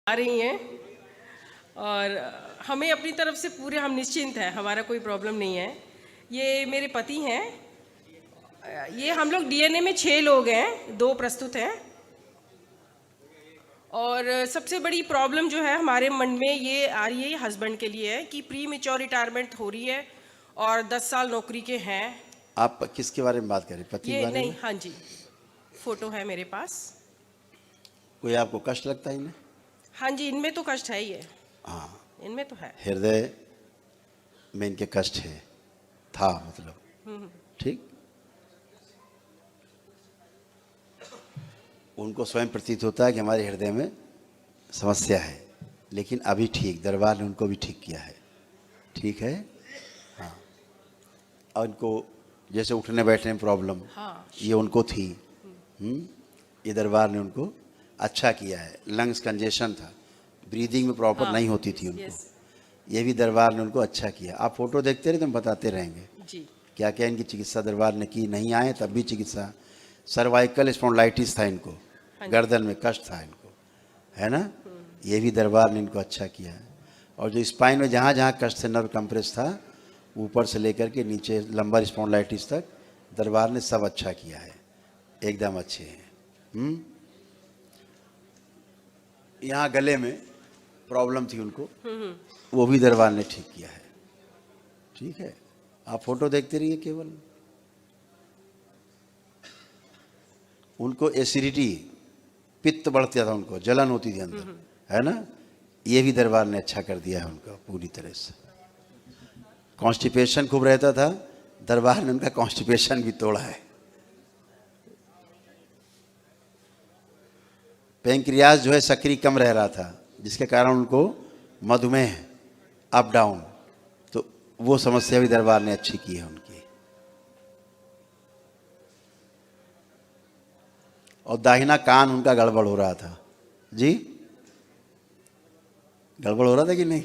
आ रही हैं और हमें अपनी तरफ से पूरे हम निश्चिंत हैं, हमारा कोई प्रॉब्लम नहीं है। ये मेरे पति हैं। ये हम लोग डीएनए में 6 लोग हैं, 2 प्रस्तुत हैं। और सबसे बड़ी प्रॉब्लम जो है हमारे मन में ये आ रही है, ये हस्बैंड के लिए है कि प्री मेच्योर रिटायरमेंट हो रही है और 10 साल नौकरी के हैं। आप किसके बारे में बात करें, पति के ये बारे नहीं, में? हाँ जी, फोटो है मेरे पास। कोई आपको कष्ट लगता है इनमें? हाँ जी, इनमें तो कष्ट है ही है। हाँ, इनमें तो है। हृदय में इनके कष्ट है, था मतलब, ठीक। उनको स्वयं प्रतीत होता है कि हमारे हृदय में समस्या है, लेकिन अभी ठीक, दरबार ने उनको भी ठीक किया है, ठीक है। हाँ, और इनको जैसे उठने बैठने में प्रॉब्लम, हाँ, ये उनको थी। ये दरबार ने उनको अच्छा किया है। लंग्स कंजेशन था, ब्रीदिंग में प्रॉपर हाँ, नहीं होती थी उनको, यस ये भी दरबार ने उनको अच्छा किया। आप फोटो देखते रहे तो हम बताते रहेंगे जी। क्या क्या इनकी चिकित्सा दरबार ने की। नहीं आए तब भी चिकित्सा। सर्वाइकल स्पॉन्डिलाइटिस था इनको, गर्दन में कष्ट था इनको, है ना, ये भी दरबार ने इनको अच्छा किया है। और जो स्पाइन में जहाँ जहाँ कष्ट से नर्व कंप्रेस था, ऊपर से लेकर के नीचे लंबर स्पॉन्डिलाइटिस तक, दरबार ने सब अच्छा किया है, एकदम अच्छे हैं। यहाँ गले में प्रॉब्लम थी उनको, वो भी दरबार ने ठीक किया है, ठीक है। आप फोटो देखते रहिए केवल। उनको एसिडिटी, पित्त बढ़ता था उनको, जलन होती थी अंदर, है ना, ये भी दरबार ने अच्छा कर दिया है उनका पूरी तरह से। कॉन्स्टिपेशन खूब रहता था, दरबार ने उनका कॉन्स्टिपेशन भी तोड़ा है। पैंक्रियाज जो है सक्रिय कम रह रहा था, जिसके कारण उनको मधुमेह, अप डाउन, तो वो समस्या भी दरबार ने अच्छी की है उनकी। और दाहिना कान उनका गड़बड़ हो रहा था जी, गड़बड़ हो रहा था कि नहीं?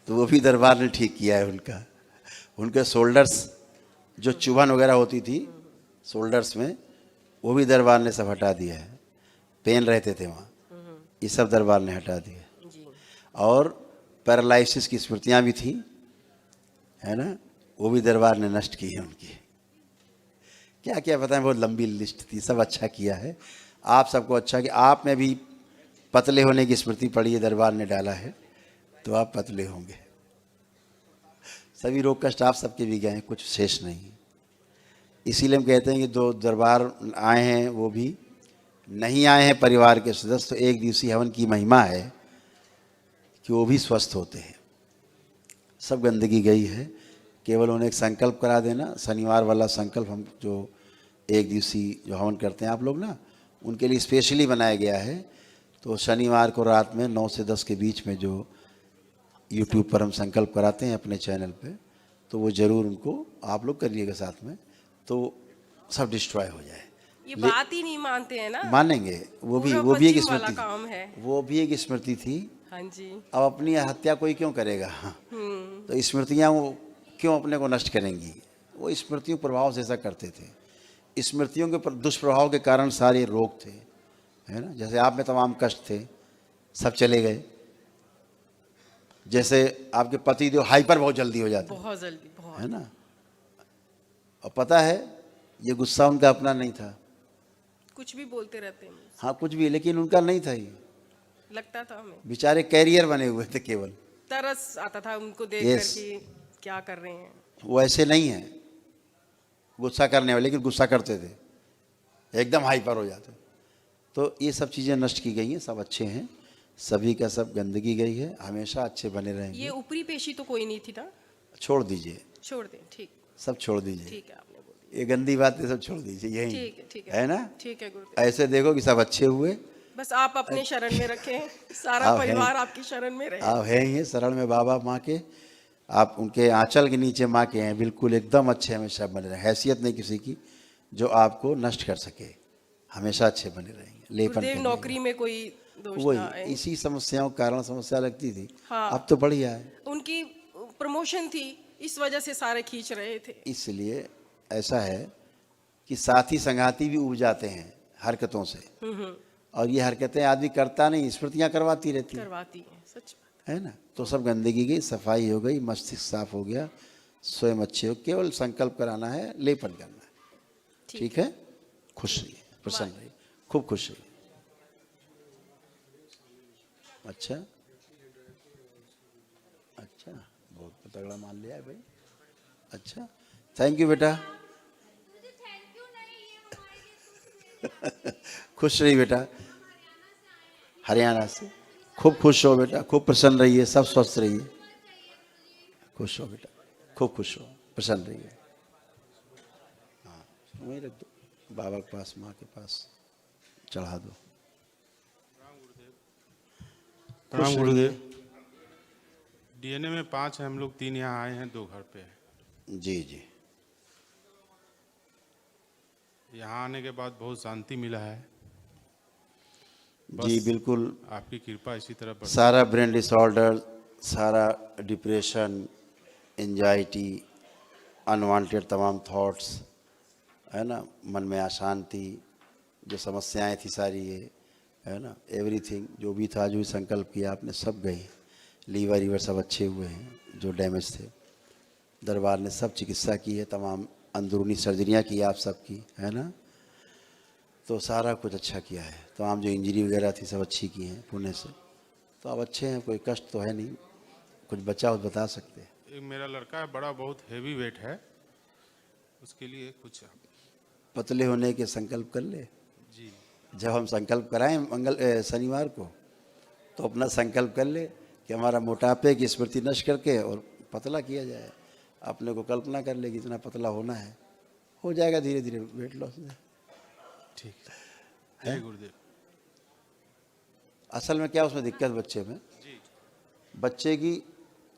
तो वो भी दरबार ने ठीक किया है उनका। उनके शोल्डर्स, जो चुभन वगैरह होती थी शोल्डर्स में, वो भी दरबार ने सब हटा दिया है। पेन रहते थे वहाँ, ये सब दरबार ने हटा दिया। जी। और पैरालिसिस की स्मृतियाँ भी थी, है ना, वो भी दरबार ने नष्ट की है उनकी। क्या क्या पता है, बहुत लंबी लिस्ट थी, सब अच्छा किया है। आप सबको अच्छा कि आप में भी पतले होने की स्मृति पड़ी है, दरबार ने डाला है, तो आप पतले होंगे। सभी रोग कष्ट आप सबके भी गए हैं, कुछ शेष नहीं। इसीलिए हम कहते हैं कि जो दरबार आए हैं वो भी नहीं आए हैं परिवार के सदस्य, तो एक दिवसीय हवन की महिमा है कि वो भी स्वस्थ होते हैं। सब गंदगी गई है, केवल उन्हें एक संकल्प करा देना। शनिवार वाला संकल्प हम जो एक दिवसीय जो हवन करते हैं आप लोग ना, उनके लिए स्पेशली बनाया गया है। तो शनिवार को रात में 9 से 10 के बीच में जो यूट्यूब पर हम संकल्प कराते हैं अपने चैनल पे, तो वो ज़रूर उनको आप लोग करिएगा साथ में, तो सब डिस्ट्रॉय हो जाए। ये बात ही नहीं मानते हैं ना। मानेंगे, वो भी एक पश्चिम वाला स्मृति काम है। वो भी एक स्मृति थी। हाँ जी। अब अपनी हत्या कोई क्यों करेगा? तो स्मृतियाँ वो क्यों अपने को नष्ट करेंगी? वो स्मृतियों प्रभाव से ऐसा करते थे। स्मृतियों के दुष्प्रभाव के कारण सारे रोग थे, है ना। जैसे आप में तमाम कष्ट थे, सब चले गए। जैसे आपके पति जो हाइपर बहुत जल्दी हो जाते, बहुत जल्दी, बहुत, है ना। और पता है ये गुस्सा उनका अपना नहीं था, कुछ भी बोलते रहते हैं, हाँ कुछ भी, लेकिन उनका नहीं था ये। लगता था हमें, बेचारे कैरियर बने हुए थे केवल। तरस आता था उनको देख कर Yes. कि क्या कर रहे हैं। वो ऐसे नहीं है गुस्सा करने वाले, लेकिन गुस्सा करते थे, एकदम हाइपर हो जाते। तो ये सब चीज़ें नष्ट की गई हैं, सब अच्छे हैं, सभी का सब गंदगी गई है, हमेशा अच्छे बने रहेंगे। ये ऊपरी पेशी तो कोई नहीं थी ना, छोड़ दीजिए, छोड़ दें, ठीक, सब छोड़ दीजिए। ठीक है, आपने बोल दिया। ये गंदी बातें सब छोड़ दीजिए, यही ठीक है ना। ठीक है गुरुदेव। ऐसे देखो कि सब अच्छे हुए। बस आप अपने शरण में रखें, सारा आप परिवार हैं, आपकी शरण में रहे। आप हैं ही शरण में बाबा माँ के, आप उनके आंचल के नीचे माँ के हैं, बिल्कुल एकदम अच्छे हमेशा बने रहे। हैसियत नहीं किसी की जो आपको नष्ट कर सके, हमेशा अच्छे बने रहेंगे। लेपन गुरुदेव नौकरी में कोई दोष ना वही आए। इसी समस्याओं के कारण समस्या लगती थी। हाँ, अब तो बढ़िया है। उनकी प्रमोशन थी, इस वजह से सारे खींच रहे थे। इसलिए ऐसा है कि साथी संगाती भी उब जाते हैं हरकतों से, और ये हरकतें आदमी करता नहीं, स्मृतियाँ करवाती रहती हैं, करवाती हैं, सच बात। है ना। तो सब गंदगी गई, सफाई हो गई, मस्तिष्क साफ हो गया, स्वयं अच्छे हो। केवल संकल्प कराना है, लेपन करना है, ठीक है। खुश रहिए, प्रसन्न रहिए, खूब खुश रहिए। अच्छा अच्छा, बहुत तगड़ा मान लिया है भाई। अच्छा, थैंक यू बेटा। खुश रहिए बेटा, हरियाणा से। खूब खुश हो बेटा, खूब प्रसन्न रहिए, सब स्वस्थ रहिए, खुश हो बेटा, खूब खुश हो, प्रसन्न रहिए। हाँ, वहीं रख दो, बाबा के पास, माँ के पास चढ़ा दो। प्रणाम गुरुदेव। डीएनए में 5 हैं, हम लोग 3 यहाँ आए हैं, 2 घर पे हैं। जी जी, यहाँ आने के बाद बहुत शांति मिला है। जी बिल्कुल। आपकी कृपा इसी तरह बढ़ती सारा ब्रेन डिसऑर्डर, सारा डिप्रेशन, एंजाइटी, अनवांटेड तमाम थॉट्स, है ना, मन में अशांति, जो समस्याएं थी सारी, ये है ना, एवरीथिंग जो भी था, जो भी संकल्प किया आपने, सब गए। लीवर वीवर सब अच्छे हुए हैं जो डैमेज थे। दरबार ने सब चिकित्सा की है, तमाम अंदरूनी सर्जरियाँ की आप सबकी, है ना। तो सारा कुछ अच्छा किया है, तमाम जो इंजरी वगैरह थी सब अच्छी की हैं पुणे से। तो अब अच्छे हैं, कोई कष्ट तो है नहीं। कुछ बचा हो तो बता सकते हैं। एक मेरा लड़का है, बड़ा बहुत हेवी वेट है, उसके लिए कुछ पतले होने के संकल्प कर ले। जी। जब हम संकल्प कराएं शनिवार को, तो अपना संकल्प कर ले कि हमारा मोटापे की स्मृति नष्ट करके और पतला किया जाए। अपने को कल्पना कर ले कि इतना पतला होना है, हो जाएगा धीरे धीरे वेट लॉस। ठीक है गुरुदेव। असल में क्या उसमें दिक्कत बच्चे में, बच्चे की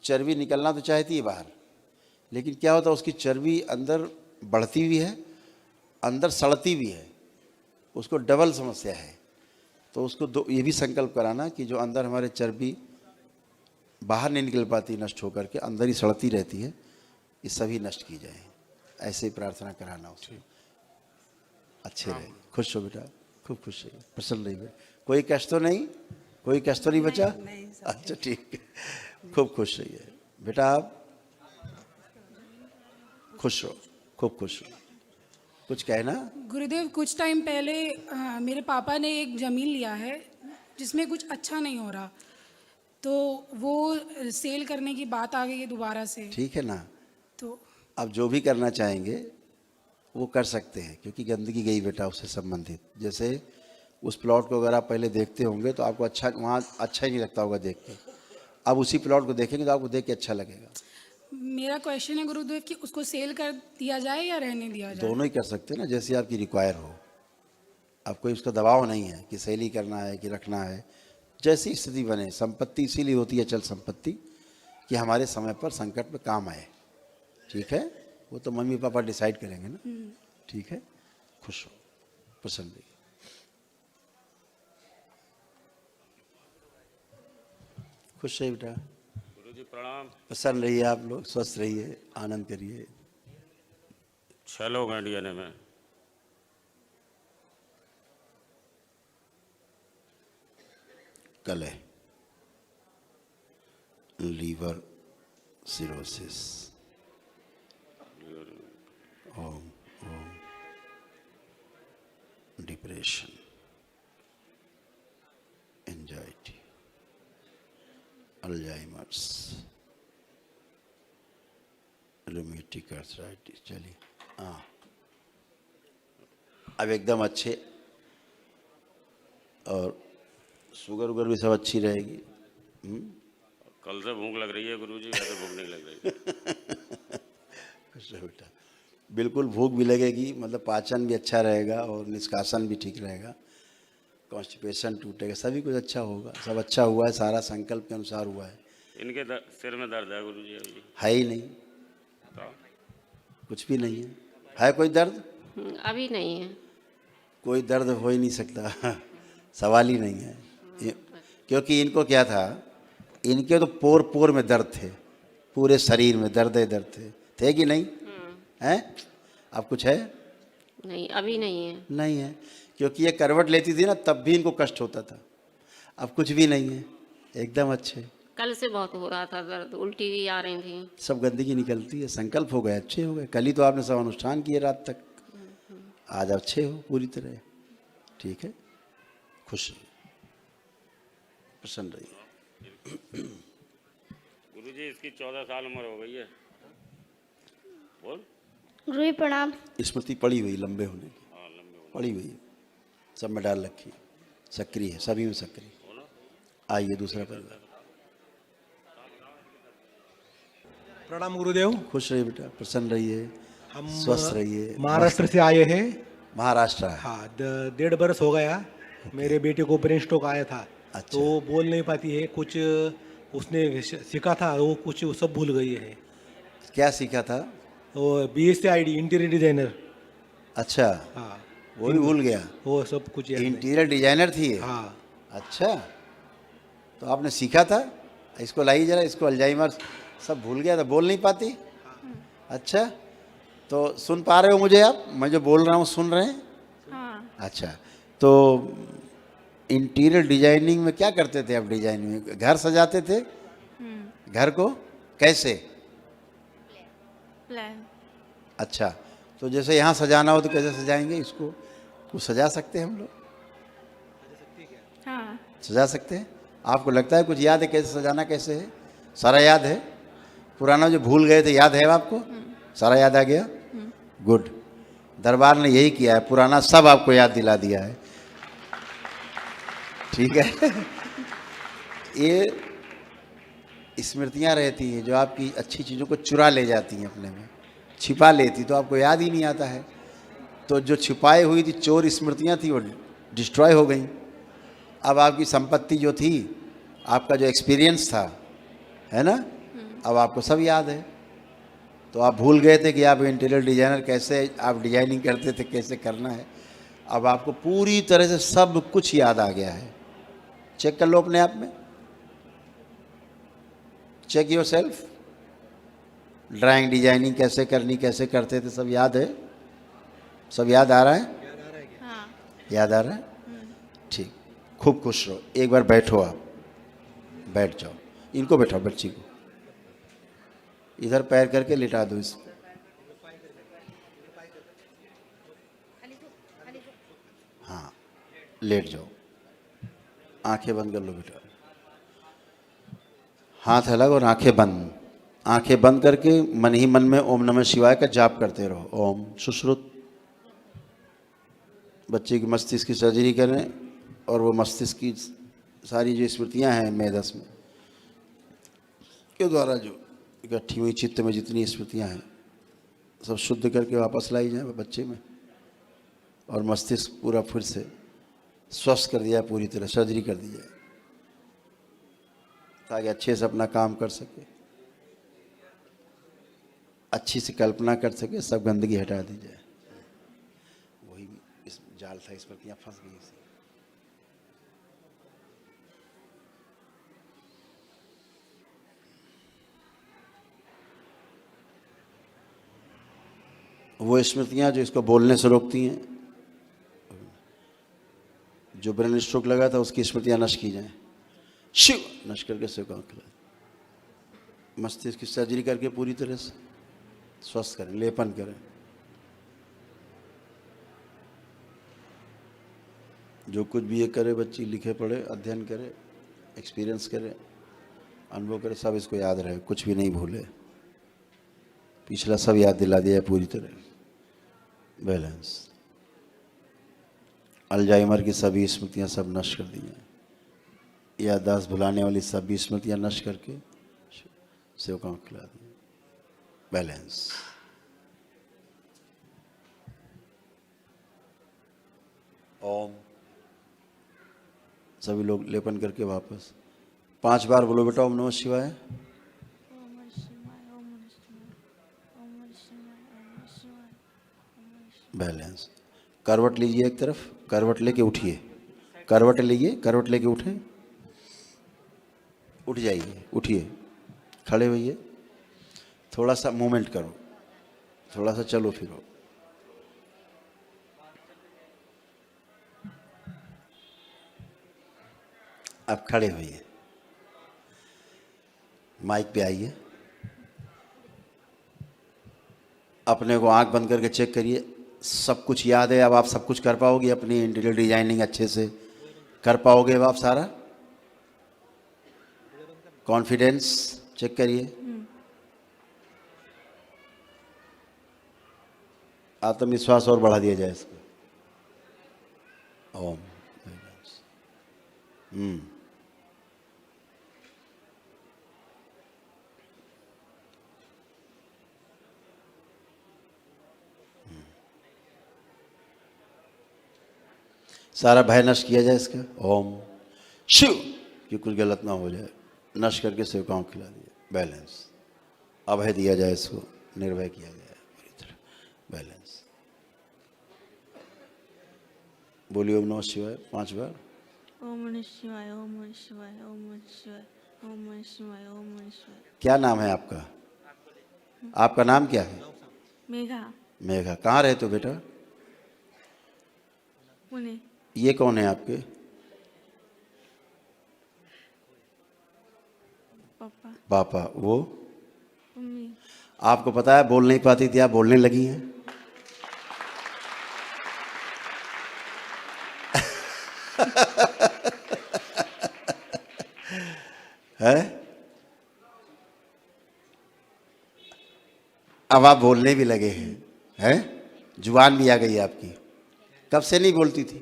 चर्बी निकलना तो चाहती है बाहर, लेकिन क्या होता है उसकी चर्बी अंदर बढ़ती भी है, अंदर सड़ती भी है, उसको डबल समस्या है। तो उसको ये भी संकल्प कराना कि जो अंदर हमारे चर्बी बाहर नहीं निकल पाती, नष्ट होकर के अंदर ही सड़ती रहती है, ये सभी नष्ट की जाए। ऐसे ही प्रार्थना कराना उसको। अच्छे रहे, खुश हो बेटा, खूब खुश रहिए, प्रसन्न रहिए। कोई कष्ट तो नहीं, कोई कष्ट तो नहीं बचा? अच्छा ठीक है, खूब खुश रहिए बेटा। आप खुश हो, खूब खुश हो। कुछ कहना? गुरुदेव, कुछ टाइम पहले मेरे पापा ने एक ज़मीन लिया है जिसमें कुछ अच्छा नहीं हो रहा, तो वो सेल करने की बात आ गई है दोबारा से। ठीक है ना, तो अब जो भी करना चाहेंगे वो कर सकते हैं, क्योंकि गंदगी गई बेटा उससे संबंधित। जैसे उस प्लॉट को अगर आप पहले देखते होंगे तो आपको अच्छा, वहाँ अच्छा ही नहीं लगता होगा देख के। अब उसी प्लॉट को देखेंगे तो आपको देख के अच्छा लगेगा। मेरा क्वेश्चन है गुरुदेव कि उसको सेल कर दिया जाए या रहने दिया जाए? दोनों ही कर सकते हैं ना, जैसे आपकी रिक्वायर हो। अब कोई उसका दबाव नहीं है कि सेल ही करना है कि रखना है, जैसी स्थिति बने। संपत्ति इसीलिए होती है चल संपत्ति कि हमारे समय पर संकट में काम आए। ठीक है, वो तो मम्मी पापा डिसाइड करेंगे ना। ठीक है, खुश हो, प्रसन्न रहिए। खुश रहिए बेटा, गुरुजी प्रणाम। प्रसन्न रहिए, आप लोग स्वस्थ रहिए, आनंद करिए। 6 लोग हैं डीएनए में। कल है लीवर सिरोसिस, ओम ओम, depression, anxiety, Alzheimer's, rheumatic arthritis. चलिए, हाँ अब एकदम अच्छे, और शुगर वुगर भी सब अच्छी रहेगी। कल से भूख लग रही है गुरुजी, वैसे भूख नहीं लग रही। अच्छा बेटा, बिल्कुल भूख भी लगेगी, मतलब पाचन भी अच्छा रहेगा और निष्कासन भी ठीक रहेगा, कॉन्स्टिपेशन टूटेगा, सभी कुछ अच्छा होगा। सब अच्छा हुआ है, सारा संकल्प के अनुसार हुआ है। इनके सिर में दर्द है गुरुजी अभी। है ही नहीं, तो कुछ भी नहीं है कोई दर्द? अभी नहीं है। कोई दर्द हो ही नहीं सकता, सवाल ही नहीं है। क्योंकि इनको क्या था, इनके तो पोर पोर में दर्द थे, पूरे शरीर में दर्द दर्द थे कि नहीं? हैं? अब कुछ है? नहीं, अभी नहीं है। नहीं है, क्योंकि ये करवट लेती थी ना तब भी इनको कष्ट होता था, अब कुछ भी नहीं है, एकदम अच्छे। कल से बहुत हो रहा था दर्द, उल्टी भी आ रही थी। सब गंदगी निकलती है, संकल्प हो गए, अच्छे हो गए। कल ही तो आपने सब अनुष्ठान किए रात तक, आज अच्छे हो पूरी तरह। ठीक है, खुश रहिए, प्रसन्न रहिए। गुरुजी इसकी 14 साल उम्र हो गई है। बोल। गुरु जी प्रणाम। स्मृति पड़ी हुई लंबे होने की, हाँ लंबे होने। पड़ी हुई है, सब में डाल रखी है, सक्रिय है, सभी में सक्रिय। आइए दूसरा परिवार। प्रणाम गुरुदेव। खुश रहिए बेटा, प्रसन्न रहिए, हम स्वस्थ रहिए। महाराष्ट्र से आए हैं। महाराष्ट्र है। हाँ, 1.5 बरस हो गया। मेरे बेटे को ब्रेन स्ट्रोक आया था। अच्छा। तो वो बोल नहीं पाती है, कुछ उसने सीखा था वो कुछ वो सब भूल गई है। क्या सीखा था? वो BSc ID इंटीरियर डिजाइनर। अच्छा, हाँ, वो भी भूल गया। वो सब कुछ याद नहीं। इंटीरियर डिजाइनर थी ये? हाँ। अच्छा, तो आपने सीखा था? इसको लाइए जरा, इसको अल्जाइमर सब भूल गया था, बोल नहीं पाती। अच्छा, तो सुन पा रहे हो मुझे आप? मैं जो बोल रहा हूँ सुन रहे हैं? हाँ। अच्छा, तो इंटीरियर डिजाइनिंग में क्या करते थे आप? डिजाइनिंग में घर सजाते थे? घर को कैसे? प्लान। अच्छा, तो जैसे यहाँ सजाना हो तो कैसे सजाएंगे इसको? कुछ सजा सकते हैं हम लोग? हाँ। सजा सकते हैं? आपको लगता है कुछ याद है कैसे सजाना कैसे है? सारा याद है? पुराना जो भूल गए थे याद है आपको? सारा याद आ गया? गुड। दरबार ने यही किया है, पुराना सब आपको याद दिला दिया है। ठीक है। ये स्मृतियाँ रहती हैं जो आपकी अच्छी चीज़ों को चुरा ले जाती हैं, अपने में छिपा लेती, तो आपको याद ही नहीं आता है। तो जो छिपाई हुई थी चोर स्मृतियाँ थी वो डिस्ट्रॉय हो गई। अब आपकी संपत्ति जो थी, आपका जो एक्सपीरियंस था, है ना, अब आपको सब याद है। तो आप भूल गए थे कि आप इंटीरियर डिजाइनर कैसे आप डिजाइनिंग करते थे, कैसे करना है। अब आपको पूरी तरह से सब कुछ याद आ गया है। चेक कर लो अपने आप में, check yourself. Drawing designing कैसे करनी, कैसे करते थे, सब याद है? सब याद आ रहा है? हाँ। याद आ रहा है? ठीक, खूब खुश रहो। एक बार बैठो, आप बैठ जाओ। इनको बैठाओ, बच्ची को इधर पैर करके लिटा दो इसको। हाँ, लेट जाओ, आंखें बंद कर लो बेटा। हाथ अलग और आंखें बंद। आंखें बंद करके मन ही मन में ओम नमः शिवाय का जाप करते रहो। ओम सुश्रुत। बच्चे की मस्तिष्क की सर्जरी करें और वो मस्तिष्क की सारी जो स्मृतियां हैं मेधस में के द्वारा जो इकट्ठी हुई चित्त में जितनी स्मृतियां हैं सब शुद्ध करके वापस लाई जाए बच्चे में, और मस्तिष्क पूरा फिर से स्वस्थ कर दिया, पूरी तरह सर्जरी कर दी जाए ताकि अच्छे से अपना काम कर सके, अच्छी से कल्पना कर सके, सब गंदगी हटा दी जाए। वही इस जाल था, स्मृतियां फंस गई इसी। वो स्मृतियाँ जो इसको बोलने से रोकती हैं, जो ब्रेन स्ट्रोक लगा था उसकी स्मृतियाँ नष्ट की जाएं। शिव नष्ट करके शिव का खिला, मस्तिष्क की सर्जरी करके पूरी तरह से स्वस्थ करें, लेपन करें। जो कुछ भी ये करे, बच्ची लिखे पढ़े, अध्ययन करे, एक्सपीरियंस करे, अनुभव करे, सब इसको याद रहे, कुछ भी नहीं भूले। पिछला सब याद दिला दिया है पूरी तरह। बैलेंस। अल्जाइमर की सभी स्मृतियां सब नष्ट कर दी हैं। याददाश्त भुलाने वाली सभी स्मृतियां नष्ट करके सेवकों को खिला दी। बैलेंस। ओम। सभी लोग लेपन करके वापस 5 बार बोलो बेटा ओम नमः शिवाय। बैलेंस। करवट लीजिए एक तरफ, करवट लेके उठिए, करवट लीजिए, करवट लेके उठें, उठ जाइए, उठिए, खड़े होइए, थोड़ा सा मूवमेंट करो, थोड़ा सा चलो फिरो। अब खड़े होइए, माइक पे आइए, अपने को आंख बंद करके चेक करिए, सब कुछ याद है? अब आप सब कुछ कर पाओगे? अपनी इंटीरियर डिजाइनिंग अच्छे से कर पाओगे अब आप सारा? कॉन्फिडेंस चेक करिए, आत्मविश्वास और बढ़ा दिया जाए इसको। ओम। सारा भय नष्ट किया जाए इसका। ओम शिव, कि कुछ गलत ना हो जाए, नष्ट करके सेवकाओं को खिला दिया। बैलेंस, अभय दिया जाए इसको, निर्भय किया जाए पूरी तरह। बैलेंस। बोलिए ओम नमः शिवाय 5 बार। ओम नमः शिवाय, ओम नमः शिवाय, ओम नमः शिवाय, ओम नमः शिवाय, ओम नमः शिवाय। क्या नाम है आपका? आपका नाम क्या है? मेघा। मेघा। कहाँ रहते हो बेटा? पुणे। ये कौन है आपके? पापा। पापा। वो? मम्मी। आपको पता है बोल नहीं पाती थी, आप बोलने लगी हैं। है? अब आप बोलने भी लगे हैं, जुबान भी आ गई आपकी। कब से नहीं बोलती थी?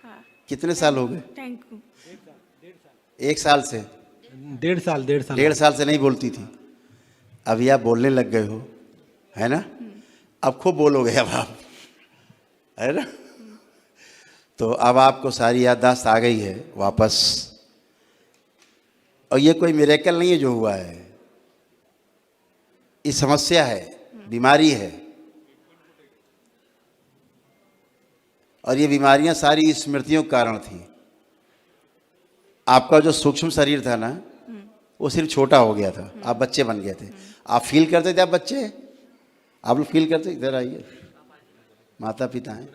हाँ। कितने साल हो गए? Thank you. 1 साल से? 1.5 साल 1.5 साल से नहीं बोलती थी, अभी आप बोलने लग गए हो, है ना? अब खूब बोलोगे अब आप, है ना? तो अब आपको सारी याददाश्त आ गई है वापस। और ये कोई मिरेकल नहीं है जो हुआ है, ये समस्या है, बीमारी है। और ये बीमारियां सारी स्मृतियों के कारण थी। आपका जो सूक्ष्म शरीर था ना, वो सिर्फ छोटा हो गया था, आप बच्चे बन गए थे। आप फील करते थे आप बच्चे? आप लोग फील करते? इधर आइए, माता पिता हैं,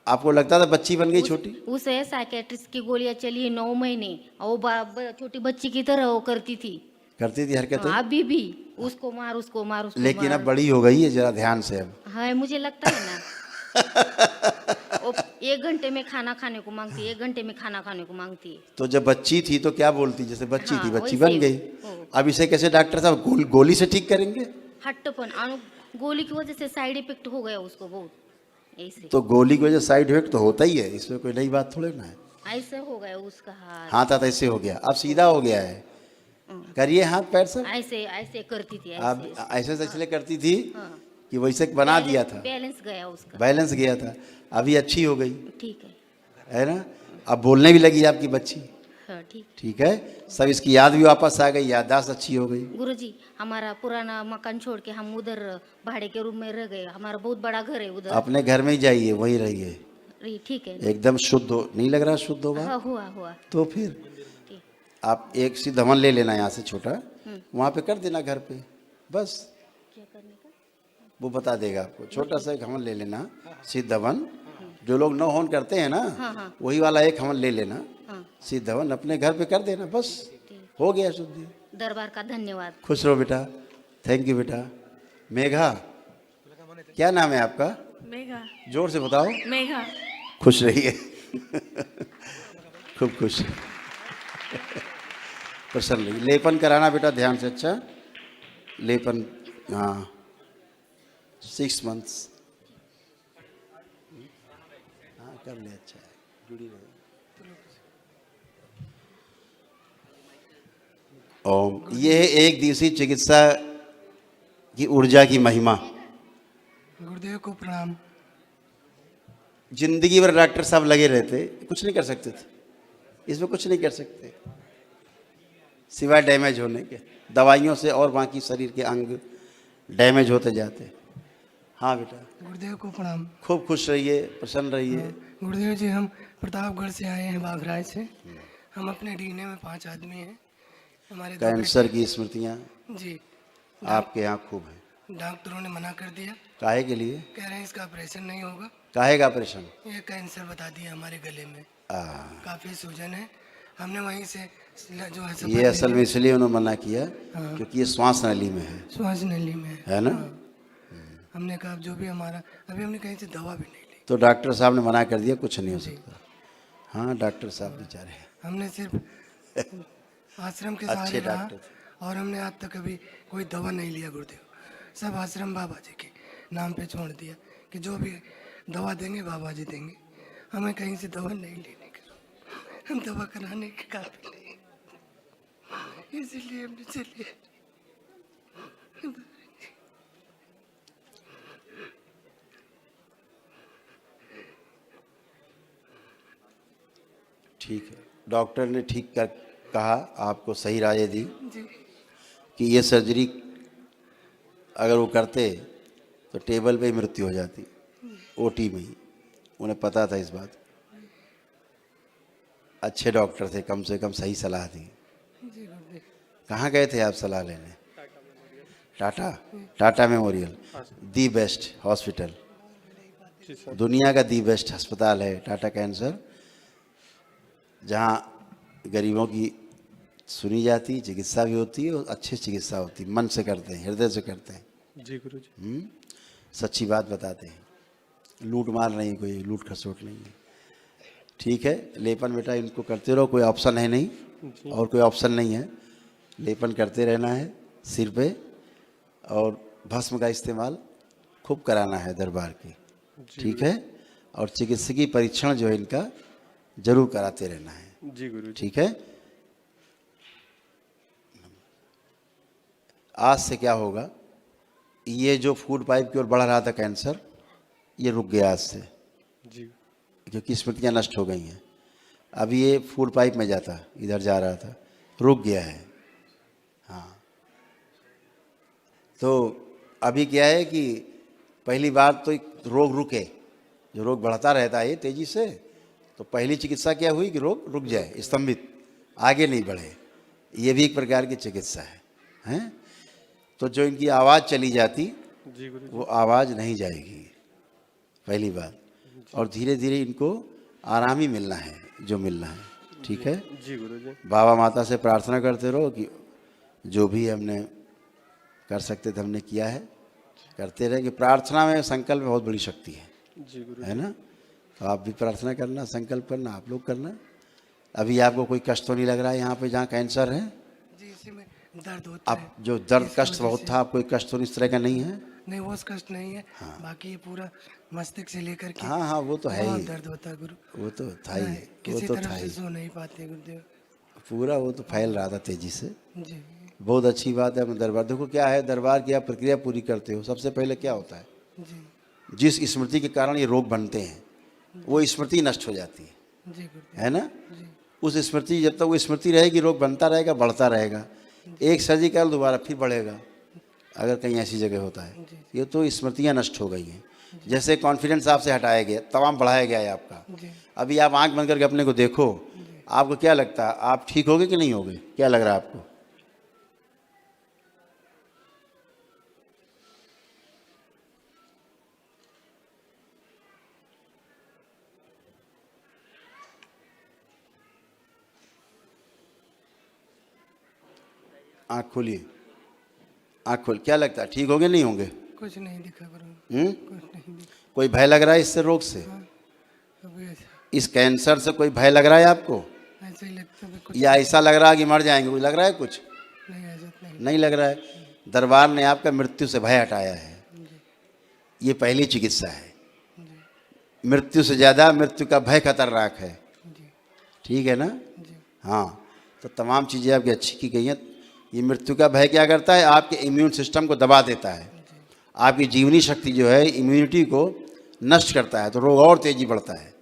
आपको लगता था बच्ची बन गई छोटी? उसे साइकेट्रिस्ट की गोलियां चली 9 महीने, और वो छोटी बच्ची की तरह वो करती थी। करती थी हरकतें? अभी भी उसको मार, उसको मार, उसको लेकिन मार। अब बड़ी हो गई है, जरा ध्यान से अब। हाँ, मुझे लगता है ना। वो 1 घंटे में खाना खाने को मांगती है, 1 घंटे में खाना खाने को मांगती है। तो जब बच्ची थी तो क्या बोलती? जैसे बच्ची हाँ, थी, बच्ची वैसे बन गई। हो। अब इसे कैसे डॉक्टर साहब गोली से ठीक करेंगे? हट्टपन, गोली की वजह से साइड इफेक्ट हो गया उसको बहुत, ऐसे तो गोली की वजह से साइड इफेक्ट तो होता ही है, इसमें कोई नई बात थोड़ी ना है। ऐसे हो गया उसका हाथ। हाथ ऐसे हो गया, अब सीधा हो गया है। करिए हाथ पैर सब। ऐसे ऐसे करती थी, अब ऐसे ऐसे इसलिए करती थी हाँ। कि वैसे बना दिया था, बैलेंस गया उसका। बैलेंस गया था। अभी अच्छी हो गई, ठीक है। है ना? अब बोलने भी लगी आपकी बच्ची। हाँ, ठीक। ठीक है, सब इसकी याद भी वापस आ गई, याददाश्त अच्छी हो गई। गुरुजी, हमारा पुराना मकान छोड़ के हम उधर भाड़े के रूम में रह गए। हमारा बहुत बड़ा घर है उधर। अपने घर में ही जाइए, वहीं रहिए, ठीक है। एकदम शुद्ध हो। नहीं लग रहा शुद्ध होगा? हाँ, हुआ। तो फिर ठीक। आप एक सिद्ध हवन ले लेना यहाँ से छोटा, वहाँ पे कर देना घर पे, बस क्या करने का? वो बता देगा आपको। छोटा सा एक हवन ले लेना, सिद्ध हवन। जो लोग नौ हवन करते हैं ना, वही वाला एक हवन ले लेना, सिद्ध हवन अपने घर पे कर देना, बस हो गया शुद्धि। दरबार का धन्यवाद। खुश रहो बेटा, थैंक यू बेटा। मेघा, क्या नाम है आपका? मेघा। जोर से बताओ। मेघा। खुश रहिए। खूब खुश, प्रसन्न रहिए। लेपन कराना बेटा ध्यान से, अच्छा लेपन। हाँ, 6 मंथ्स। हाँ कर ले, अच्छा है, जुड़ी रहे। ओम। ये है 1 दिवसीय चिकित्सा की ऊर्जा की महिमा। गुरुदेव को प्रणाम। जिंदगी भर डॉक्टर साहब लगे रहते, कुछ नहीं कर सकते थे, इसमें कुछ नहीं कर सकते सिवाय डैमेज होने के। दवाइयों से और बाकी शरीर के अंग डैमेज होते जाते। हाँ बेटा। गुरुदेव को प्रणाम। खूब खुश रहिए, प्रसन्न रहिए। गुरुदेव जी, हम प्रतापगढ़ से आए हैं, बाघराय से। हम अपने डीएनए में 5 आदमी हैं। हमारे 2 कैंसर की स्मृतियाँ बेटे- जी, आपके यहाँ खूब हैं। डॉक्टरों ने मना कर दिया, काहे के लिए? कह रहे हैं इसका ऑपरेशन नहीं होगा। काहे का ऑपरेशन? ये कैंसर बता दिया हमारे गले में। काफ़ी सूजन है। हमने वहीं से जो है ये असल में इसलिए उन्होंने मना किया क्योंकि ये श्वास नली में श्वास नली में है ना। हमने कहा जो भी हमारा, अभी हमने कहीं से दवा भी नहीं ली। तो डॉक्टर साहब ने मना कर दिया, कुछ नहीं हो सकता। हाँ, डॉक्टर साहब बेचारे हमने सिर्फ आश्रम के सहारे अच्छे रहा डॉक्टर और हमने आज तक कभी कोई दवा नहीं लिया गुरुदेव। सब आश्रम बाबा जी के नाम पे छोड़ दिया कि जो भी दवा देंगे बाबा जी देंगे, हमें कहीं से दवा नहीं लेने की, हम दवा कराने के काबिल नहीं, इसीलिए हमने चलिए। ठीक है, डॉक्टर ने ठीक कर कहा, आपको सही राय दी जी कि ये सर्जरी अगर वो करते तो टेबल पे ही मृत्यु हो जाती, ओटी में ही। उन्हें पता था इस बात। अच्छे डॉक्टर थे, कम से कम सही सलाह दी। जी गुरुदेव। कहाँ गए थे आप सलाह लेने? Tata memorial, the best hospital, दुनिया का दी बेस्ट अस्पताल है टाटा कैंसर, जहाँ गरीबों की सुनी जाती, चिकित्सा भी होती है और अच्छी चिकित्सा होती है, मन से करते हैं, हृदय से करते हैं। जी गुरुजी। सच्ची बात बताते हैं, लूट मार नहीं, कोई लूट खसोट नहीं है। ठीक है, लेपन बेटा इनको करते रहो, कोई ऑप्शन है नहीं और कोई ऑप्शन नहीं है, लेपन करते रहना है सिर पे, और भस्म का इस्तेमाल खूब कराना है दरबार की। ठीक है, और चिकित्सकीय परीक्षण जो है इनका जरूर कराते रहना है। जी गुरुजी। ठीक है। आज से क्या होगा, ये जो फूड पाइप की ओर बढ़ रहा था कैंसर, ये रुक गया आज से, जी। क्योंकि स्मृतियाँ नष्ट हो गई हैं। अभी ये फूड पाइप में जाता, इधर जा रहा था, रुक गया है। हाँ, तो अभी क्या है कि पहली बार तो रोग रुके, जो रोग बढ़ता रहता है तेजी से, तो पहली चिकित्सा क्या हुई कि रोग रुक जाए, स्तंभित, आगे नहीं बढ़े। ये भी एक प्रकार की चिकित्सा है, हैं? तो जो इनकी आवाज़ चली जाती, जी गुरुजी। वो आवाज़ नहीं जाएगी, पहली बात। और धीरे धीरे इनको आराम ही मिलना है जो मिलना है। ठीक है, जी गुरुजी। बाबा माता से प्रार्थना करते रहो कि जो भी हमने कर सकते थे हमने किया है, करते रहेंगे। प्रार्थना में, संकल्प में बहुत बड़ी शक्ति है, जी गुरुजी। है ना। तो आप भी प्रार्थना करना, संकल्प करना, आप लोग करना। अभी आपको कोई कष्ट तो नहीं लग रहा है यहाँ पे जहाँ कैंसर है? जी, इसी में दर्द होता है। आप जो दर्द कष्ट बहुत था, आप कोई कष्ट तो इस तरह का नहीं है? नहीं, वो कष्ट नहीं है। बाकी ये पूरा मस्तिष्क से लेकर के हाँ हाँ, वो तो है बहुत ही, दर्द होता है गुरु। वो तो था ही, वो किसी तो तरफ था से ही सो नहीं पाते गुरुदेव। पूरा, वो तो फैल रहा था तेजी से। जी बहुत अच्छी बात है अपने दरबार। देखो क्या है, दरबार की आप प्रक्रिया पूरी करते हो। सबसे पहले क्या होता है, जी जिस स्मृति के कारण ये रोग बनते हैं वो स्मृति नष्ट हो जाती जी गुरुदेव। है ना। उस स्मृति, जब तक वो स्मृति रहेगी, रोग बनता रहेगा, बढ़ता रहेगा। एक सर्जरी कर दोबारा फिर बढ़ेगा, अगर कहीं ऐसी जगह होता है। ये तो स्मृतियाँ नष्ट हो गई हैं। जैसे कॉन्फिडेंस आपसे हटाया गया, तमाम बढ़ाया गया है आपका। अभी आप आंख बंद करके अपने को देखो, आपको क्या लगता है, आप ठीक होगे कि नहीं होगे? क्या लग रहा है आपको? आँख खोलिए, आँख खोल, क्या लगता है, ठीक होंगे नहीं होंगे? कुछ नहीं दिखा गुरु, कुछ नहीं दिखा। कोई भय लग रहा है इससे, रोग से? अभी ऐसा इस कैंसर से कोई भय लग रहा है आपको, ऐसा ही लगता है कुछ या ऐसा लग रहा है कि मर जाएंगे? कोई लग रहा है कुछ? नहीं, ऐसा नहीं। नहीं लग रहा है। दरबार ने आपका मृत्यु से भय हटाया है। ये पहली चिकित्सा है। मृत्यु से ज़्यादा मृत्यु का भय खतरनाक है। ठीक है ना। हाँ, तो तमाम चीज़ें आपकी अच्छी की गई हैं। ये मृत्यु का भय क्या करता है, आपके इम्यून सिस्टम को दबा देता है, आपकी जीवनी शक्ति जो है, इम्यूनिटी को नष्ट करता है, तो रोग और तेजी बढ़ता है।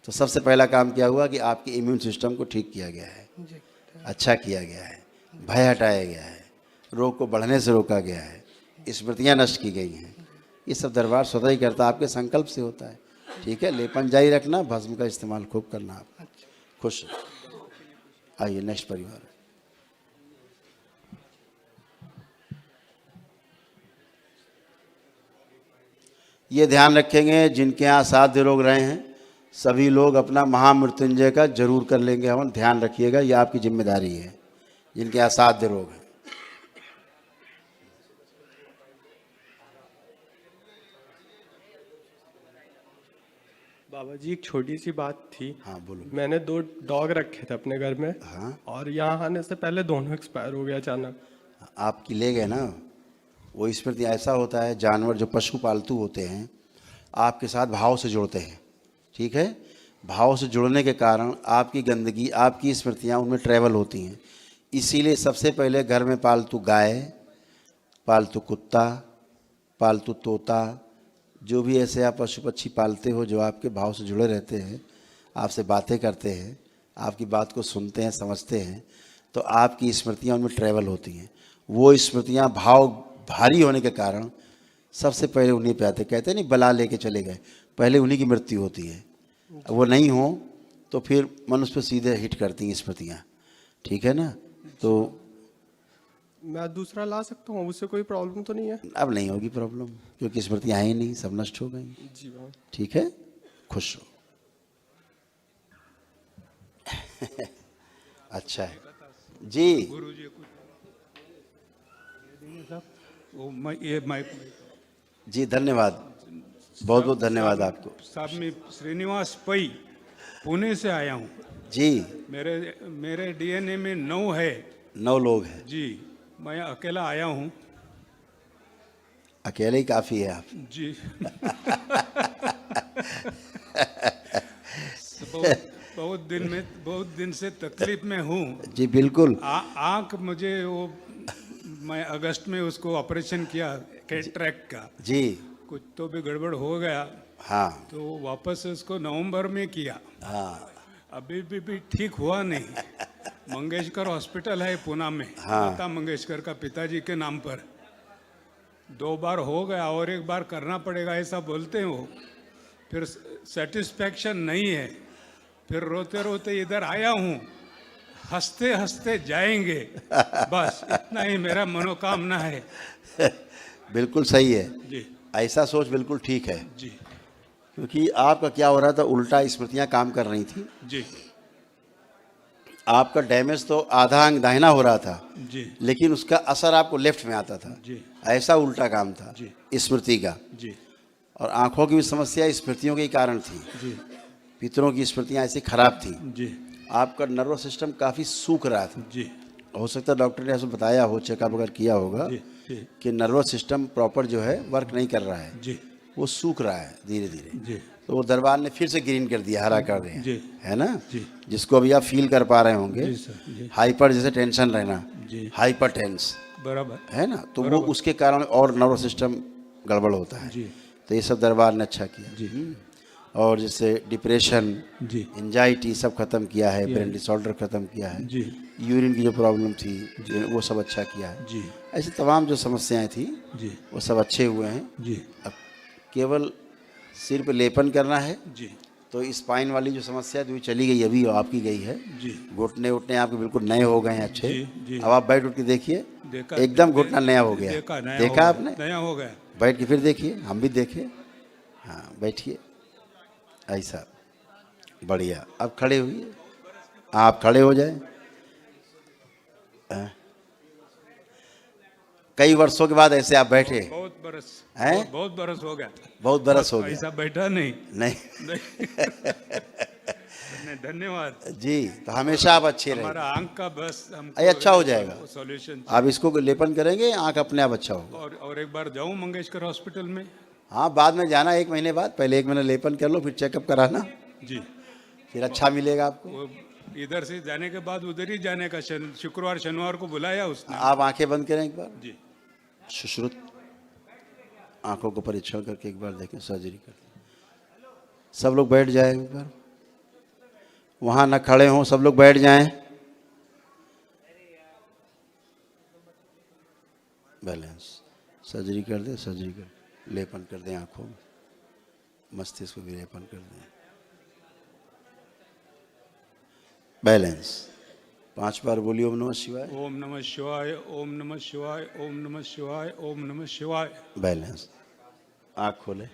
तो सबसे पहला काम क्या हुआ कि आपके इम्यून सिस्टम को ठीक किया गया है, अच्छा किया गया है, भय हटाया गया है, रोग को बढ़ने से रोका गया है, स्मृतियाँ नष्ट की गई हैं। ये सब दरबार स्वतः ही करता है, आपके संकल्प से होता है। ठीक है, लेपन जारी रखना, भस्म का इस्तेमाल खूब करना। आप खुश। आइए नेक्स्ट परिवार। ये ध्यान रखेंगे, जिनके यहाँ साध्य रोग रहे हैं सभी लोग अपना महामृत्युंजय का जरूर कर लेंगे हवन, ध्यान रखिएगा, ये आपकी जिम्मेदारी है। जिनके असाध्य रोग हैं। बाबा जी एक छोटी सी बात थी। हाँ बोलो। मैंने 2 डॉग रखे थे अपने घर में। हाँ। और यहाँ आने से पहले दोनों एक्सपायर हो गया अचानक। आपकी ले गए ना, वो स्मृति ऐसा होता है, जानवर जो पशु पालतू होते हैं आपके साथ भाव से जुड़ते हैं, ठीक है। भाव से जुड़ने के कारण आपकी गंदगी, आपकी स्मृतियाँ उनमें ट्रैवल होती हैं। इसीलिए सबसे पहले घर में पालतू गाय, पालतू कुत्ता, पालतू तोता, जो भी ऐसे आप पशु पक्षी पालते हो जो आपके भाव से जुड़े रहते हैं, आपसे बातें करते हैं, आपकी बात को सुनते हैं, समझते हैं, तो आपकी स्मृतियाँ उनमें ट्रैवल होती हैं। वो स्मृतियाँ भाव भारी होने के कारण सबसे पहले उन्हीं पे आते। कहते हैं नहीं, बला लेके चले गए, पहले उन्हीं की मृत्यु होती है। वो नहीं हो तो फिर मनुष्य पे सीधे हिट करती हैं स्मृतियाँ, ठीक है ना। तो मैं दूसरा ला सकता हूँ, उससे कोई प्रॉब्लम तो नहीं है? अब नहीं होगी प्रॉब्लम, क्योंकि स्मृतियाँ हैं ही नहीं, सब नष्ट हो गई। जी बाबा। ठीक है, खुश हो। अच्छा है जी। गुरु जी ये जी धन्यवाद, बहुत बहुत धन्यवाद आपको। साहब मैं श्रीनिवास पै पुणे से आया हूँ जी। मेरे डीएनए में 9 है। 9 लोग हैं जी। मैं अकेला आया हूँ। अकेले ही काफ़ी है आप। जी। बहुत दिन से तकलीफ में हूँ। जी बिल्कुल। आँख मुझे वो, मैं अगस्त में उसको ऑपरेशन किया कैटरैक्ट का। जी। कुछ तो भी गड़बड़ हो गया। हाँ। तो वापस उसको नवंबर में किया। हाँ। अभी भी ठीक हुआ नहीं। मंगेशकर हॉस्पिटल है पुणे में। हाँ। लता मंगेशकर का पिताजी के नाम पर 2 बार हो गया और 1 बार करना पड़ेगा ऐसा बोलते हैं वो। फिर सेटिस्फैक्शन नहीं है। फिर रोते रोते इधर आया हूँ, हंसते हंसते जाएंगे, बस इतना ही मेरा मनोकामना है। बिल्कुल सही है जी। ऐसा सोच बिल्कुल ठीक है जी। क्योंकि आपका क्या हो रहा था, उल्टा स्मृतियाँ काम कर रही थी जी। आपका डैमेज तो आधा अंग दाहिना हो रहा था जी। लेकिन उसका असर आपको लेफ्ट में आता था। जी। ऐसा उल्टा काम था जी। स्मृति का। जी। और आंखों की भी समस्या स्मृतियों के ही कारण थी। जी। पितरों की स्मृतियाँ ऐसी खराब थी। जी। आपका नर्वस सिस्टम काफ़ी सूख रहा था। जी। हो सकता है डॉक्टर ने ऐसा बताया हो, चेकअप अगर किया होगा जी। जी। कि नर्वस सिस्टम प्रॉपर जो है वर्क नहीं कर रहा है। जी। वो सूख रहा है धीरे धीरे। जी। तो वो दरबार ने फिर से ग्रीन कर दिया, हरा कर रहे हैं। जी। है ना। जी। जिसको अभी आप फील कर पा रहे होंगे। जी सर। जी। हाइपर जैसे टेंशन रहना। जी। हाइपर टेंस बराबर है ना, तो वो उसके कारण और नर्वस सिस्टम गड़बड़ होता है। जी। तो ये सब दरबार ने अच्छा किया जी। और जैसे डिप्रेशन, जी। एंजाइटी सब खत्म किया है, ब्रेन डिसऑर्डर खत्म किया है, जी। यूरिन की जो प्रॉब्लम थी वो सब अच्छा किया है। जी। ऐसे तमाम जो समस्याएं थी जी। वो सब अच्छे हुए हैं। जी। अब केवल सिर पे लेपन करना है। जी। तो स्पाइन वाली जो समस्या थी वो चली गई, अभी आपकी गई है। जी। घुटने उठने आपके बिल्कुल नए हो गए हैं, अच्छे। जी। जी। अब आप बैठ उठ के देखिए, देखा, एकदम घुटना नया हो गया। देखा आपने? नया हो गया। बैठ के फिर देखिए, हम भी देखे। हाँ बैठिए, ऐसा बढ़िया। अब खड़े हुइए, आप खड़े हो जाए। कई वर्षों के बाद ऐसे आप बैठे बहुत बरस हैं? बहुत बरस हो गया। बहुत बरस हो गया। ऐसा बैठा नहीं। नहीं धन्यवाद जी। तो हमेशा आप अच्छे रहे। हमारा आंख का बस अरे अच्छा हो जाएगा। सॉल्यूशन आप इसको लेपन करेंगे, आंख अपने आप अच्छा होगा। और एक बार जाऊं मंगेशकर हॉस्पिटल में। हाँ बाद में जाना 1 महीने बाद, पहले 1 महीना लेपन कर लो, फिर चेकअप कराना। जी। फिर अच्छा मिलेगा आपको। वो इधर से जाने के बाद उधर ही जाने का, शुक्रवार शनिवार को बुलाया उसने। आप आंखें बंद करें एक बार। जी। सुश्रुत आंखों को परीक्षण करके एक बार देखें, सर्जरी कर। सब लोग बैठ जाए एक बार, वहां न खड़े हों, सब लोग बैठ जाएं। बैलेंस सर्जरी कर दे, सर्जरी कर, लेपन कर दें आंखों में, मस्तिष्क को भी लेपन कर दें। बैलेंस 5 बार बोलिए ओम नमः शिवाय। ओम नमः शिवाय, ओम नमः शिवाय, ओम नमः शिवाय, ओम नमः शिवाय। बैलेंस। आँख खोले,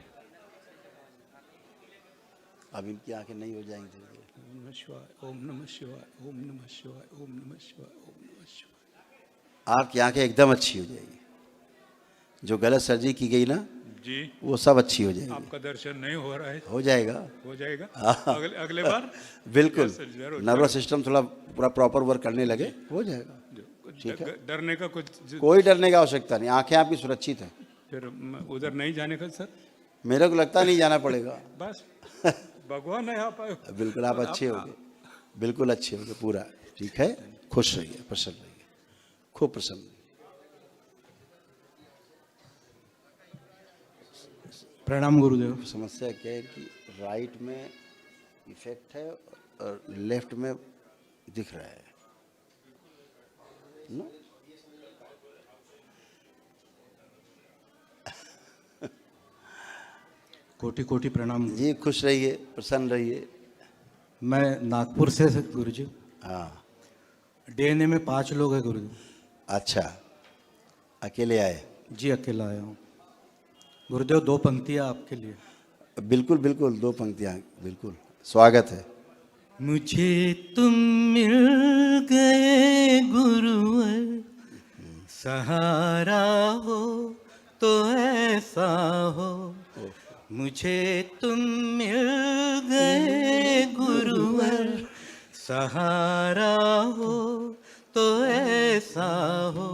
अब इनकी आंखें नहीं हो जाएंगी धीरे धीरे। ओम नमः शिवाय, ओम नमः शिवाय, ओम नमः शिवाय, ओम नमः शिवाय, ओम नमः शिवाय। आपकी आंखें एकदम अच्छी हो जाएगी। जो गलत सर्जरी की गई ना, जी, वो सब अच्छी हो जाएगी। आपका दर्शन नहीं हो रहा है, हो जाएगा। हो जाएगा हाँ। अगले बार। बिल्कुल, Yes, sir, जरूर, नर्वस सिस्टम थोड़ा पूरा प्रॉपर वर्क करने लगे, हो जाएगा। ठीक है, डरने का कुछ कोई डरने की आवश्यकता नहीं, आंखें आपकी सुरक्षित है। फिर उधर नहीं जाने का सर, मेरे को लगता नहीं जाना पड़ेगा। बस भगवान है आप। बिल्कुल आप अच्छे होंगे, बिल्कुल अच्छे होंगे पूरा। ठीक है, खुश रहिए, प्रसन्न रहिए, खूब प्रसन्न रहिए। प्रणाम गुरुदेव। समस्या क्या है कि राइट में इफेक्ट है और लेफ्ट में दिख रहा है ना। कोटि कोटि प्रणाम। जी खुश रहिए, प्रसन्न रहिए। मैं नागपुर से गुरुजी। हाँ, डीएनए में 5 लोग हैं गुरुजी। अच्छा, अकेले आए? जी अकेला आया हूँ गुरुदेव। 2 पंक्तियाँ आपके लिए। बिल्कुल बिल्कुल, 2 पंक्तियाँ, बिल्कुल स्वागत है। मुझे तुम मिल गए गुरुवर, सहारा हो तो ऐसा हो। मुझे तुम मिल गए गुरुवर, सहारा हो तो ऐसा हो।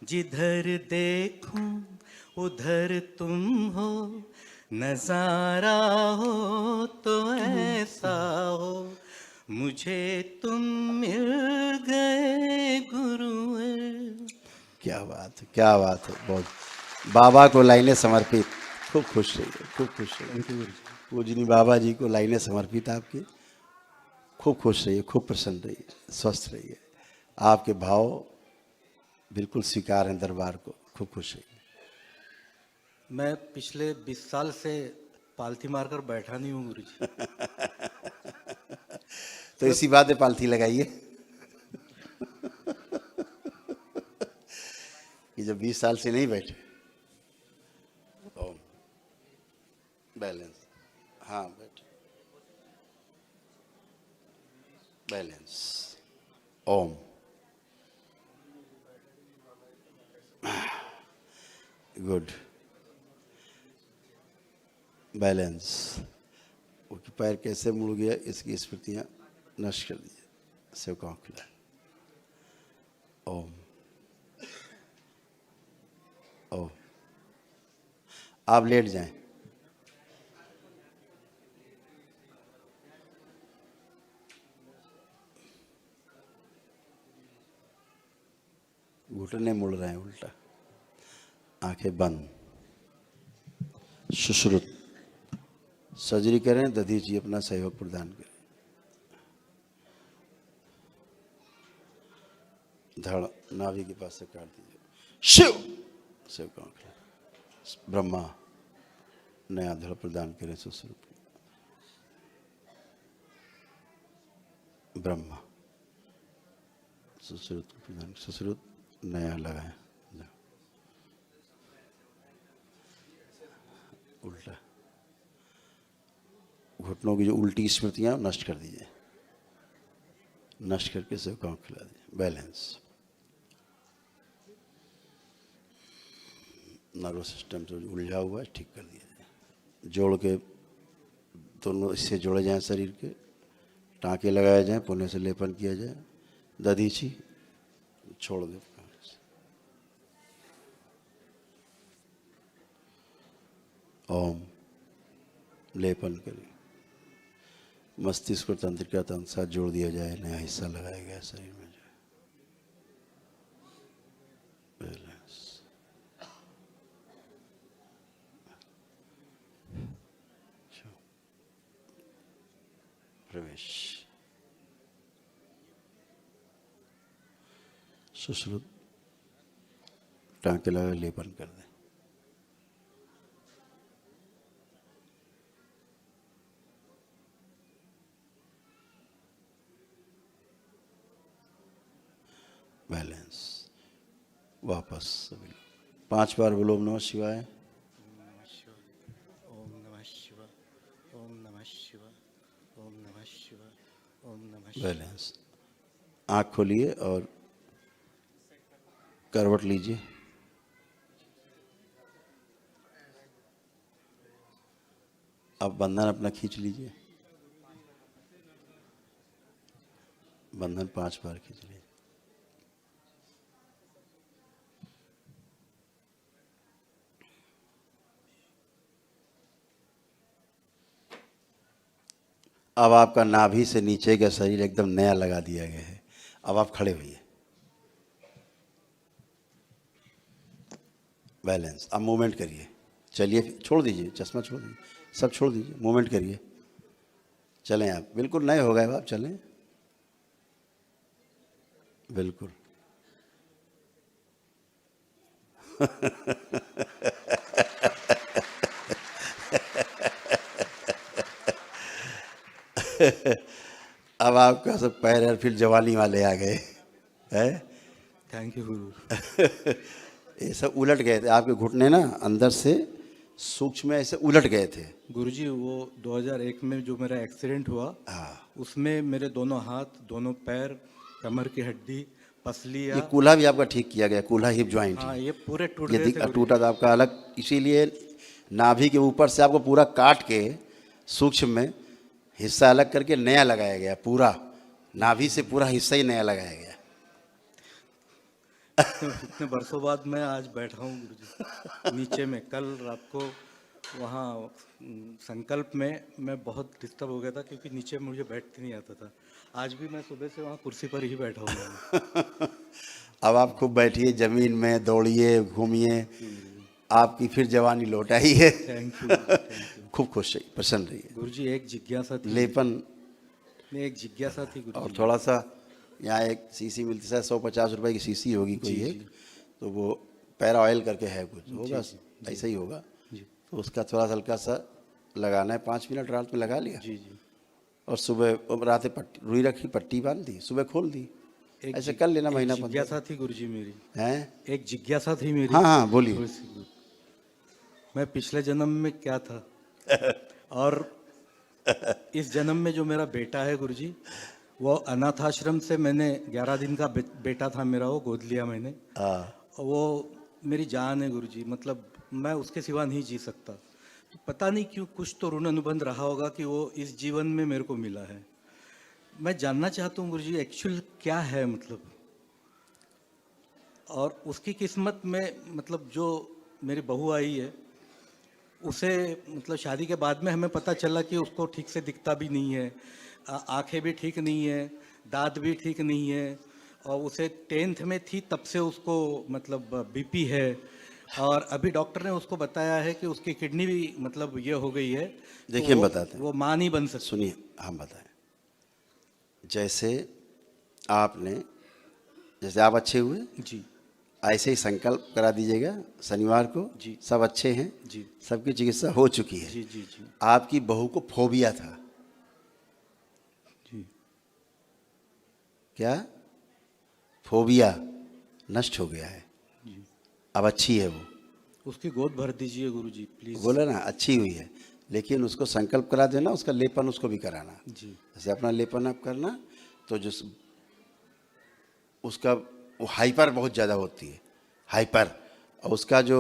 जिधर देखूं उधर तुम हो, नजारा हो तो ऐसा हो। मुझे तुम मिल गए गुरुवर। क्या बात है, क्या बात है, बहुत। बाबा को लाइनें समर्पित। खूब खुश रहिए, खूब खुश रहिए। पूजनी बाबा जी को लाइनें समर्पित आपकी। खूब खुश रहिए, खूब प्रसन्न रहिए, स्वस्थ रहिए। आपके भाव बिल्कुल स्वीकार हैं दरबार को। खूब खुश रहिए। मैं पिछले 20 साल से पालथी मारकर बैठा नहीं हूँ गुरुजी। तो इसी बात पे पालथी लगाइए कि जब 20 साल से नहीं बैठे। ओम बैलेंस, हाँ बैठे, बैलेंस। ओम गुड, बैलेंस। उसकी पैर कैसे मुड़ गया इसकी स्मृतियाँ नष्ट कर दीजिए। सेवकाओं खुला। ओम ओम। आप लेट जाएं। घुटने मुड़ रहे हैं उल्टा, आंखें बंद, सुश्रुत। सर्जरी करें, दधी जी अपना सहयोग प्रदान करें। धड़ नाभि के पास से काट दीजिए। शिव सेवकाओं के ब्रह्मा नया धड़ प्रदान करें। सुश्रुत ब्रह्मा सुश्रुत प्रदान, सुश्रुत नया लगाए। उल्टा, घुटनों की जो उल्टी स्मृतियां नष्ट कर दीजिए, नष्ट करके सेवकाओं को खिला दीजिए। बैलेंस। नर्वस सिस्टम जो उलझा हुआ है ठीक कर दिया जाए। जोड़ के दोनों इससे जोड़े जाएं, शरीर के टाँके लगाए जाएं, पुण्य से लेपन किया जाए। दधीची छोड़ दे। ओम लेपन करें। मस्तिष्क को तंत्रिका तंत्र साथ जोड़ दिया जाए, नया हिस्सा लगाया गया शरीर में जाए। बैलेंस। प्रवेश। सुश्रुत टाँके लगा लेपन कर दें। बैलेंस। वापस सभी 5 बार बोलो ओम नमः शिवाय। ओम नमः शिवाय, ओम नमः शिवाय, बैलेंस। आँख खोलिए और करवट लीजिए। अब बंधन अपना खींच लीजिए। बंधन 5 बार खींच लीजिए। अब आपका नाभि से नीचे का शरीर एकदम नया लगा दिया गया है। अब आप खड़े होइए। बैलेंस। अब मूवमेंट करिए। चलिए, छोड़ दीजिए चश्मा, छोड़ दीजिए, सब छोड़ दीजिए, मूवमेंट करिए। चलें, आप बिल्कुल नए हो गए, आप चलें बिल्कुल। अब आपका सब पैर और फिर जवानी वाले आ गए हैं। थैंक यू गुरु। ये सब उलट गए थे आपके घुटने ना, अंदर से सूक्ष्म ऐसे उलट गए थे। गुरुजी वो 2001 में जो मेरा एक्सीडेंट हुआ, हाँ, उसमें मेरे दोनों हाथ, दोनों पैर, कमर की हड्डी, पसलियाँ, ये कूल्हा भी आपका ठीक किया गया, कूल्हा हिप जॉइंट। हाँ ये पूरे टूट ये गए थे टूटा था आपका अलग, इसीलिए नाभि के ऊपर से आपको पूरा काट के सूक्ष्म में हिस्सा अलग करके नया लगाया गया। पूरा नाभि से पूरा हिस्सा ही नया लगाया गया। इतने बरसों बाद मैं आज बैठा हूँ गुरुजी नीचे में। कल रात को वहाँ संकल्प में मैं बहुत डिस्टर्ब हो गया था, क्योंकि नीचे मुझे बैठते नहीं आता था। आज भी मैं सुबह से वहाँ कुर्सी पर ही बैठा हूँ। अब आप खूब बैठिए ज़मीन में, दौड़िए, घूमिए, आपकी फिर जवानी लौट आई है। Thank you. खूब खुश रहिए, प्रसन्न रहिए। गुरुजी एक जिज्ञासा थी। लेपन नहीं, एक जिज्ञासा थी गुरुजी। और थोड़ा सा यहाँ एक शीशी मिलती है, 150 रुपए की शीशी होगी कोई एक, तो वो पैरा ऑयल करके है कुछ होगा, ऐसा ही होगा। तो उसका थोड़ा सा हल्का सा लगाना है, 5 मिनट रात में लगा लिया। जी जी। और सुबह रात पट्टी रुई रखी, पट्टी बांध दी, सुबह खोल दी। ऐसे कर लेना महीना 15। जिज्ञासा थी गुरुजी मेरी। हैं? एक जिज्ञासा थी मेरी। हाँ हाँ, बोलिए। मैं पिछले जन्म में क्या था और इस जन्म में जो मेरा बेटा है गुरुजी, वो अनाथ आश्रम से मैंने 11 दिन का बेटा था मेरा, वो गोद लिया मैंने। वो मेरी जान है गुरुजी, मतलब मैं उसके सिवा नहीं जी सकता। तो पता नहीं क्यों कुछ तो ऋण अनुबंध रहा होगा कि वो इस जीवन में मेरे को मिला है। मैं जानना चाहता हूँ गुरुजी एक्चुअल क्या है, मतलब, और उसकी किस्मत में, मतलब जो मेरी बहू आई है उसे, मतलब शादी के बाद में हमें पता चला कि उसको ठीक से दिखता भी नहीं है, आंखें भी ठीक नहीं है, दांत भी ठीक नहीं है, और उसे 10th में थी तब से उसको मतलब बीपी है, और अभी डॉक्टर ने उसको बताया है कि उसकी किडनी भी मतलब ये हो गई है। देखिए हम बताते हैं, वो मां नहीं बन सकती। सुनिए हम बताएं। जैसे आपने, जैसे आप अच्छे हुए जी, ऐसे ही संकल्प करा दीजिएगा शनिवार को। जी, सब अच्छे हैं जी, सबकी चिकित्सा हो चुकी है। जी जी जी। आपकी बहू को फोबिया था। जी। क्या? फोबिया नष्ट हो गया है, अब अच्छी है वो। उसकी गोद भर दीजिए गुरुजी प्लीज। बोले ना अच्छी हुई है, लेकिन उसको संकल्प करा देना, उसका लेपन उसको भी कराना। जी। जैसे अपना लेपन आप करना, तो जो उसका वो हाइपर बहुत ज़्यादा होती है, हाइपर, और उसका जो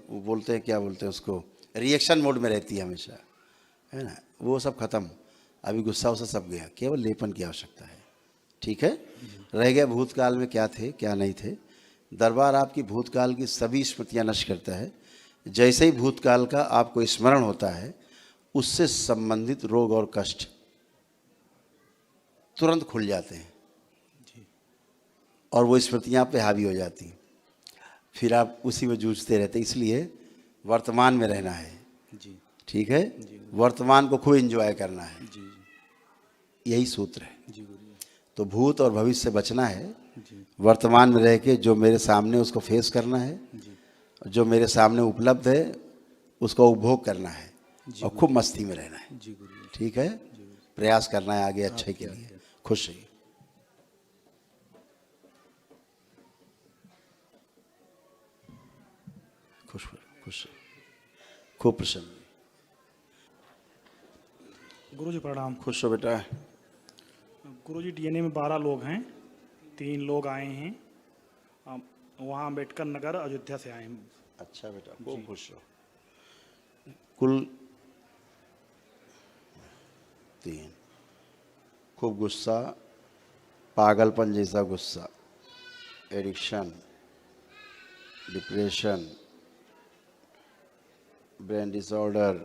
वो बोलते हैं, क्या बोलते हैं उसको, रिएक्शन मोड में रहती है हमेशा, है ना, वो सब खत्म। अभी गुस्सा उसा सब गया, केवल लेपन की आवश्यकता है। ठीक है? रह गया भूतकाल में क्या थे क्या नहीं थे। दरबार आपकी भूतकाल की सभी स्मृतियाँ नष्ट करता है। जैसे ही भूतकाल का आपको स्मरण होता है, उससे संबंधित रोग और कष्ट तुरंत खुल जाते हैं और वो स्मृतियाँ पे हावी हो जाती हैं। फिर आप उसी में जूझते रहते। इसलिए वर्तमान में रहना है। जी। ठीक है? वर्तमान को खूब एंजॉय करना है। जी। यही सूत्र है। जी। तो भूत और भविष्य से बचना है। जी। वर्तमान में रह के जो मेरे सामने उसको फेस करना है। जी। जो मेरे सामने उपलब्ध है उसका उपभोग करना है और खूब मस्ती में रहना है। जी गुरु। ठीक है? प्रयास करना है आगे अच्छे के लिए। खुश रहिए। खुश खुश खूब प्रसन्न। गुरुजी प्रणाम। खुश हो बेटा। गुरुजी डीएनए में 12 लोग हैं, 3 लोग आए हैं वहाँ अम्बेडकर नगर अयोध्या से आए हैं। अच्छा बेटा, खूब खुश रहो। कुल 3। खूब गुस्सा, पागलपन जैसा गुस्सा, एडिक्शन, डिप्रेशन, ब्रेन डिसऑर्डर,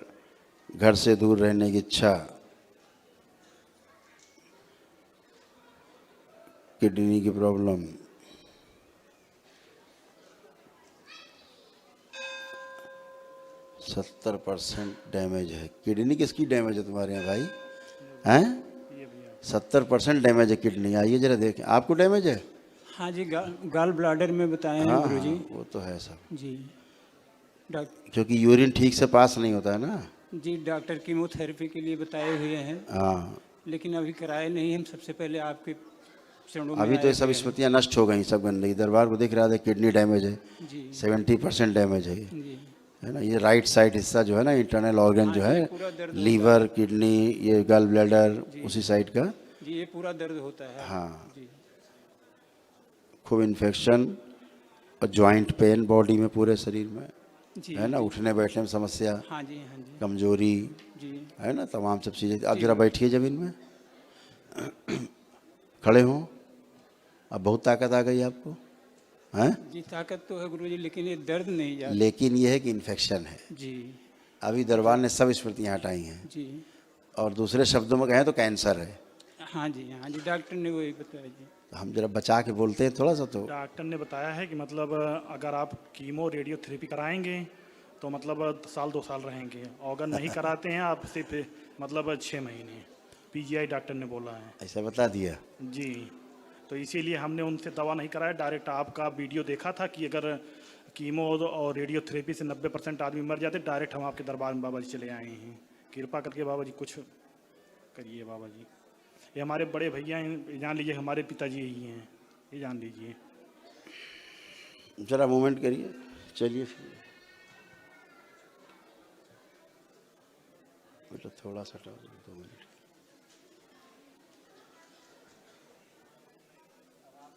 घर से दूर रहने की इच्छा, किडनी की प्रॉब्लम, सत्तर 70% डैमेज है। किडनी किसकी डैमेज है तुम्हारे यहाँ भाई? हैं? 70% डैमेज है किडनी। आइए जरा देखें, आपको डैमेज है? हाँ जी, गाल ब्लाडर में बताए हैं हाँ, गुरुजी। वो तो है सब जी क्योंकि यूरिन ठीक से पास नहीं होता है ना। जी, डॉक्टर कीमोथेरेपी के लिए बताए हुए हैं। हाँ, लेकिन अभी कराए नहीं। हम सबसे पहले आपके चरणों में अभी तो ये सब स्मृतियाँ नष्ट हो गई, सब गंदगी। दरबार को देख रहा था, किडनी डैमेज है, 70% डैमेज है ये, जी है ना। ये राइट साइड हिस्सा जो है ना, इंटरनल ऑर्गन जो है, लीवर, किडनी, ये गल ब्लैडर, उसी साइड का जी, ये पूरा दर्द होता है। हाँ, जी खूब इन्फेक्शन और जॉइंट पेन बॉडी में, पूरे शरीर में, जी, है ना। उठने बैठने में समस्या, हाँ जी, हाँ जी, कमजोरी, जी है ना, तमाम सब चीज़ें। अब जरा बैठिए जमीन में, खड़े हों। अब बहुत ताकत आ गई आपको, हैं? जी, ताकत तो है गुरुजी, लेकिन ये दर्द नहीं जाता। लेकिन ये है कि इन्फेक्शन है। जी अभी दरबार ने सब स्मृतियाँ हटाई हैं, जी, और दूसरे शब्दों में कहें तो कैंसर है। हाँ जी, हाँ जी, डॉक्टर ने वही बताया जी। हम जरा बचा के बोलते हैं थोड़ा सा। तो डॉक्टर ने बताया है कि मतलब अगर आप कीमो रेडियोथेरेपी कराएंगे तो मतलब साल 2 साल रहेंगे, और अगर नहीं कराते हैं आप सिर्फ मतलब 6 महीने, पीजीआई डॉक्टर ने बोला है। ऐसा बता दिया जी, तो इसीलिए हमने उनसे दवा नहीं कराया, डायरेक्ट आपका वीडियो देखा था कि अगर कीमो और रेडियोथेरेपी से 90% आदमी मर जाते, डायरेक्ट हम आपके दरबार में बाबा जी चले आए हैं। कृपा करके बाबा जी कुछ करिए बाबा जी। ये हमारे बड़े भैया हैं, जान लीजिए हमारे पिताजी ही हैं, ये जान लीजिए। जरा मूवमेंट करिए, चलिए फिर बेटा, थोड़ा सा 2 मिनट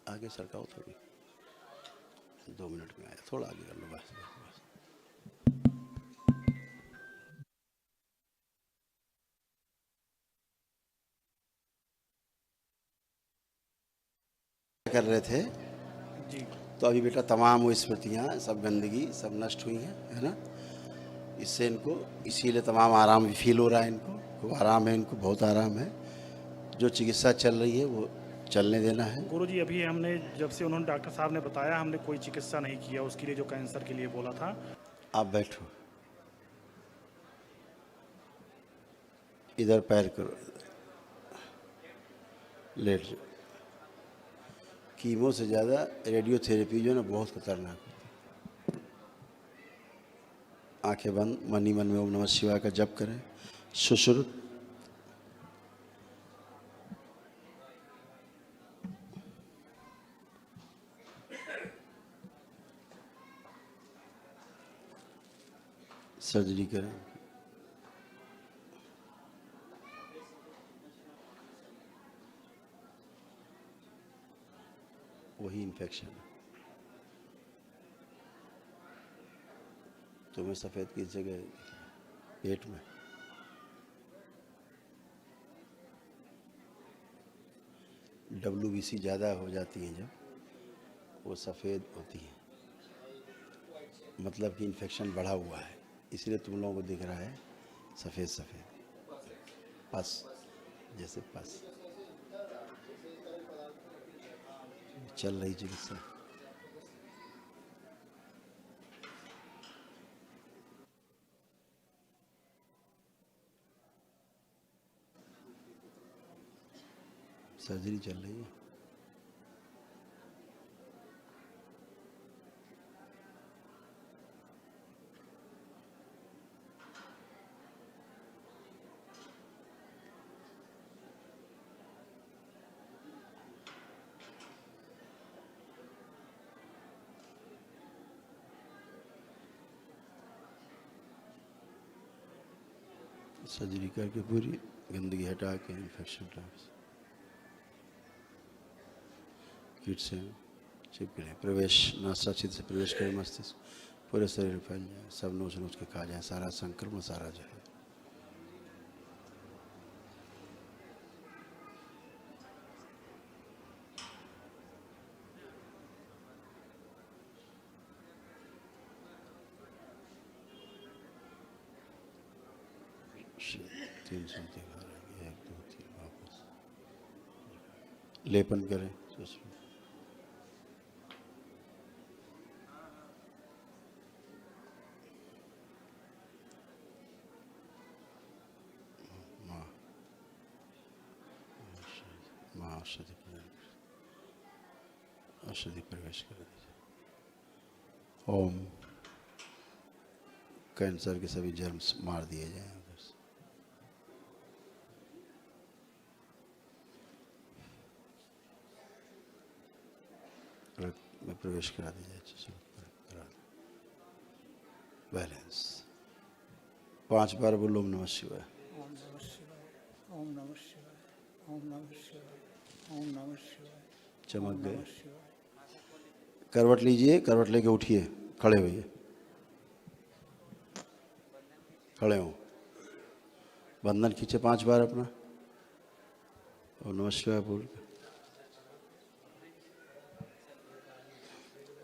आगे सरकाओ, थोड़ी 2 मिनट में आया, थोड़ा आगे कर लो बस। कर रहे थे जी, तो अभी बेटा तमाम वो स्मृतियाँ, सब गंदगी सब नष्ट हुई हैं, है ना। इससे इनको, इसीलिए तमाम आराम भी फील हो रहा है इनको, खूब आराम है इनको, बहुत आराम है। जो चिकित्सा चल रही है वो चलने देना है। गुरुजी अभी हमने जब से उन्होंने डॉक्टर साहब ने बताया, हमने कोई चिकित्सा नहीं किया उसके लिए, जो कैंसर के लिए बोला था। आप बैठो, इधर पैर करो, लेट जाओ। कीमो से ज़्यादा रेडियोथेरेपी जो है ना, बहुत खतरनाक है। आंखें बंद, मन ही मन में ओम नमः शिवाय का जप करें, सुश्रुत। सर्जरी करें, वही इन्फेक्शन है। तुम्हें सफ़ेद किस जगह? पेट में। WBC ज़्यादा हो जाती हैं जब, वो सफ़ेद होती हैं, मतलब कि इन्फेक्शन बढ़ा हुआ है, इसलिए तुम लोगों को दिख रहा है सफ़ेद सफ़ेद, पस जैसे पस। चल रही चिकित्सा। सर्जरी चल रही है। सर्जरी करके पूरी गंदगी हटा के, इन्फेक्शन हटा के कीट से चिपके रहे। प्रवेश नासा छिद्र से प्रवेश करें मस्तिष्क, पूरे शरीर फैल जाए, सब नोच नोच के खा जाए, सारा संक्रमण सारा जाए। तीन सुनते खा रहे, 1 2 3 वापस लेपन करें। औषधि औषधि प्रवेश कर दीजिए। ओम कैंसर के सभी जर्म्स मार दिए जाएं उधर से। रक्त में प्रवेश करा दीजिए। बैलेंस 5 बार बोलो ओम नमः शिवाय। ओम नमः शिवाय, ओम नमः शिवाय, ओम नमः शिवाय, ओम नमः शिवाय। चमक गए। करवट लीजिए, करवट लेके उठिए, खड़े होइए, खड़े हो, बंधन खींचे 5 बार अपना और नमः शिवाय बोल के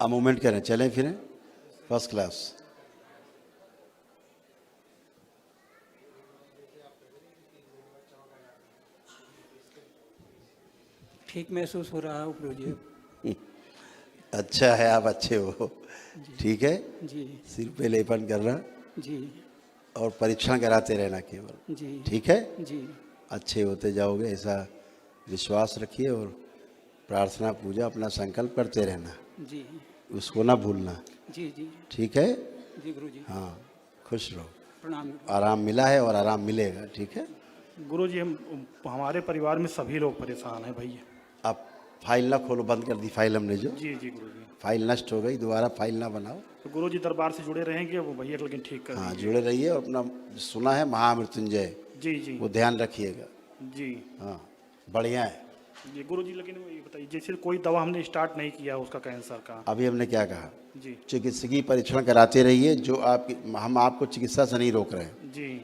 अब मूवमेंट करें, चलें फिरें, फर्स्ट क्लास। ठीक महसूस हो रहा है गुरु जी। अच्छा है, आप अच्छे हो, ठीक है जी सिर पे लेपन करना जी और परीक्षण कराते रहना केवल, जी ठीक है जी अच्छे होते जाओगे, ऐसा विश्वास रखिए और प्रार्थना पूजा अपना संकल्प करते रहना, जी उसको ना भूलना, जी जी ठीक है। जी गुरु जी। हाँ खुश रहो, प्रणाम। आराम मिला है और आराम मिलेगा, ठीक है। गुरुजी हमारे परिवार में सभी लोग परेशान हैं भैया। आप फाइल ना खोलो, बंद कर दी फाइल हमने जो। जी जी गुरुजी। फाइल नष्ट हो गई, दोबारा फाइल ना बनाओ। तो गुरुजी दरबार से जुड़े रहेंगे वो भैया, लेकिन ठीक कर हाँ दीजिए। जुड़े रहिए, अपना सुना है महामृत्युंजय, जी जी वो ध्यान रखिएगा। जी हाँ बढ़िया है। जी गुरुजी, लेकिन ये बताइए जैसे कोई दवा हमने स्टार्ट नहीं किया उसका कैंसर का। अभी हमने क्या कहा, जी चिकित्सकीय परीक्षण कराते रहिए, जो आपकी, हम आपको चिकित्सा से नहीं रोक रहे हैं, जी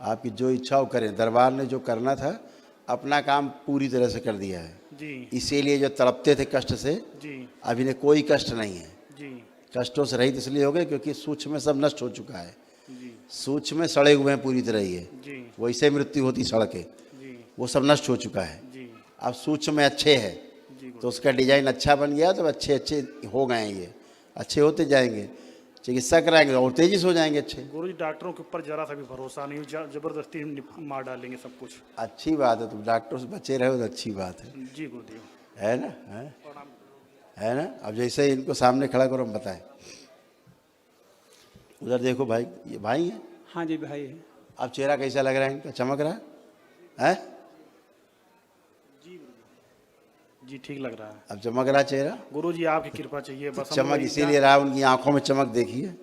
आपकी जो इच्छा हो करें। दरबार ने जो करना था अपना काम पूरी तरह से कर दिया है, जी इसीलिए जो तड़पते थे कष्ट से, जी अभी ने कोई कष्ट नहीं है। जी कष्टों से रहित इसलिए हो गए क्योंकि सूक्ष्म में सब नष्ट हो चुका है, जी सूक्ष्म में सड़े हुए हैं पूरी तरह ये, जी वैसे मृत्यु होती सड़ के, जी वो सब नष्ट हो चुका है। जी अब सूक्ष्म में अच्छे है जी तो उसका डिजाइन अच्छा बन गया, तो अच्छे अच्छे हो गए हैं, ये अच्छे होते जाएंगे, चिकित्सा कराएंगे और तेजी से हो जाएंगे अच्छे। गुरुजी डॉक्टरों के ऊपर जरा सा भी भरोसा नहीं, जबरदस्ती मार डालेंगे सब कुछ। अच्छी बात है, तुम डॉक्टर से बचे रहे हो तो अच्छी बात है जी गुरुदेव। है ना, है ना। अब जैसे ही इनको सामने खड़ा करो, हम बताएं। उधर देखो भाई, ये भाई है। हाँ जी भाई। अब चेहरा कैसा लग रहा है इनका, चमक रहा है? जी ठीक लग रहा है, अब चमक रहा चेहरा। गुरुजी आपकी कृपा चाहिए बस। हम चमक लोग इसीलिए रहा, उनकी आंखों में चमक देखिए,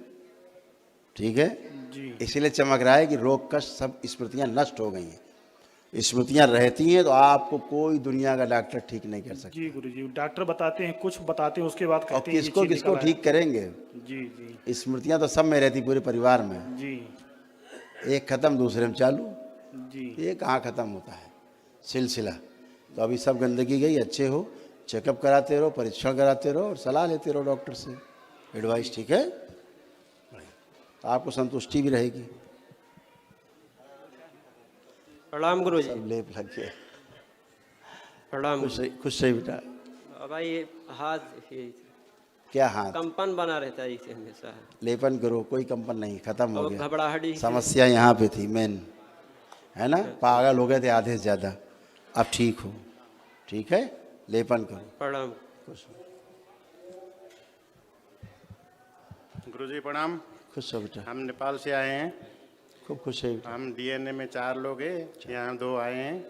ठीक है, जी इसीलिए चमक रहा है कि रोग कष्ट सब स्मृतियां नष्ट हो गई हैं। स्मृतियां रहती हैं तो आपको कोई दुनिया का डॉक्टर ठीक नहीं कर सकता। जी गुरुजी, डॉक्टर बताते हैं कुछ, बताते हैं उसके बाद और कहते हैं ये किसको चीज़ किसको निकल आया। ठीक करेंगे? जी जी स्मृतियां तो सब में रहती, पूरे परिवार में। जी एक खत्म दूसरे में चालू, जी ये कहाँ खत्म होता है सिलसिला। तो अभी सब गंदगी गई, अच्छे हो, चेकअप कराते रहो, परीक्षण कराते रहो और सलाह लेते रहो डॉक्टर से, एडवाइस, ठीक है। तो आपको संतुष्टि भी रहेगी। प्रणाम गुरु जी। सब लेप लग गए। प्रणाम। खुश रही बेटा। भाई ये हाथ ये क्या हाथ? कंपन बना रहता है इसे हमेशा। लेपन करो, कोई कंपन नहीं, खत्म हो और गया। घबराहट समस्या यहाँ पे थी मेन, है ना, पागल हो गए थे आधे से ज़्यादा, अब ठीक हो, ठीक है, लेपन करो। प्रणाम। खुश हो। गुरुजी प्रणाम। खुश हो बेटा। हम नेपाल से आए हैं, खूब खुश है। हम डीएनए में 4 लोग हैं, यहाँ 2 आए हैं।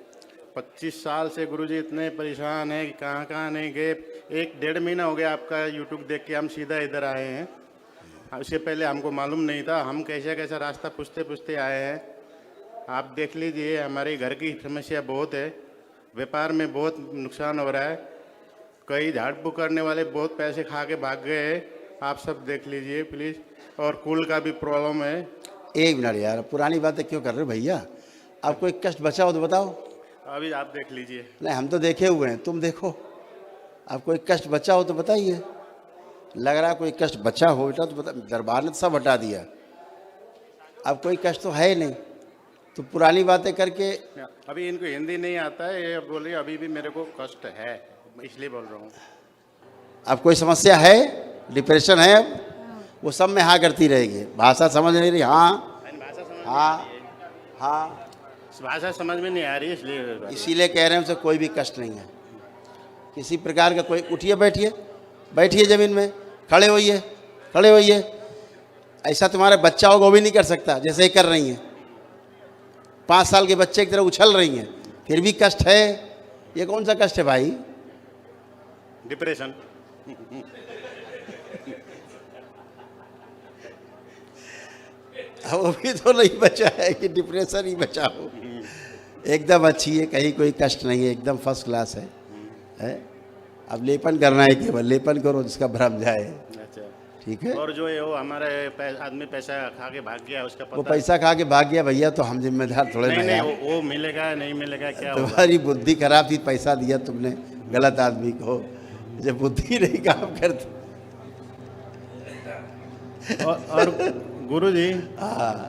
25 साल से गुरुजी इतने परेशान हैं कि कहाँ कहाँ नहीं गए। 1-1.5 महीना हो गया आपका यूट्यूब देख के हम सीधा इधर आए हैं। इससे पहले हमको मालूम नहीं था, हम कैसा कैसा रास्ता पूछते पूछते आए हैं। आप देख लीजिए, हमारे घर की समस्या बहुत है, व्यापार में बहुत नुकसान हो रहा है, कई झाड़ फूक करने वाले बहुत पैसे खा के भाग गए हैं, आप सब देख लीजिए प्लीज़। और कुल का भी प्रॉब्लम है। एक मिनट यार, पुरानी बातें क्यों कर रहे हो भैया? आपको एक कष्ट बचा हो तो बताओ। अभी आप देख लीजिए। नहीं, हम तो देखे हुए हैं, तुम देखो। आपको एक कष्ट बचा हो तो बताइए। लग रहा है कोई कष्ट बचा हो बेटा तो बता। दरबार ने तो सब हटा दिया, अब कोई कष्ट तो है ही नहीं, तो पुरानी बातें करके। अभी इनको हिंदी नहीं आता है, ये बोल रही है अभी भी मेरे को कष्ट है, इसलिए बोल रहा हूँ। अब कोई समस्या है, डिप्रेशन है, वो सब में हाँ करती रहेगी। भाषा समझ नहीं रही, हाँ हाँ हाँ, भाषा समझ में नहीं आ रही, इसलिए इसीलिए कह रहे हैं उसे कोई भी कष्ट नहीं है किसी प्रकार का। कोई उठिए, बैठिए, बैठिए ज़मीन में, खड़े होइए, खड़े होइए। ऐसा तुम्हारा बच्चा होगा वो भी नहीं कर सकता जैसे ही कर रही हैं। 5 साल के बच्चे की तरह उछल रही हैं, फिर भी कष्ट है। ये कौन सा कष्ट है भाई? डिप्रेशन। वो भी तो नहीं बचा है कि डिप्रेशन ही बचा हो। एकदम अच्छी है, कहीं कोई कष्ट नहीं है, एकदम फर्स्ट क्लास है? अब लेपन करना है, केवल लेपन करो जिसका भ्रम जाए। अच्छा, ठीक है। और जो है वो हमारे आदमी पैसा खा के भाग गया, उसका पता वो पैसा खा के भाग गया भैया, तो हम जिम्मेदार थोड़े नहीं, ना नहीं, यार। वो मिलेगा नहीं मिलेगा क्या होगा? तुम्हारी बुद्धि खराब थी, पैसा दिया तुमने गलत आदमी को, जब बुद्धि नहीं काम करती। और गुरुजी,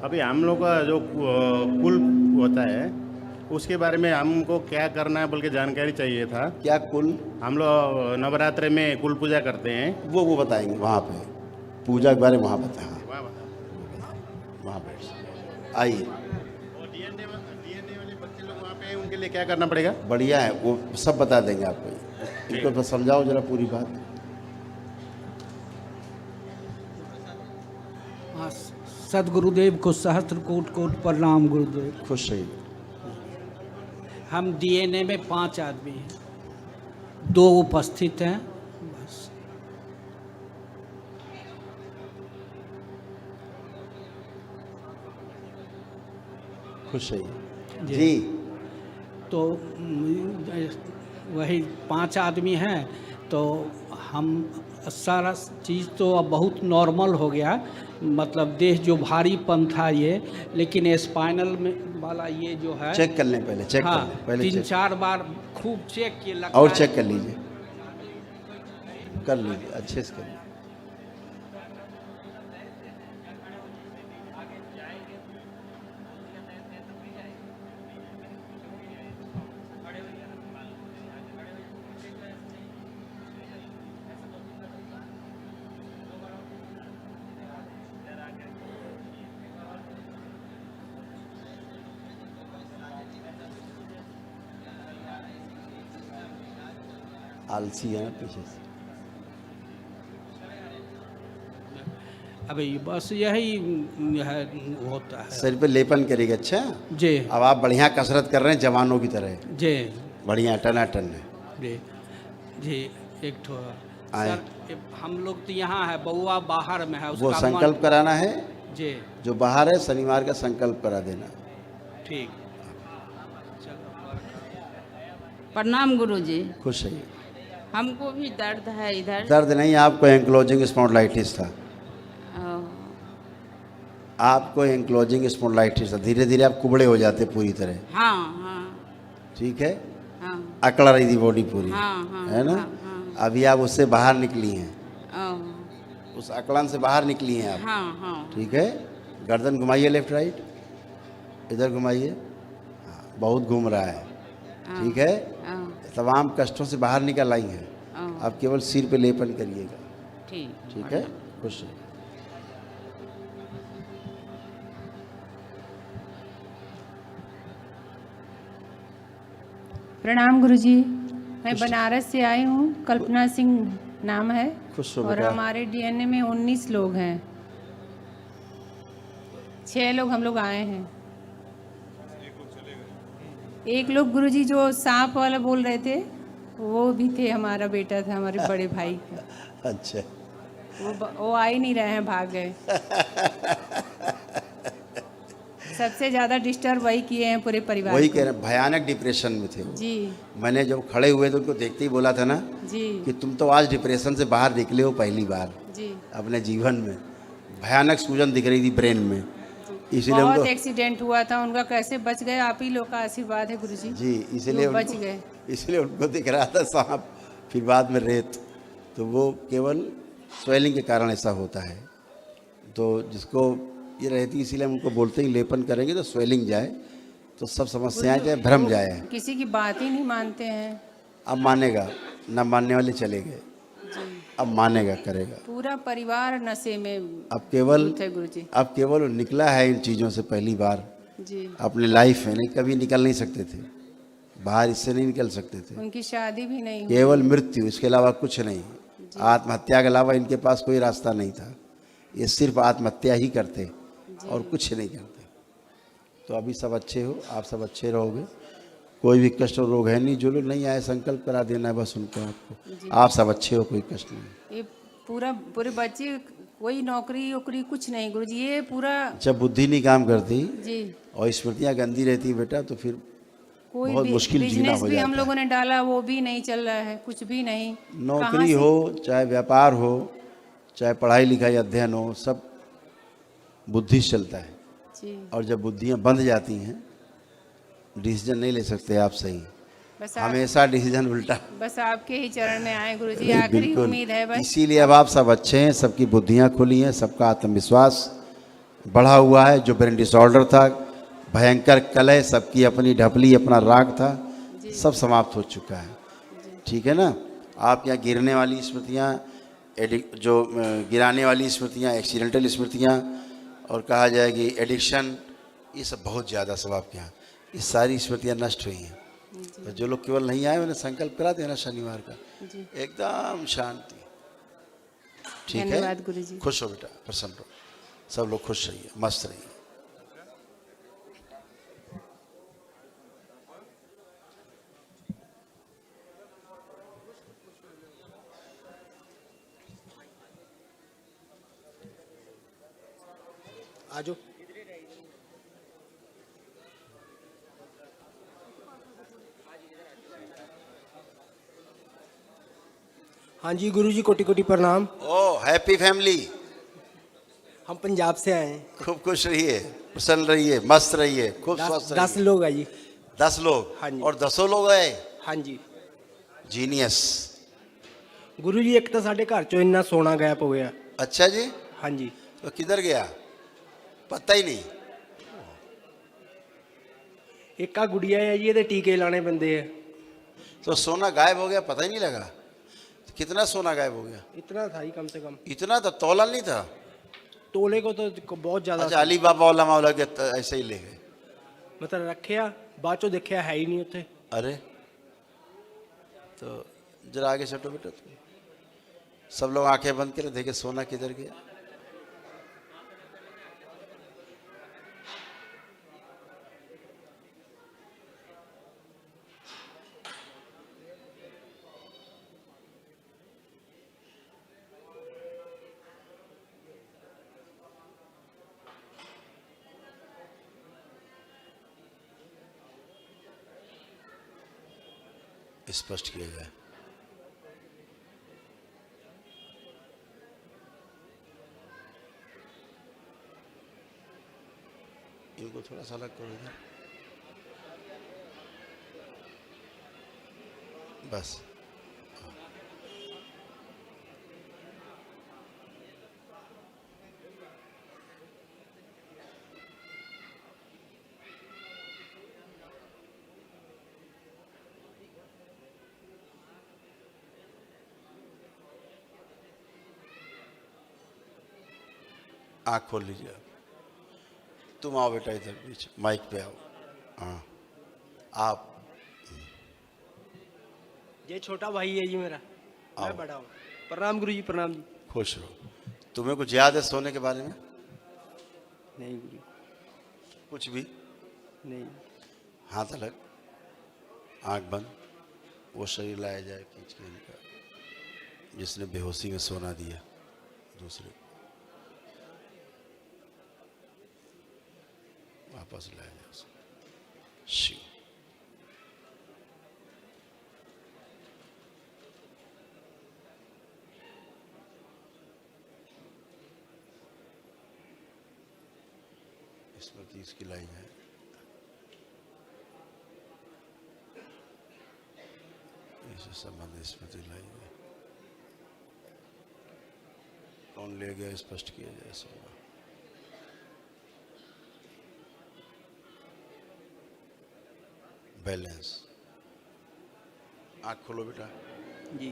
अभी हम लोग का जो कुल होता है उसके बारे में हमको क्या करना है बोल के जानकारी चाहिए था। क्या कुल? हम लोग नवरात्रि में कुल पूजा करते हैं, वो बताएंगे वहाँ पे, पूजा के बारे में वहाँ बताएं। वहाँ पे आइए। डीएनए वाले बच्चे लोग वहाँ पे, उनके लिए क्या करना पड़ेगा? बढ़िया है, वो सब बता देंगे आपको। इनको तो समझाओ जरा पूरी बात। हाँ, सदगुरुदेव को सहस्त्र कोट कोट प्रणाम गुरुदेव। खुश रहिए। हम डीएनए में 5 आदमी हैं, 2 उपस्थित हैं बस। खुश रहिए जी। तो वही 5 आदमी हैं, तो हम सारा चीज़ तो अब बहुत नॉर्मल हो गया, मतलब देह जो भारीपन था ये, लेकिन स्पाइनल में वाला ये जो है चेक कर लें पहले, चेक हाँ, कर लें पहले, 3-4 बार खूब चेक किए, लगता और है। चेक कर लीजिए, कर लीजिए, अच्छे से कर लीजिए। आलसी है ना पीछे से। अभी बस यही है, होता है। शरीर पे लेपन करेगा। अच्छा जी। अब आप बढ़िया कसरत कर रहे हैं जवानों की तरह जी। बढ़िया टनाटन है जी जी। एक ठो आए। सर, हम लोग तो यहाँ है, बउआ बाहर में है, वो उसका संकल्प कराना है जी। जो बाहर है, शनिवार का संकल्प करा देना। ठीक। प्रणाम गुरुजी। खुश रहिए। हमको भी दर्द है इधर। दर्द नहीं, आपको एंक्लोजिंग स्पॉन्डिलाइटिस था। आपको एंक्लोजिंग स्पॉन्डिलाइटिस था। धीरे धीरे आप कुबड़े हो जाते पूरी तरह। हाँ हाँ। ठीक है। हाँ। अकड़ रही थी बॉडी पूरी। हाँ, हाँ, है ना। हाँ, हाँ। अभी आप उससे बाहर निकली हैं, उस अकड़न से बाहर निकली हैं आप। हाँ हाँ। ठीक है। गर्दन घुमाइए, लेफ्ट राइट, इधर घुमाइए। हाँ, बहुत घूम रहा है। ठीक है। तमाम कष्टों से बाहर निकल आई हैं। आप केवल सिर पे लेपन करिएगा। ठीक है। खुश रहिए। प्रणाम गुरुजी। मैं बनारस से आई हूँ, कल्पना सिंह नाम है। खुश हो और बेटा। हमारे डीएनए में 19 लोग हैं, 6 लोग हम लोग आए हैं। एक लोग गुरुजी जो सांप वाला बोल रहे थे, वो भी थे, हमारा बेटा था, हमारे बड़े भाई का। अच्छा। वो आ ही नहीं रहे हैं, भाग गए। सबसे ज़्यादा डिस्टर्ब वही किए हैं पूरे परिवार वही को। कह रहे हैं, भयानक डिप्रेशन में थे वो। जी मैंने जब खड़े हुए तो उनको देखते ही बोला था ना जी कि तुम तो आज डिप्रेशन से बाहर निकले हो पहली बार जी। अपने जीवन में। भयानक सूजन दिख रही थी ब्रेन में, इसीलिए बहुत उनको एक्सीडेंट हुआ था उनका, कैसे बच गए, आप ही लोग का आशीर्वाद है गुरुजी। जी इसीलिए जो बच उनको, गए। इसलिए उनको दिख रहा था सांप, फिर बाद में रेत। तो वो केवल स्वेलिंग के कारण ऐसा होता है। तो जिसको ये रहती, इसीलिए हम उनको बोलते हैं लेपन करेंगे तो स्वेलिंग जाए, तो सब समस्याएं जाए, भ्रम वो जाए। किसी की बात ही नहीं मानते हैं। अब मानेगा, ना मानने वाले चले गए, अब मानेगा, करेगा। पूरा परिवार नशे में अब केवल धुत है गुरुजी। अब केवल वो निकला है इन चीज़ों से पहली बार जी। अपनी लाइफ में, नहीं कभी निकल नहीं सकते थे बाहर, इससे नहीं निकल सकते थे। उनकी शादी भी नहीं हुई। केवल मृत्यु, इसके अलावा कुछ नहीं। आत्महत्या के अलावा इनके पास कोई रास्ता नहीं था। ये सिर्फ आत्महत्या ही करते और कुछ नहीं करते। तो अभी सब अच्छे हो, आप सब अच्छे रहोगे, कोई भी कष्ट और रोग है नहीं। जो लोग नहीं आए संकल्प करा देना है बस उनको, आपको। आप सब अच्छे हो, कोई कष्ट नहीं। ये पूरे बच्चे कोई नौकरी वोकरी कुछ नहीं गुरुजी, ये पूरा जब बुद्धि नहीं काम करती जी और स्मृतियाँ गंदी रहती बेटा, तो फिर कोई बहुत मुश्किल जीना बिजनेस हो भी हम जाता है। लोगों ने डाला, वो भी नहीं चल रहा है, कुछ भी नहीं। नौकरी हो चाहे व्यापार हो चाहे पढ़ाई लिखाई अध्ययन हो, सब बुद्धि से चलता है। जी। और जब बुद्धियाँ बंध जाती हैं, डिसीजन नहीं ले सकते आप सही, बस हमेशा डिसीजन उल्टा। बस आपके ही चरण में आए गुरुजी, आखिरी बिल्कुल। उम्मीद है बस। इसीलिए अब आप सब अच्छे हैं, सबकी बुद्धियाँ खुली हैं, सबका आत्मविश्वास बढ़ा हुआ है। जो ब्रेन डिसऑर्डर था, भयंकर कलह, सबकी अपनी ढपली, अपना राग था, सब समाप्त हो चुका है। ठीक है ना। आप यहाँ गिरने वाली स्मृतियाँ, जो गिराने वाली स्मृतियाँ, एक्सीडेंटल स्मृतियाँ, और कहा जाए कि एडिक्शन, ये सब बहुत ज़्यादा सब आपके यहाँ, ये सारी स्मृतियाँ नष्ट हुई हैं। तो जो लोग केवल नहीं आए, उन्हें संकल्प करा देना शनिवार का, एकदम शांति। ठीक है, धन्यवाद गुरुजी। खुश हो बेटा, प्रसन्न हो, सब लोग खुश रहिए, मस्त रहिए। आजो। हाँ जी गुरुजी, कोटि कोटि प्रणाम। ओ हैप्पी फैमिली। हम पंजाब से आए हैं। खूब खुश रहिए, प्रसन्न रहिए, मस्त रहिए, खूब स्वस्थ रहिए। 10 लोग है जी। 10 लोग? हाँ जी। और 10 लोग आए? हाँ जी। जीनियस। गुरुजी एक तो साढ़े घर चो इन्ना सोना गायब हो गया। अच्छा जी। हाँ जी। तो किधर गया, पता ही नहीं। एक आ गुड़िया है जी, ये टीके लाने बंदे हैं। तो सोना गायब हो गया, पता ही नहीं लगा। तो कितना सोना गायब हो गया? इतना था ही कम से कम। इतना तो तौला नहीं था। तोले को तो बहुत ज्यादा। अच्छा, अली बाबा वाला मामला के ऐसे ही ले गए, मतलब रखिया, बाद चो देखिया है ही नहीं उथे। अरे तो जरा आगे चलो बेटा। सब लोग आंखें बंद करें, देखे सोना किधर गया। स्पष्ट किया जाए। इनको थोड़ा सा अलग करो इधर, बस। आँख खोल लीजिए आप। तुम आओ बेटा इधर बीच, माइक पे आओ। हाँ आप। ये छोटा भाई है जी मेरा, मैं बड़ा हूँ। प्रणाम गुरुजी, प्रणाम जी। खुश रहो। तुम्हें कुछ याद है सोने के बारे में? नहीं गुरु, कुछ भी नहीं। हाथ अलग, आँख बंद। वो शरीर लाया जाए खींच के इनका, जिसने बेहोशी में सोना दिया दूसरे। वापस वापस लाया जाए उसको। शिव। स्मृति इसकी लाई है। इससे संबंधित स्मृति लाई है। कौन ले गया स्पष्ट किया जाए सब। बैलेंस। आँख खोलो बेटा जी।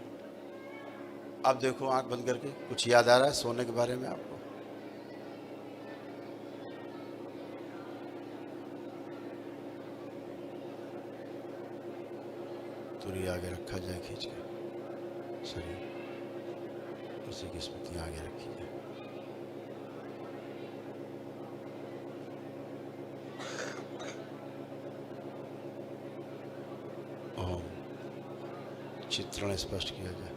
अब देखो आँख बंद करके, कुछ याद आ रहा है सोने के बारे में आपको? तुरी आगे रखा जाए खींच के शरीर, उसी की स्मृति आगे रखी जाए। ओम। चित्रण स्पष्ट किया जाए।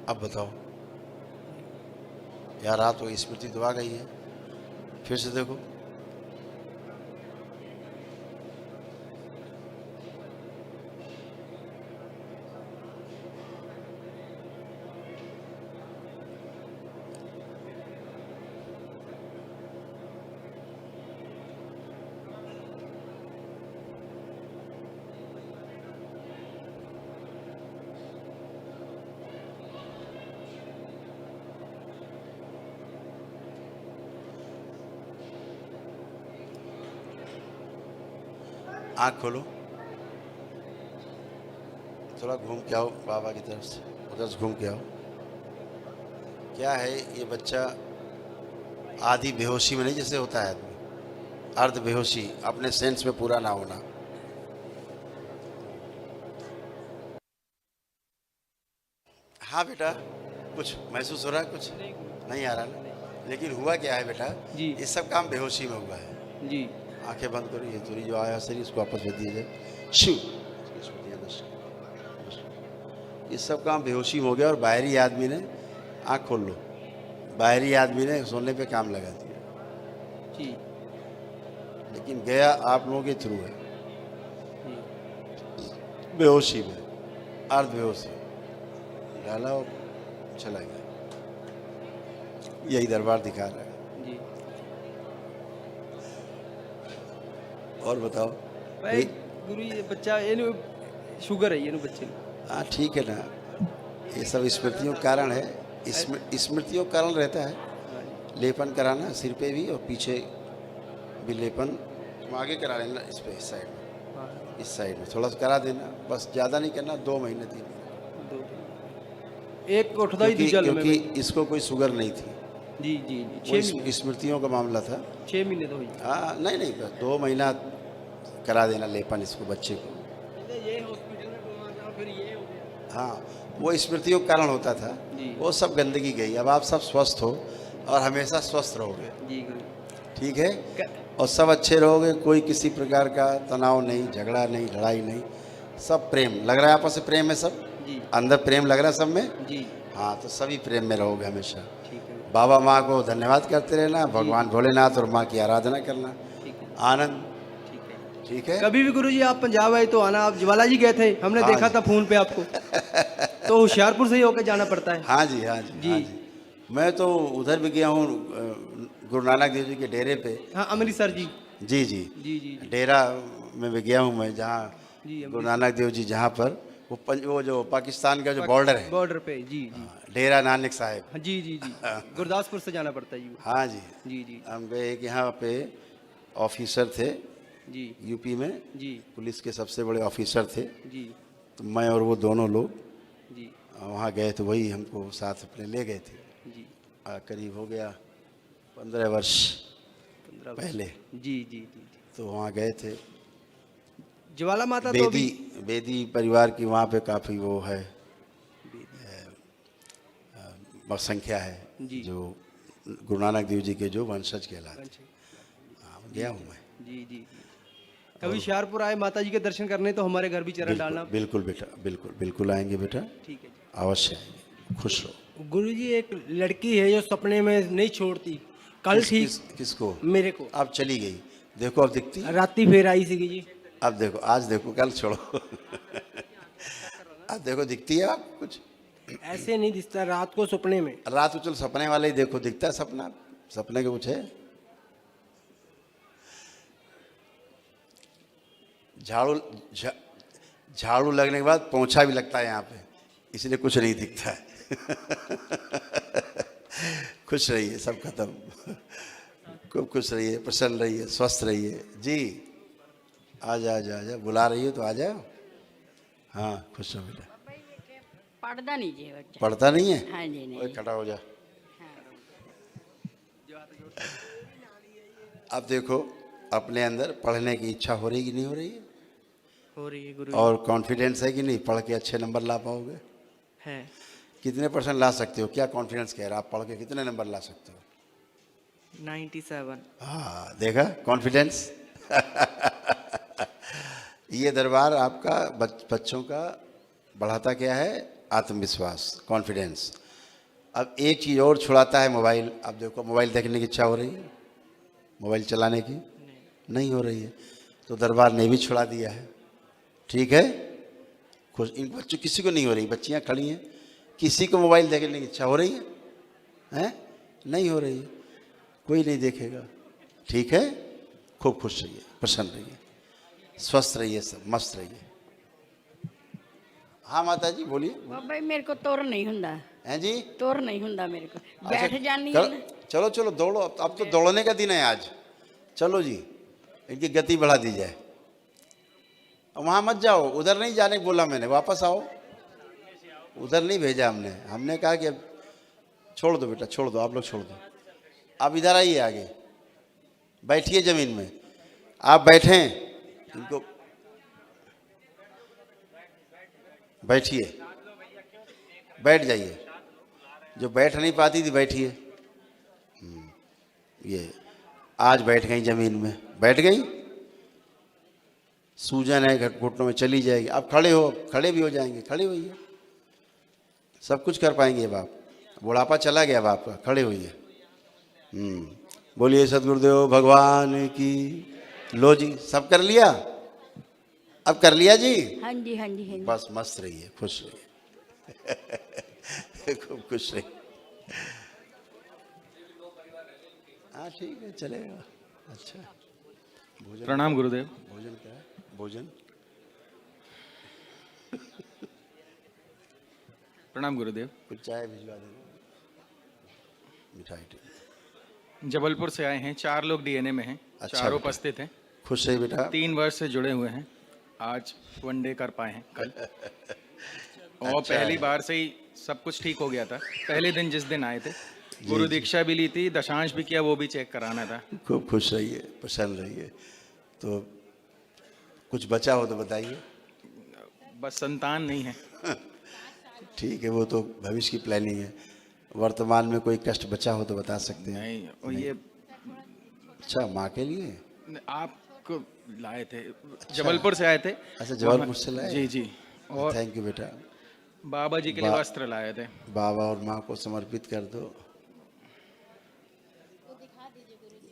अब बताओ यार, रात को स्मृति तो आ गई है, फिर से देखो। आँख खोलो, थोड़ा घूम के आओ बाबा की तरफ से, उधर से घूम के आओ। क्या है ये बच्चा आधी बेहोशी में नहीं जैसे होता है आदमी, अर्ध बेहोशी, अपने सेंस में पूरा ना होना। हाँ बेटा, कुछ महसूस हो रहा है? कुछ नहीं आ रहा ना? लेकिन हुआ क्या है बेटा जी, ये सब काम बेहोशी में हुआ है जी। आंखें बंद करो, ये तुरी जो आया शरीर इसको वापस भेज दिया जाए। शिव। ये सब काम बेहोशी में हो गया और बाहरी आदमी ने, आँख खोल लो, बाहरी आदमी ने सोने पे काम लगा दिया जी। लेकिन गया आप लोगों के थ्रू है, बेहोशी में, अर्ध बेहोशी डाला और चला गया। यही दरबार दिखा रहा है जी। और बताओ भाई गुरु ये बच्चा ये शुगर है ये बच्चे। हाँ ठीक है ना, ये सब स्मृतियों के कारण है, स्मृतियों के कारण रहता है। लेपन कराना सिर पे भी और पीछे भी लेपन, तुम आगे करा लेना इस पे, इस साइड में, इस साइड में थोड़ा सा करा देना, बस ज़्यादा नहीं करना, 2 महीने 3 महीने। एक उठदा ही दूसरा क्योंकि इसको कोई शुगर नहीं थी। जी जी जी। 6 महीने स्मृतियों का मामला था। 6 महीने तो हुई। हाँ नहीं नहीं, 2 महीना करा देना लेपन इसको, बच्चे को। ये हॉस्पिटल में घुमाना, फिर ये हो गया। हाँ वो स्मृतियों के कारण होता था, वो सब गंदगी गई। अब आप सब स्वस्थ हो और हमेशा स्वस्थ रहोगे जी गुरु। ठीक है, और सब अच्छे रहोगे, कोई किसी प्रकार का तनाव नहीं, झगड़ा नहीं, लड़ाई नहीं, सब प्रेम लग रहा है आपस में, प्रेम है सब जी। अंदर प्रेम लग रहा है सब में जी। हाँ तो सभी प्रेम में रहोगे हमेशा। ठीक है। बाबा माँ को धन्यवाद करते रहना, भगवान भोलेनाथ और माँ की आराधना करना। आनंद। ठीक है। कभी भी गुरुजी आप पंजाब आए तो आना। आप ज्वाला जी गए थे, हमने हाँ देखा था फोन पे आपको। तो होशियारपुर से ही होकर जाना पड़ता है। हाँ जी हाँ जी, जी। हाँ जी। मैं तो उधर भी गया हूँ गुरु नानक देव जी के डेरे पे। हाँ अमृतसर जी। जी जी जी जी। डेरा में भी गया हूँ मैं, जहाँ गुरु नानक देव जी, जहाँ पर वो जो पाकिस्तान का जो बॉर्डर है, बॉर्डर पे। जी जी। डेरा नानक साहिब। हाँ, जी जी जी। गुरदासपुर से जाना पड़ता है जी। हाँ जी जी जी। हम गए, एक यहाँ पे ऑफिसर थे जी यूपी में, जी पुलिस के सबसे बड़े ऑफिसर थे। जी। तो मैं और वो दोनों लोग जी वहाँ गए, तो वही हमको साथ अपने ले गए थे। जी। करीब हो गया 15 वर्ष पहले। जी जी जी। तो वहाँ गए थे। ज्वाला माता तो भी बेदी परिवार की वहाँ पे काफ़ी वो है, संख्या है जो गुरु नानक देव जी के जो वंशज कहलाते। गया हूँ मैं। जी जी। कभी होशियारपुर आए माता जी के दर्शन करने तो हमारे घर भी चरण डालना। बिल्कुल बेटा, बिल्कुल बिल्कुल आएंगे बेटा, ठीक है। अवश्य आएंगे। खुश रहो। गुरुजी एक लड़की है जो सपने में नहीं छोड़ती। कल ठीक किसको? मेरे को। अब चली गई, देखो अब दिखती है। राती फिर आई सी जी। अब देखो, आज देखो, कल छोड़ो। अब देखो दिखती है आप कुछ? ऐसे नहीं दिखता, रात को सपने में। रात को चलो सपने वाले ही देखो, दिखता है सपना? सपने के कुछ है? झाड़ू लगने के बाद पोंछा भी लगता है यहाँ पे, इसलिए कुछ नहीं दिखता है। खुश रहिए, सब खत्म। खूब खुश रहिए, प्रसन्न रहिए, स्वस्थ रहिए। जी आजा आजा आजा, बुला रही हो तो आ जाओ। हाँ खुश रहो बेटा। पढ़ता नहीं जी बच्चा। पढ़ता नहीं है? हाँ जी नहीं। ओए खड़ा हो जा। अब देखो अपने अंदर पढ़ने की इच्छा हो रही कि नहीं हो रही है? हो रही है गुरु। और कॉन्फिडेंस है कि नहीं, पढ़ के अच्छे नंबर ला पाओगे? है। कितने % ला सकते हो? क्या कॉन्फिडेंस कह रहा है? आप पढ़ के कितने नंबर ला सकते हो? 97। हाँ देखा कॉन्फिडेंस। ये दरबार आपका बच्चों का बढ़ाता क्या है? आत्मविश्वास, कॉन्फिडेंस। अब एक चीज़ और छुड़ाता है, मोबाइल। अब देखो मोबाइल देखने की इच्छा हो रही है? मोबाइल चलाने की नहीं हो रही है, तो दरबार ने भी छुड़ा दिया है। ठीक है, खुश। इन बच्चों किसी को नहीं हो रही, बच्चियाँ खड़ी हैं, किसी को मोबाइल देखने की इच्छा हो रही है? हैं? नहीं हो रही है, कोई नहीं देखेगा। ठीक है, खूब खुश रहिए, प्रसन्न रहिए, स्वस्थ रहिए, सब मस्त रहिए। हाँ माता जी बोलिए। बाबा मेरे को तोर नहीं हुंदा हैं जी? तोर नहीं हुंदा मेरे को। अच्छा, बैठ जानी है ना। चलो चलो दौड़ो, अब तो दौड़ने का दिन है आज। चलो जी, इनकी गति बढ़ा दी जाए। वहाँ मत जाओ, उधर नहीं जाने बोला मैंने, वापस आओ। उधर नहीं भेजा हमने, हमने कहा कि अब छोड़ दो बेटा, छोड़ दो, आप लोग छोड़ दो। आप इधर आइए, आगे बैठिए जमीन में। आप बैठें, इनको बैठिए, बैठ जाइए। जो बैठ नहीं पाती थी बैठिए। ये आज बैठ गई जमीन में, बैठ गई। सूजन है घुटनों में, चली जाएगी। आप खड़े हो, खड़े भी हो जाएंगे, खड़े होइए, सब कुछ कर पाएंगे अब आप। बुढ़ापा चला गया अब आपका, खड़े होइए। बोलिए सदगुरुदेव भगवान की। लो जी, सब कर लिया? अब कर लिया जी? हाँ जी हाँ जी हाँ जी। बस मस्त रहिए, खुश रहिए। खूब खुश रहिए। हाँ ठीक है, चलेगा। अच्छा भोजन। प्रणाम गुरुदेव। भोजन क्या है? भोजन। प्रणाम गुरुदेव। कुछ चाय भिजवा देना, मिठाई। जबलपुर से आए हैं, 4 लोग डीएनए में हैं। अच्छा चारों बेटा। उपस्थित हैं। खुश रहिए बेटा। 3 वर्ष से जुड़े हुए हैं, आज वनडे कर पाए हैं कल। और अच्छा पहली है। बार से ही सब कुछ ठीक हो गया था। पहले दिन जिस दिन आए थे, गुरु दीक्षा भी ली थी, दशांश भी किया, वो भी चेक कराना था। खूब खुश रहिए, प्रसन्न रहिए। तो कुछ बचा हो तो बताइए। बस संतान नहीं है। ठीक है, वो तो भविष्य की प्लानिंग है। वर्तमान में कोई कष्ट बचा हो तो बता सकते हैं। नहीं, और ये अच्छा, माँ के लिए आपको लाए थे, जबलपुर से आए थे। अच्छा, जबलपुर से लाए? जी जी। और थैंक यू बेटा। बाबा जी के लिए वस्त्र लाए थे। बाबा और माँ को समर्पित कर दो।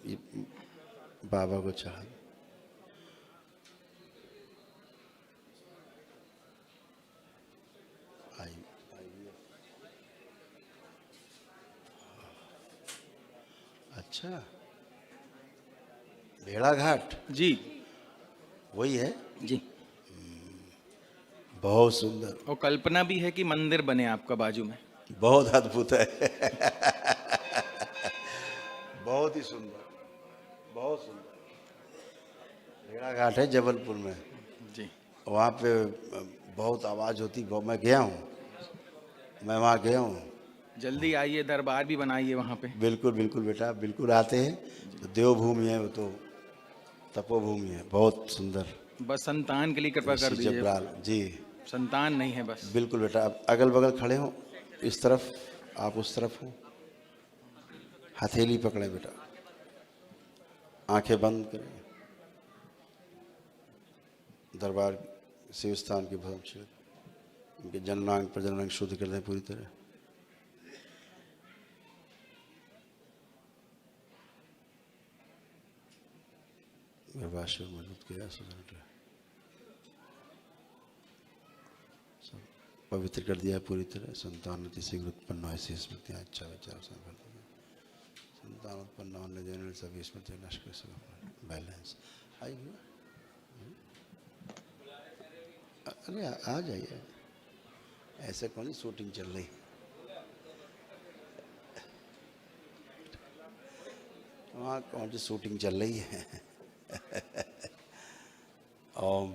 ये बाबा को चढ़ा दो। अच्छा, भेड़ाघाट जी, वही है जी। बहुत सुंदर। और कल्पना भी है कि मंदिर बने आपका बाजू में। बहुत अद्भुत है। बहुत ही सुंदर, बहुत सुंदर। भेड़ाघाट है जबलपुर में जी। वहाँ पे बहुत आवाज़ होती। मैं गया हूँ, मैं वहाँ गया हूँ। जल्दी आइए, दरबार भी बनाइए वहाँ पे। बिल्कुल बिल्कुल बेटा, बिल्कुल आते हैं। तो देवभूमि है वो, तो तपोभूमि है, बहुत सुंदर। बस संतान के लिए कृपा कर दीजिए। जबराल जी। संतान नहीं है बस। बिल्कुल बेटा, आप अगल बगल खड़े हो, इस तरफ, आप उस तरफ हो। हथेली पकड़े बेटा, आंखें बंद करें। दरबार शिव स्थान के भस्म उनके जननांग प्रजननांग शुद्ध कर दें पूरी तरह। गर्भाशय मजबूत किया, सब पवित्र कर दिया पूरी तरह। संतान शीघ्र उत्पन्न हो, ऐसी स्मृतियाँ, अच्छा विचार संतान उत्पन्न होने देने सभी स्मृतियाँ नष्ट कर सकें। बैलेंस आई हुआ। अरे आ जाइए, ऐसे कौन सी शूटिंग चल रही। वहाँ कौन सी शूटिंग चल रही है। ओम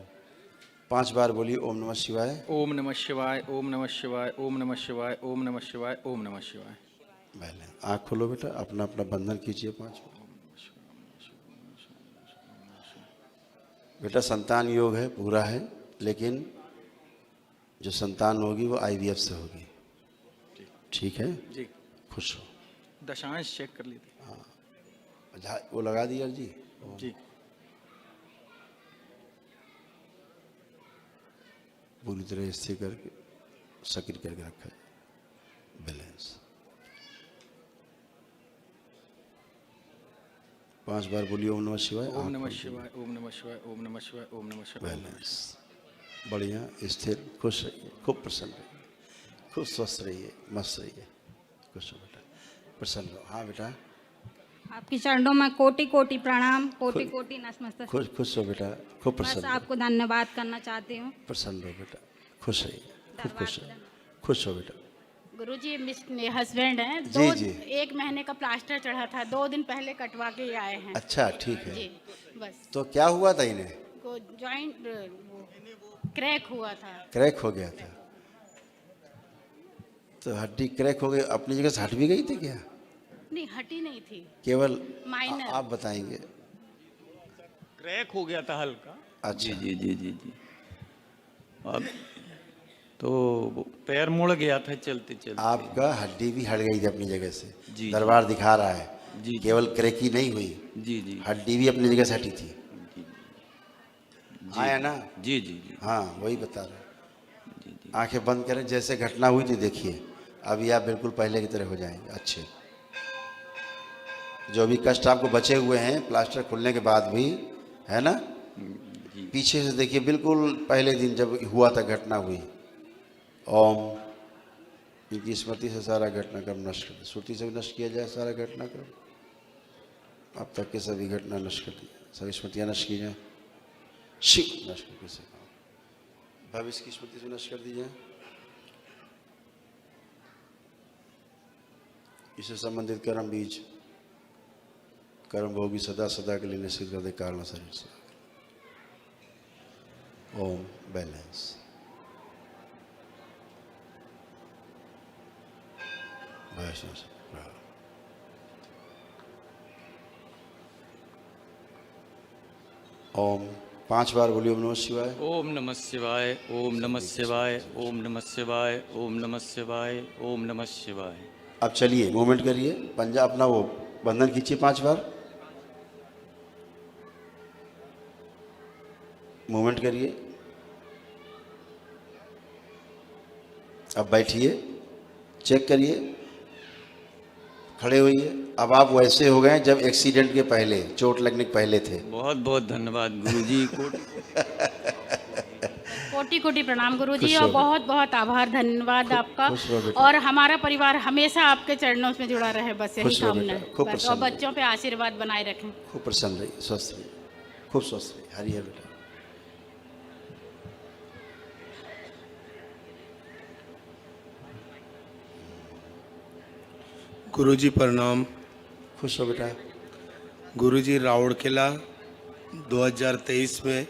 5 बार बोलिए ओम नमः शिवाय। ओम नमः शिवाय, ओम नमः शिवाय, ओम नमः शिवाय, ओम नमः शिवाय, ओम नमः शिवाय। पहले आँख खोलो बेटा, अपना अपना बंधन कीजिए 5 बार। बेटा संतान योग है, पूरा है, लेकिन जो संतान होगी वो IVF से होगी। ठीक है जी, खुश हो। दशांश चेक कर लीजिए। हाँ वो लगा दिया जी। जी पूरी तरह स्थिर करके सक्रिय करके रखा है। बैलेंस 5 बार बोलिए ओम नमः शिवाय। ओम नमः शिवाय, ओम नमः शिवाय, ओम नमः शिवाय, ओम नमः शिवाय। बैलेंस बढ़िया, स्थिर, खुश रहिए, खूब प्रसन्न रहिए, खूब स्वस्थ रहिए, मस्त रहिए, खुश हो बेटा, प्रसन्न रहो। हाँ बेटा आपके चरणों में कोटि कोटि प्रणाम, कोटि कोटि नमस्ते। खुश हो बेटा, खूब बस प्रसन्न आपको धन्यवाद करना चाहती हूँ। प्रसन्न रहो बेटा, खुश रहिए, खूब खुश हो बेटा। गुरुजी मेरे हस्बैंड हैं, जी। 1 महीने का प्लास्टर चढ़ा था, 2 दिन पहले कटवा के आए हैं। अच्छा ठीक है जी बस। तो क्या हुआ था इन्हें? को जॉइंट क्रैक हुआ था। क्रैक हो गया था, तो हड्डी क्रैक हो गई, अपनी जगह से हट भी गई थी क्या? नहीं हटी नहीं थी, केवल माइनर। आप बताएंगे। क्रैक हो गया था हल्का। अच्छा जी जी जी जी। अब तो पैर मुड़ गया था चलते चलते। आपका हड्डी भी हट गई थी अपनी जगह से। जी दरबार दिखा रहा है जी। केवल क्रैक ही नहीं हुई, जी जी, हड्डी भी अपनी जगह से हटी थी। आया ना? जी जी जी। हाँ वही बता रहे। आंखें बंद करें, जैसे घटना हुई थी देखिए, अभी आप बिल्कुल पहले की तरह हो जाएंगे अच्छे। जो भी कष्ट आपको बचे हुए हैं प्लास्टर खुलने के बाद भी, है ना, पीछे से देखिए बिल्कुल पहले दिन जब हुआ था घटना हुई। ओम इनकी स्मृति से सारा घटनाक्रम नष्ट कर, श्रुति से भी नष्ट किया जाए सारा घटनाक्रम, अब तक के सभी घटना नष्ट कर दी, सभी स्मृतियाँ नष्ट की जाए, शिव नष्ट करके से भविष्य की स्मृति से नष्ट कर दी जाए। इससे संबंधित कर्म बीज, कर्म भोगी सदा सदा के लिए निश्चित कर दे कारण शरीर से। ओम बैलेंस। ओम 5 बार बोलिए ओम नमः शिवाय। ओम नमः शिवाय, ओम नमः शिवाय, ओम नमः शिवाय, ओम नमः शिवाय, ओम नमः शिवाय। अब चलिए मूवमेंट करिए, पंजा अपना वो बंधन खींचिए 5 बार, मूवमेंट करिए। अब बैठिए, चेक करिए, खड़े होइए। अब आप वैसे हो गए जब एक्सीडेंट के पहले, चोट लगने के पहले थे। बहुत बहुत धन्यवाद गुरुजी को। कोटि कोटि प्रणाम गुरुजी, खुश और रहो। बहुत बहुत आभार, धन्यवाद आपका। खुश रहो बेटा। और हमारा परिवार हमेशा आपके चरणों में जुड़ा रहे, बस यही खुश रहो कामना बेटा, है। खूब बस, प्रसन्न और रहिए। बच्चों पे आशीर्वाद बनाए रखें। खूब प्रसन्न रहिए, स्वस्थ रहिए, खूब स्वस्थ रहिए। हरि हर बेटा। गुरुजी प्रणाम। खुश हो बेटा। गुरुजी राउरकेला 2023 में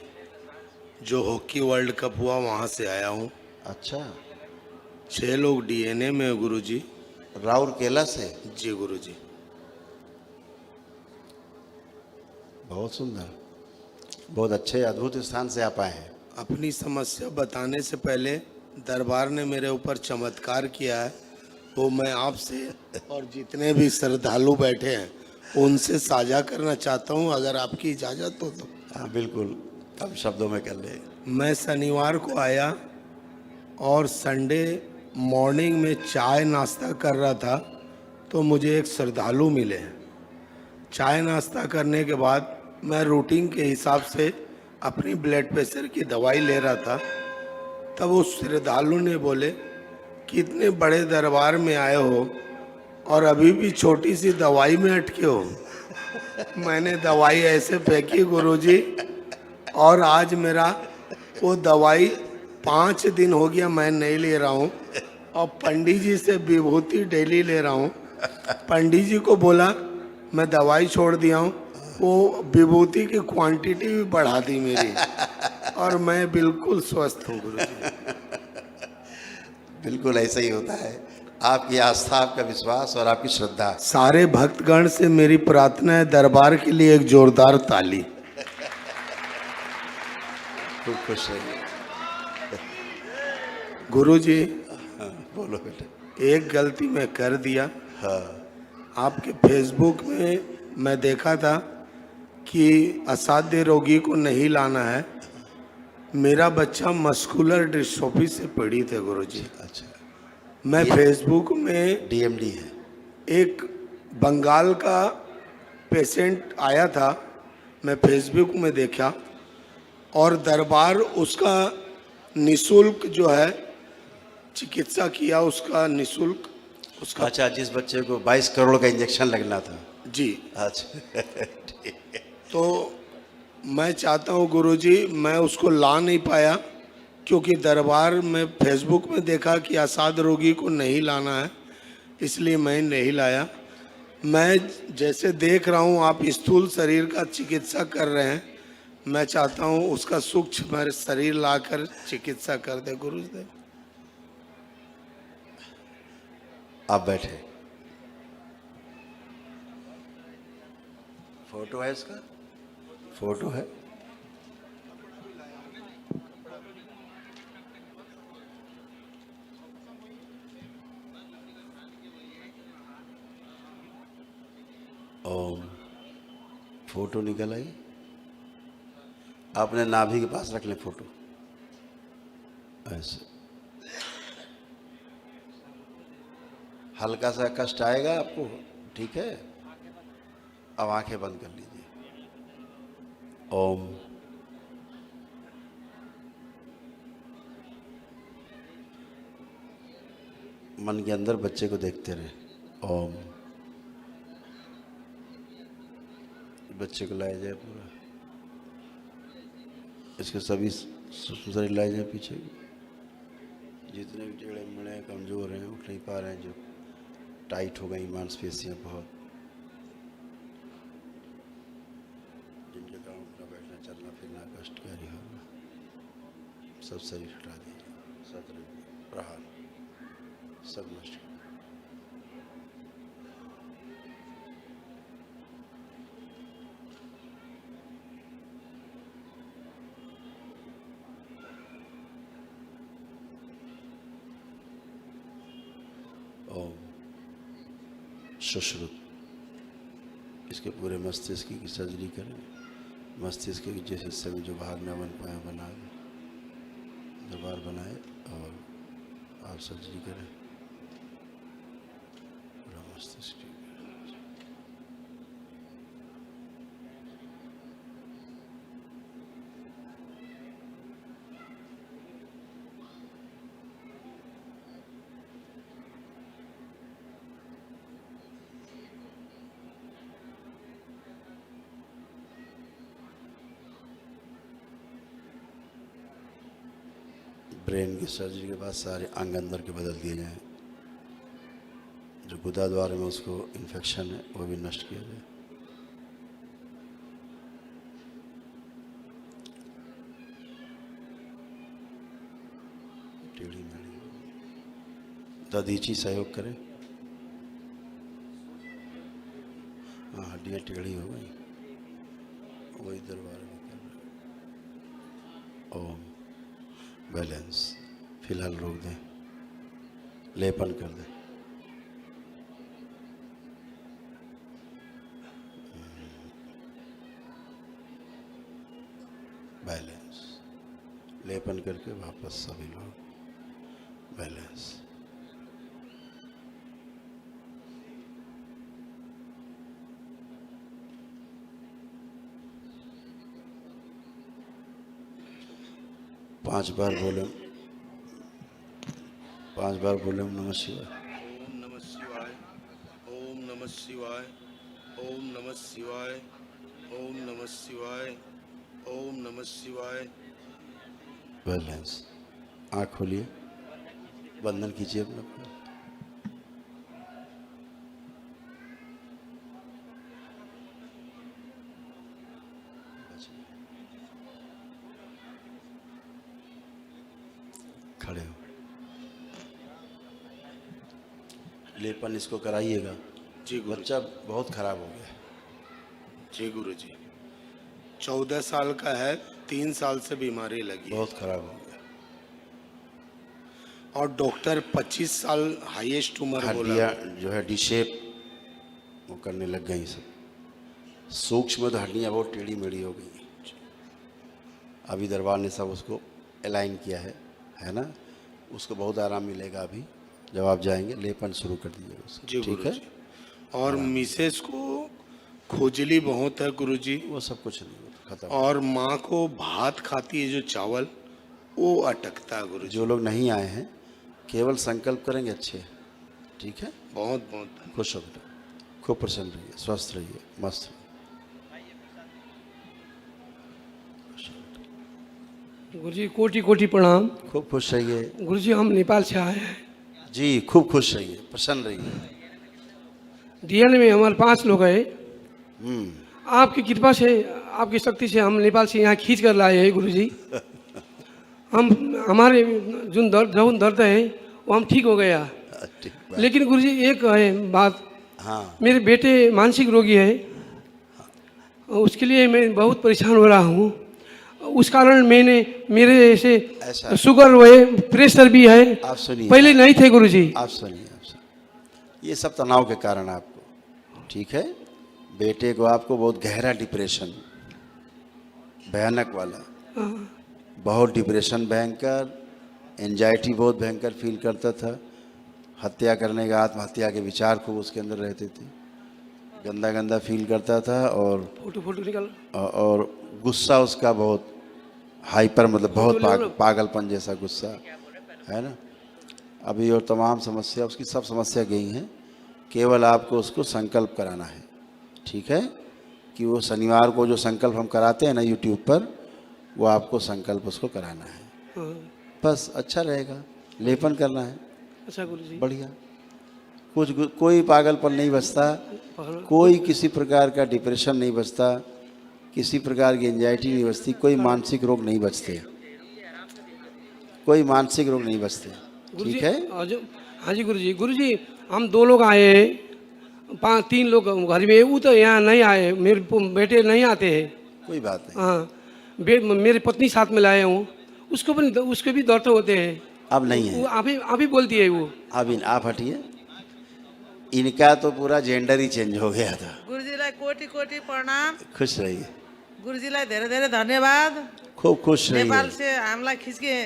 जो हॉकी वर्ल्ड कप हुआ वहाँ से आया हूँ। अच्छा 6 लोग DNA में हैं गुरुजी। राउरकेला से? जी गुरुजी। बहुत सुंदर, बहुत अच्छे अद्भुत स्थान से आप आए हैं। अपनी समस्या बताने से पहले दरबार ने मेरे ऊपर चमत्कार किया है, वो मैं आपसे और जितने भी श्रद्धालु बैठे हैं उनसे साझा करना चाहता हूँ, अगर आपकी इजाज़त हो तो। हाँ बिल्कुल, अब शब्दों में कर ले। मैं शनिवार को आया और संडे मॉर्निंग में चाय नाश्ता कर रहा था तो मुझे एक श्रद्धालु मिले। चाय नाश्ता करने के बाद मैं रूटीन के हिसाब से अपनी ब्लड प्रेशर की दवाई ले रहा था, तब उस श्रद्धालु ने बोले कि इतने बड़े दरबार में आए हो और अभी भी छोटी सी दवाई में अटके हो। मैंने दवाई ऐसे फेंकी गुरुजी, और आज मेरा वो दवाई 5 दिन हो गया मैं नहीं ले रहा हूँ, और पंडित जी से विभूति डेली ले रहा हूँ। पंडित जी को बोला मैं दवाई छोड़ दिया हूँ, वो विभूति की क्वांटिटी भी बढ़ा दी मेरी, और मैं बिल्कुल स्वस्थ हूँ गुरुजी। बिल्कुल ऐसा ही होता है। आपकी आस्था, आपका विश्वास और आपकी श्रद्धा। सारे भक्तगण से मेरी प्रार्थना है, दरबार के लिए एक जोरदार ताली। खूब खुश रहिए गुरुजी। बोलो बेटा। एक गलती मैं कर दिया। हाँ। आपके फेसबुक में मैं देखा था कि असाध्य रोगी को नहीं लाना है। मेरा बच्चा मस्कुलर डिस्ट्रोफी से पीड़ित है गुरुजी। अच्छा। मैं फेसबुक में डीएमडी है। एक बंगाल का पेशेंट आया था, मैं फेसबुक में देखा, और दरबार उसका निशुल्क जो है चिकित्सा किया, उसका निशुल्क उसका। अच्छा, जिस बच्चे को 22 करोड़ का इंजेक्शन लगना था। जी। अच्छा। ठीक है। तो मैं चाहता हूँ गुरुजी, मैं उसको ला नहीं पाया क्योंकि दरबार में फेसबुक में देखा कि असाध रोगी को नहीं लाना है, इसलिए मैं नहीं लाया। मैं जैसे देख रहा हूँ आप स्थूल शरीर का चिकित्सा कर रहे हैं, मैं चाहता हूँ उसका सूक्ष्म मेरे शरीर लाकर चिकित्सा कर दे गुरुदेव। आप बैठे। फोटो है इसका? फोटो है? ओम। फोटो निकल आई। आपने नाभि के पास रख ले फोटो, ऐसे। हल्का सा कष्ट आएगा आपको, ठीक है? अब आंखें बंद कर लीजिए। ओम। मन के अंदर बच्चे को देखते रहे। ओम। बच्चे को लाया जाए पूरा, इसके सभी सूक्ष्म शरीर लाए जाए पीछे। जितने भी टेढ़े मेढ़े कमज़ोर हैं, उठ नहीं पा रहे हैं, जो टाइट हो गई मांसपेशियाँ बहुत, जिनके कारण उठना बैठना चलना फिरना कष्टकारी होगा, सब शरीर हटा दीजिए। सत्र प्रहार सब नष्ट। ओम। सुश्रुत, इसके पूरे मस्तिष्क की सर्जरी करें। मस्तिष्क के जिस हिस्से में जो भाग न बन पाया बना दें, दोबारा बनाए और आप सर्जरी करें पूरा मस्तिष्क की। ब्रेन की सर्जरी के बाद सारे अंग अंदर के बदल दिए जाएं। जो गुदा द्वार में उसको इन्फेक्शन है वो भी नष्ट किया जाए। टेढ़ी मेढ़ी ददीची सहयोग करें। हाँ, हड्डियाँ टेढ़ी हो गई, वही दरबार में कर रहे। ओम। बैलेंस फिलहाल रोक दें, लेपन कर दें। बैलेंस लेपन करके वापस सभी लोग बैलेंस। 5 बार बोले, 5 बार बोले ओम नमः शिवाय। ओम नमः शिवाय, ओम नमः शिवाय, ओम नमः शिवाय, ओम नमः शिवाय, ओम नमः शिवाय। बैलेंस। आँख खोलिए, बंधन कीजिए अपना। खड़े हो। लेपन इसको कराइएगा। जी गुरु। बच्चा बहुत खराब हो गया। जी गुरु जी। 14 साल का है, 3 साल से बीमारी लगी। बहुत खराब हो गया। और डॉक्टर 25 साल हाईएस्ट उम्र बोला। हड्डियाँ जो है डी शेप वो करने लग गई सब। सूक्ष्म तो हड्डियाँ बहुत टेढ़ी मेढ़ी हो गई। अभी दरबार ने सब उसको अलाइन किया है ना। उसको बहुत आराम मिलेगा अभी जब आप जाएंगे। लेपन शुरू कर दीजिएगा उसको। जी ठीक है। और मिसेस को खुजली बहुत है गुरुजी। वो सब कुछ नहीं खत्म। और माँ को भात खाती है जो चावल, वो अटकता है गुरुजी। जो लोग नहीं आए हैं केवल संकल्प करेंगे अच्छे। ठीक है। बहुत बहुत खुश हो बेटा, खूब प्रसन्न रहिए, स्वस्थ रहिए, मस्त रहिए। गुरुजी कोटि कोटि प्रणाम। खूब खुश रहिए। गुरुजी हम नेपाल से आए हैं। जी खूब खुश रहिए, प्रसन्न रहिए। डीएन में हमारे 5 लोग हैं। आपकी कृपा से, आपकी शक्ति से हम नेपाल से यहाँ खींच कर लाए हैं गुरुजी। हम हमारे जो दर्द है वो हम ठीक हो गया। लेकिन गुरुजी एक है बात। हाँ। मेरे बेटे मानसिक रोगी है, उसके लिए मैं बहुत परेशान हो रहा हूँ। उस कारण मैंने मेरे ऐसे शुगर है, प्रेशर भी है। आप सुनिए, पहले नहीं थे गुरुजी। आप सुनिए, ये सब तनाव के कारण आपको। ठीक है। बेटे को आपको बहुत गहरा डिप्रेशन, भयानक वाला, बहुत डिप्रेशन भयंकर, एंजाइटी बहुत भयंकर फील करता था। हत्या करने का, आत्महत्या के विचार खूब उसके अंदर रहते थे। गंदा गंदा फील करता था। और फोटो निकाल। और गुस्सा उसका बहुत हाइपर, मतलब बहुत पागलपन जैसा गुस्सा है ना। अभी और तमाम समस्या, उसकी सब समस्या गई हैं। केवल आपको उसको संकल्प कराना है। ठीक है। कि वो शनिवार को जो संकल्प हम कराते हैं ना यूट्यूब पर, वो आपको संकल्प उसको कराना है। बस अच्छा रहेगा। लेपन करना है। अच्छा गुरुजी। बढ़िया। कोई पागलपन नहीं बचता, कोई किसी प्रकार का डिप्रेशन नहीं बचता, किसी प्रकार की एंजाइटी नहीं बचती, कोई मानसिक रोग नहीं बचते, कोई मानसिक रोग नहीं बचते। ठीक है। हाँ जी गुरुजी। गुरुजी हम 2 लोग आए हैं, 3 लोग घर में। वो तो यहाँ नहीं आए, मेरे बेटे नहीं आते हैं। कोई बात नहीं। हाँ, मेरी पत्नी साथ में लाए हूँ, उसके भी दर्द होते हैं। अब नहीं है। अभी बोलती है वो। अभी आप हटिए। इनका तो पूरा जेंडर ही चेंज हो गया था। गुरुजीलाई कोटि कोटि प्रणाम। खुश रहिए। गुरुजीलाई धेरै धेरै धन्यवाद। खूब खुश रहिए। नेपाल से हामीलाई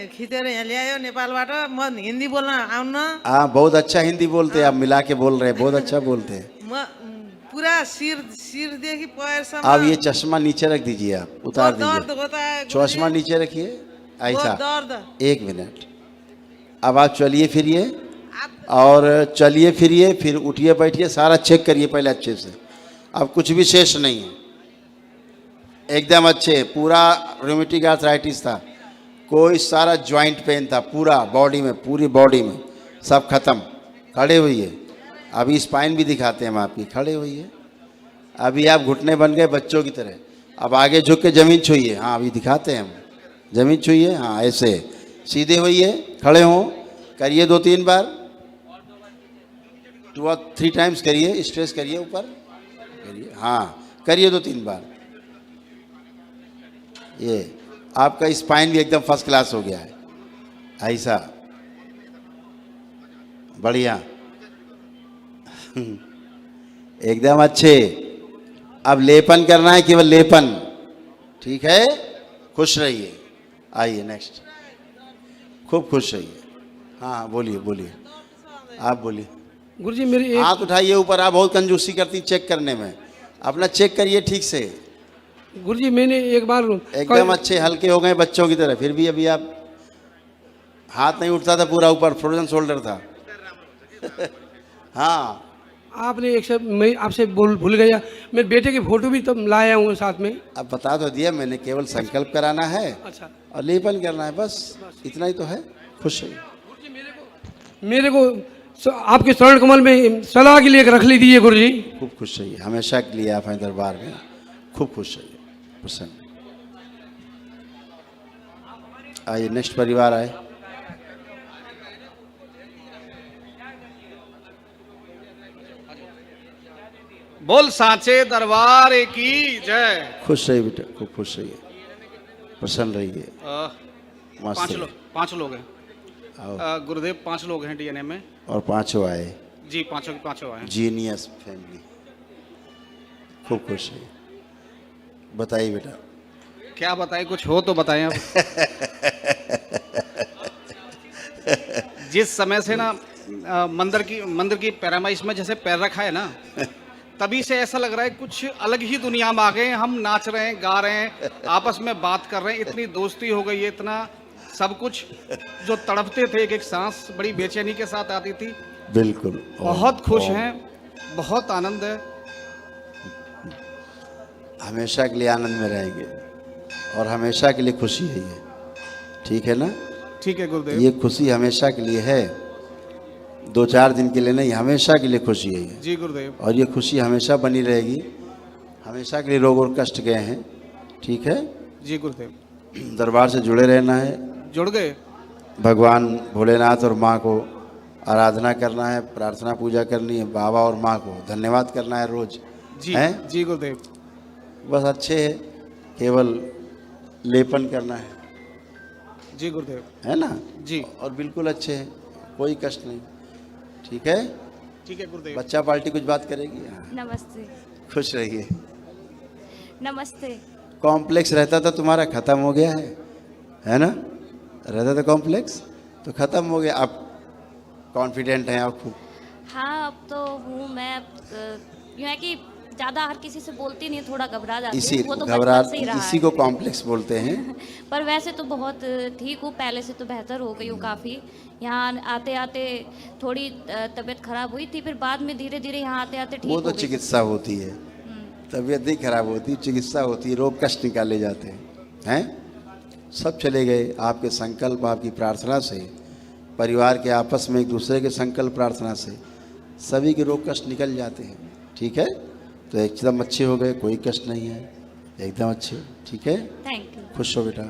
खिचेर यहाँ ल्यायो नेपालबाट। म हिन्दी बोल्न आउन। हाँ, बहुत अच्छा हिंदी बोलते हैं आप, मिला के बोल रहे हैं, बहुत अच्छा बोलते हैं। म पूरा सिरदेखि पैरसम्म। अब ये चश्मा नीचे रख दीजिए, आप उतार दर्द दीजिए। होता है चश्मा नीचे रखिए ऐसा। दर्द। 1 मिनट। अब आप चलिए फिरिए, और चलिए फिरिए, फिर उठिए बैठिए, सारा चेक करिए पहले अच्छे से। अब कुछ भी शेष नहीं है, एकदम अच्छे। पूरा रूमेटिक आर्थराइटिस था, कोई सारा जॉइंट पेन था, पूरा बॉडी में, पूरी बॉडी में सब खत्म। खड़े हुइए। अभी स्पाइन भी दिखाते हैं हम आपकी। खड़े हुइए। अभी आप घुटने बन गए बच्चों की तरह। अब आगे झुक के जमीन छूइए। हाँ, अभी दिखाते हैं हम। जमीन छूइए। हाँ, ऐसे सीधे होइए, खड़े हों, करिए 2-3 बार, 2 or 3 टाइम्स करिए, स्ट्रेस करिए ऊपर करिए। हाँ, करिए 2-3 बार। ये आपका स्पाइन भी एकदम फर्स्ट क्लास हो गया है ऐसा। बढ़िया। एकदम अच्छे। अब लेपन करना है, केवल लेपन। ठीक है। खुश रहिए। आइए नेक्स्ट। खूब खुश रहिए। हाँ, बोलिए बोलिए, आप बोलिए। गुरुजी मेरी हाथ उठाइए ऊपर। आप बहुत कंजूसी करती चेक करने में, अपना चेक करिए ठीक से। गुरुजी मैंने एक बार एकदम अच्छे हल्के हो गए बच्चों की तरह, फिर भी अभी आप हाथ नहीं उठता था, पूरा ऊपर फ्रोजन शोल्डर था। हाँ आपने एक सब मैं आपसे भूल गया, मेरे बेटे की फोटो भी तब लाया हूँ साथ में। अब बता तो दिया मैंने, केवल संकल्प कराना है अच्छा, और लेपन करना है, बस इतना ही तो है। खुश है। मेरे को आपके शरण कमल में सलाह के लिए रख लीजिए गुरु जी। खूब खुश रहिए, हमेशा के लिए आप हैं दरबार में, खूब खुश रहिए, प्रसन्न। आइए नेक्स्ट परिवार आए। बोल सांचे दरबार की जय। खुश रहिए बेटा, खूब खुश रहिए, प्रसन्न रहिए। पांच लोग हैं। आओ। गुरुदेव 5 लोग हैं डीएनए में। और 5 आए जी, पांचों आए। जीनियस फैमिली, खूब खुश रहिए। बताइए बेटा। क्या बताएं, कुछ हो तो बताएं आप। जिस समय से ना मंदिर की पैरामाइस में जैसे पैर रखा है ना, तभी से ऐसा लग रहा है कुछ अलग ही दुनिया में आ गए। हम नाच रहे हैं, गा रहे हैं, आपस में बात कर रहे हैं, इतनी दोस्ती हो गई है, इतना सब कुछ। जो तड़पते थे एक एक सांस बड़ी बेचैनी के साथ आती थी। बिल्कुल। बहुत खुश हैं, बहुत आनंद है। हमेशा के लिए आनंद में रहेंगे और हमेशा के लिए खुशी है ये, ठीक है ना? ठीक है गुरुदेव। ये खुशी हमेशा के लिए है, 2-4 दिन के लिए नहीं, हमेशा के लिए खुशी है ये। जी गुरुदेव। और ये खुशी हमेशा बनी रहेगी। हमेशा के लिए रोग और कष्ट गए हैं, ठीक है? जी गुरुदेव। दरबार से जुड़े रहना है, जुड़ गए। भगवान भोलेनाथ और माँ को आराधना करना है, प्रार्थना पूजा करनी है, बाबा और माँ को धन्यवाद करना है रोज। जी है? जी गुरुदेव। बस अच्छे है, केवल लेपन करना है। जी गुरुदेव। है ना? जी। और बिल्कुल अच्छे हैं, कोई कष्ट नहीं, ठीक है? ठीक है गुरुदेव। बच्चा पार्टी कुछ बात करेगी? नमस्ते। खुश रहिए। नमस्ते। कॉम्प्लेक्स रहता था तुम्हारा, खत्म हो गया है ना? रहता था कॉम्प्लेक्स तो खत्म हो गया, अब कॉन्फिडेंट हैं आप खूब। हाँ अब तो हूँ मैं। यूँ है कि ज़्यादा हर किसी से बोलती नहीं, थोड़ा घबरा जाती इसी हूँ। वो तो घबरा, बचपन से ही रहा इसी है। को कॉम्प्लेक्स बोलते हैं। पर वैसे तो बहुत ठीक हूँ, पहले से तो बेहतर हो गई हूँ काफ़ी। यहाँ आते आते थोड़ी तबीयत खराब हुई थी, फिर बाद में धीरे धीरे यहाँ आते आते ठीक वो हो तो गई। चिकित्सा होती है, तबीयत नहीं खराब होती, चिकित्सा होती है, रोग कष्ट निकाले जाते हैं। सब चले गए आपके संकल्प, आपकी प्रार्थना से, परिवार के आपस में एक दूसरे के संकल्प प्रार्थना से सभी के रोग कष्ट निकल जाते हैं, ठीक है? तो एकदम अच्छे हो गए, कोई कष्ट नहीं है, एकदम अच्छे, ठीक है? Thank you. खुश हो बेटा।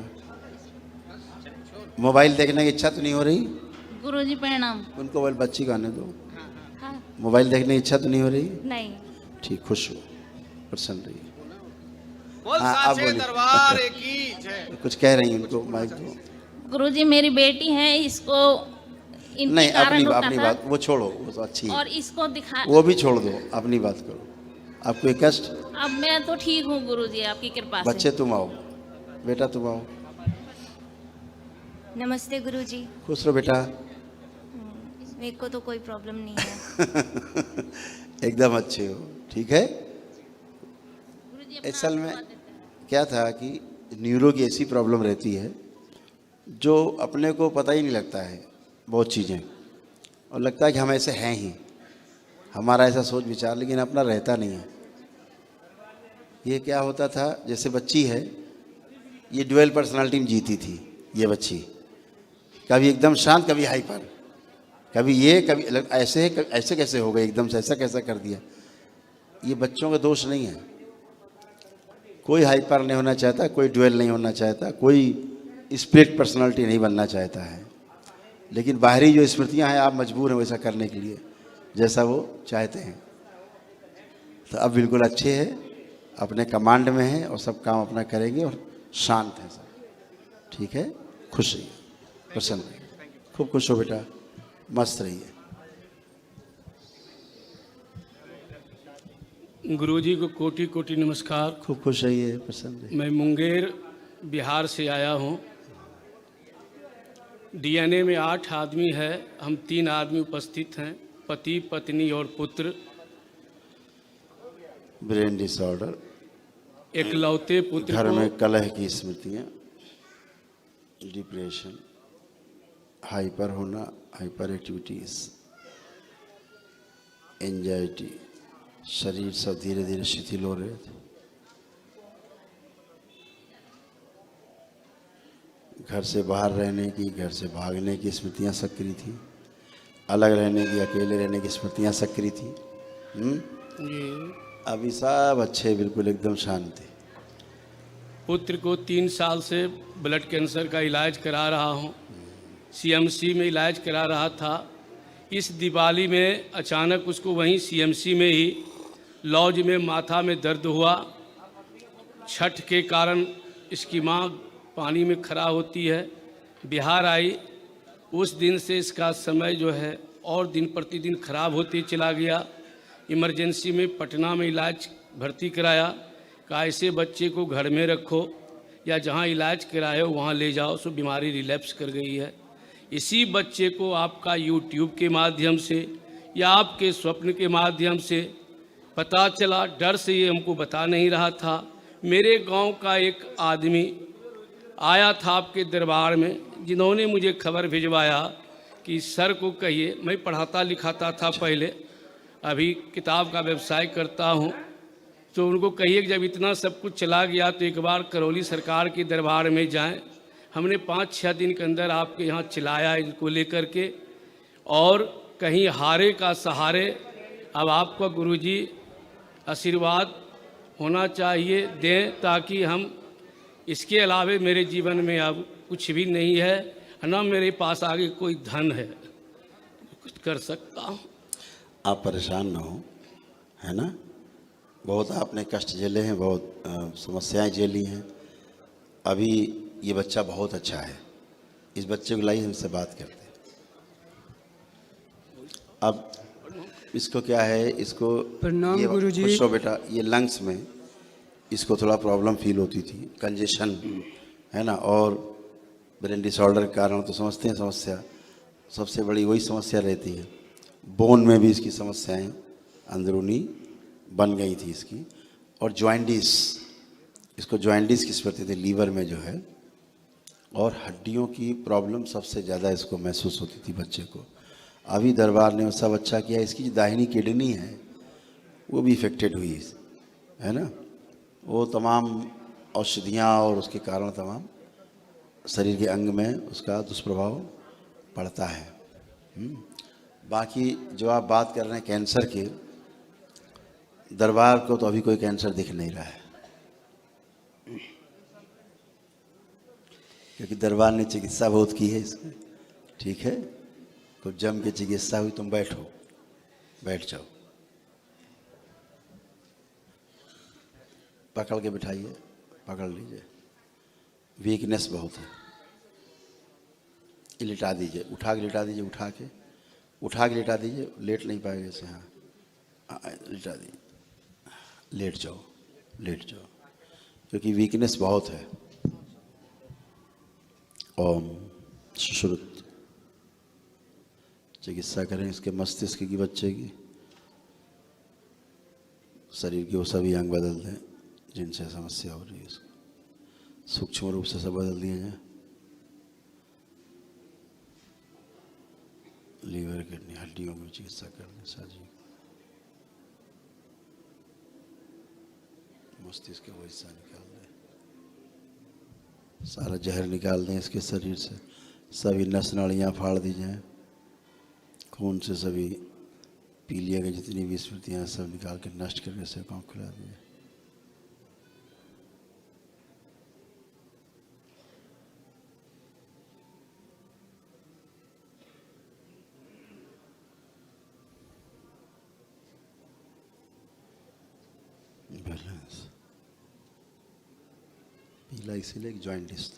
मोबाइल देखने की इच्छा तो नहीं हो रही? गुरुजी प्रणाम। उनको बोल बच्ची को आने दो। हाँ। मोबाइल देखने की इच्छा तो नहीं हो रही? नहीं। ठीक, खुश हो, प्रसन्न रहिए। बोल हाँ, आप सांचे बोलिए। दरबार की जय। कुछ कह रही हैं उनको, माइक दो। गुरुजी मेरी बेटी है, इसको इनके नहीं, कारण अपनी होता अपनी था। बात वो छोड़ो, वो तो अच्छी है, और इसको दिखा, वो भी छोड़ दो, अपनी बात करो। आपको एक कष्ट? अब मैं तो ठीक हूँ गुरुजी आपकी कृपा से। बच्चे तुम आओ, बेटा तुम आओ। नमस्ते गुरुजी। खुश रहो बेटा। मेरे को तो कोई प्रॉब्लम नहीं है। एकदम अच्छे हो, ठीक है? असल में क्या था कि न्यूरो की ऐसी प्रॉब्लम रहती है जो अपने को पता ही नहीं लगता है बहुत चीज़ें, और लगता है कि हम ऐसे हैं ही, हमारा ऐसा सोच विचार, लेकिन अपना रहता नहीं है। ये क्या होता था, जैसे बच्ची है, ये ड्यूअल पर्सनालिटी में जीती थी ये बच्ची, कभी एकदम शांत, कभी हाइपर, कभी ये, कभी ऐसे, ऐसे कैसे हो गए एकदम से, ऐसा कैसा कर दिया। ये बच्चों का दोष नहीं है, कोई हाइपर नहीं होना चाहता, कोई ड्यूअल नहीं होना चाहता, कोई स्प्लिट पर्सनालिटी नहीं बनना चाहता है, लेकिन बाहरी जो स्मृतियां हैं आप मजबूर हैं वैसा करने के लिए जैसा वो चाहते हैं। तो अब बिल्कुल अच्छे हैं, अपने कमांड में हैं और सब काम अपना करेंगे और शांत हैं सब, ठीक है? खुश रहिए, प्रसन्न रहिए, खूब खुश हो बेटा, मस्त रहिए। गुरुजी को कोटि कोटि नमस्कार। खूब खुश रहिए, प्रसन्न रहिए। मैं मुंगेर बिहार से आया हूँ। डीएनए में 8 आदमी है, हम 3 आदमी उपस्थित हैं, पति पत्नी और पुत्र। ब्रेन डिसऑर्डर, एकलौते पुत्र घर को में कलह की स्मृतियाँ, डिप्रेशन, हाइपर होना, हाइपर एक्टिविटीज, एंजाइटी, शरीर सब धीरे धीरे शिथिल हो रहे थे। घर से बाहर रहने की, घर से भागने की स्मृतियाँ सक्रिय थी, अलग रहने की, अकेले रहने की स्मृतियाँ सक्रिय थी। जी। अभी सब अच्छे, बिल्कुल एकदम शांत थे। पुत्र को 3 साल से ब्लड कैंसर का इलाज करा रहा हूँ, सीएमसी में इलाज करा रहा था। इस दिवाली में अचानक उसको वहीं सीएमसी में ही लॉज में माथा में दर्द हुआ। छठ के कारण इसकी माँ पानी में खड़ा होती है, बिहार आई। उस दिन से इसका समय जो है और दिन प्रतिदिन खराब होते चला गया। इमरजेंसी में पटना में इलाज भर्ती कराया, कहा ऐसे बच्चे को घर में रखो या जहाँ इलाज कराए हो वहाँ ले जाओ, सो बीमारी रिलैप्स कर गई है। इसी बच्चे को आपका यूट्यूब के माध्यम से या आपके स्वप्न के माध्यम से पता चला। डर से ये हमको बता नहीं रहा था। मेरे गांव का एक आदमी आया था आपके दरबार में, जिन्होंने मुझे खबर भिजवाया कि सर को कहिए, मैं पढ़ाता लिखाता था पहले, अभी किताब का व्यवसाय करता हूँ, तो उनको कहिए कि जब इतना सब कुछ चला गया तो एक बार करौली सरकार के दरबार में जाएं। हमने 5-6 दिन के अंदर आपके यहाँ चिल्लाया इनको लेकर के, और कहीं हारे का सहारे। अब आपका गुरुजी आशीर्वाद होना चाहिए, दें, ताकि हम, इसके अलावे मेरे जीवन में अब कुछ भी नहीं है, ना मेरे पास आगे कोई धन है कुछ कर सकता हूँ। आप परेशान ना हो, है ना। बहुत आपने कष्ट झेले हैं, बहुत समस्याएं झेली हैं। अभी ये बच्चा बहुत अच्छा है, इस बच्चे को लाइए, हमसे बात करते हैं। अब इसको क्या है, इसको प्रणाम गुरुजी। खुश हो बेटा। ये लंग्स में इसको थोड़ा प्रॉब्लम फील होती थी, कंजेशन है ना, और ब्रेन डिसऑर्डर के कारण तो समझते हैं समस्या, सबसे बड़ी वही समस्या रहती है। बोन में भी इसकी समस्याएं अंदरूनी बन गई थी इसकी, और जॉइंटिस, इसको जॉइंटिस की स्मृति थी लीवर में जो है, और हड्डियों की प्रॉब्लम सबसे ज़्यादा इसको महसूस होती थी बच्चे को। अभी दरबार ने सब अच्छा किया। इसकी जो दाहिनी किडनी है वो भी इफेक्टेड हुई है ना, वो तमाम औषधियाँ और उसके कारण तमाम शरीर के अंग में उसका दुष्प्रभाव पड़ता है। बाकी जो आप बात कर रहे हैं कैंसर के, दरबार को तो अभी कोई कैंसर दिख नहीं रहा है, क्योंकि दरबार ने चिकित्सा बहुत की है इसमें। ठीक है, कुछ जम के चिकित्सा हुई। तुम बैठो, बैठ जाओ, पकड़ के बिठाइए, पकड़ लीजिए। वीकनेस बहुत है, ये लिटा दीजिए, उठा के लिटा दीजिए, उठा के लिटा दीजिए। लेट नहीं पाएगा इसे, हाँ लिटा दीजिए, लेट जाओ, क्योंकि वीकनेस बहुत है। ओम सुश्रुत चिकित्सा करें इसके मस्तिष्क की, बच्चे की, शरीर के वो सभी अंग बदल दें जिनसे समस्या हो रही है, इसको सूक्ष्म रूप से सब बदल दिए जाए। लीवर, किडनी, हड्डियों की चिकित्सा कर दें साजी, मस्तिष्क का वो हिस्सा निकाल दें, सारा जहर निकाल दें इसके शरीर से, सभी नस नाड़ियाँ फाड़ दी जाएँ, खून से सभी पीलिया की जितनी भी स्मृतियाँ सब निकाल के नष्ट करके से आँख खुला दिए। बैलेंस पीला इसीलिए जॉइंटिस।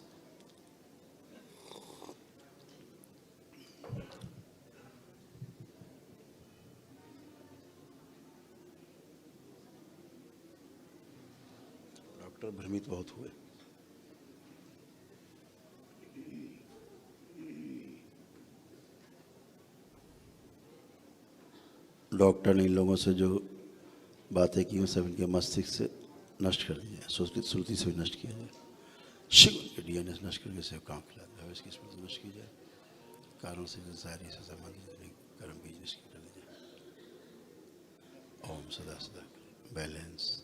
डॉक्टर भ्रमित बहुत हुए। डॉक्टर ने इन लोगों से जो बातें की वो सब इनके मस्तिष्क से नष्ट कर दी जाए, श्रुति से भी नष्ट किया जाए, शिव के डीएनए नष्ट करके से काम खिला जाए, इसकी स्मृति नष्ट की जाए, कारणों से जारी से संबंधित कर्म बीज निष्क्रिय कर लीजिए। ओम सदा सदा बैलेंस।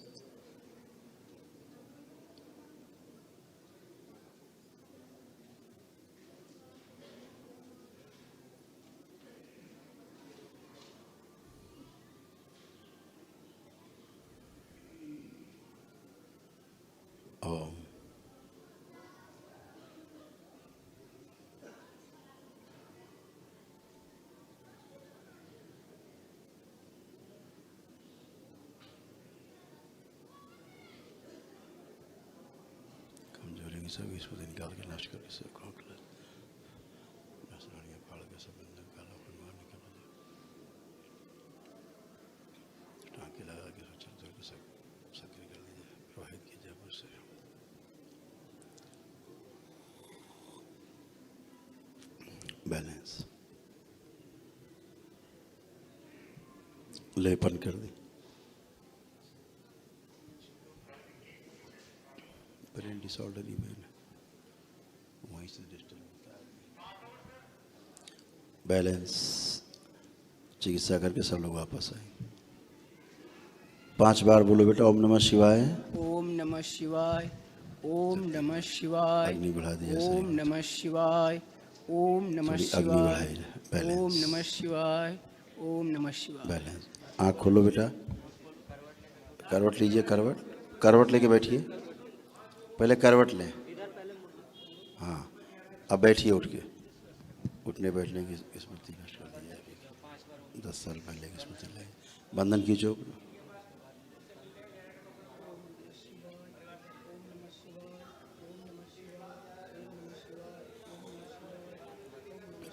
ओम कमजोरी की सब इसको निकाल के नष्ट करके सब खोख ले फाड़ के सब अंदर काला बाहर निकालो टाँके लगा के चल चल के सब सक्रिय कर लीजिए। प्रवाहित कीजिए उससे बैलेंस। लेपन कर दी। ब्रेन डिसऑर्डर ही मैंने वहीं से डिस्टर्ब बैलेंस। चिकित्सा करके सब लोग वापस आए। 5 बार बोलो बेटा ओम नमः शिवाय। ओम नमः शिवाय, ओम नमः शिवाय, अग्नि बढ़ा दिया ओम नमः शिवाय, ओम नमः अग्नि शिवाय, बढ़ाई बैलेंस। ओम नमः शिवाय, ओम नमः शिवाय। बैलेंस। आँख खोलो बेटा। करवट लीजिए। करवट करवट लेके बैठिए। पहले करवट लें। हाँ अब बैठिए उठ के। उठने बैठने की स्मृति नष्ट कर दी जाएगी। 10 साल पहले की स्मृति लाई। बंधन खींचो।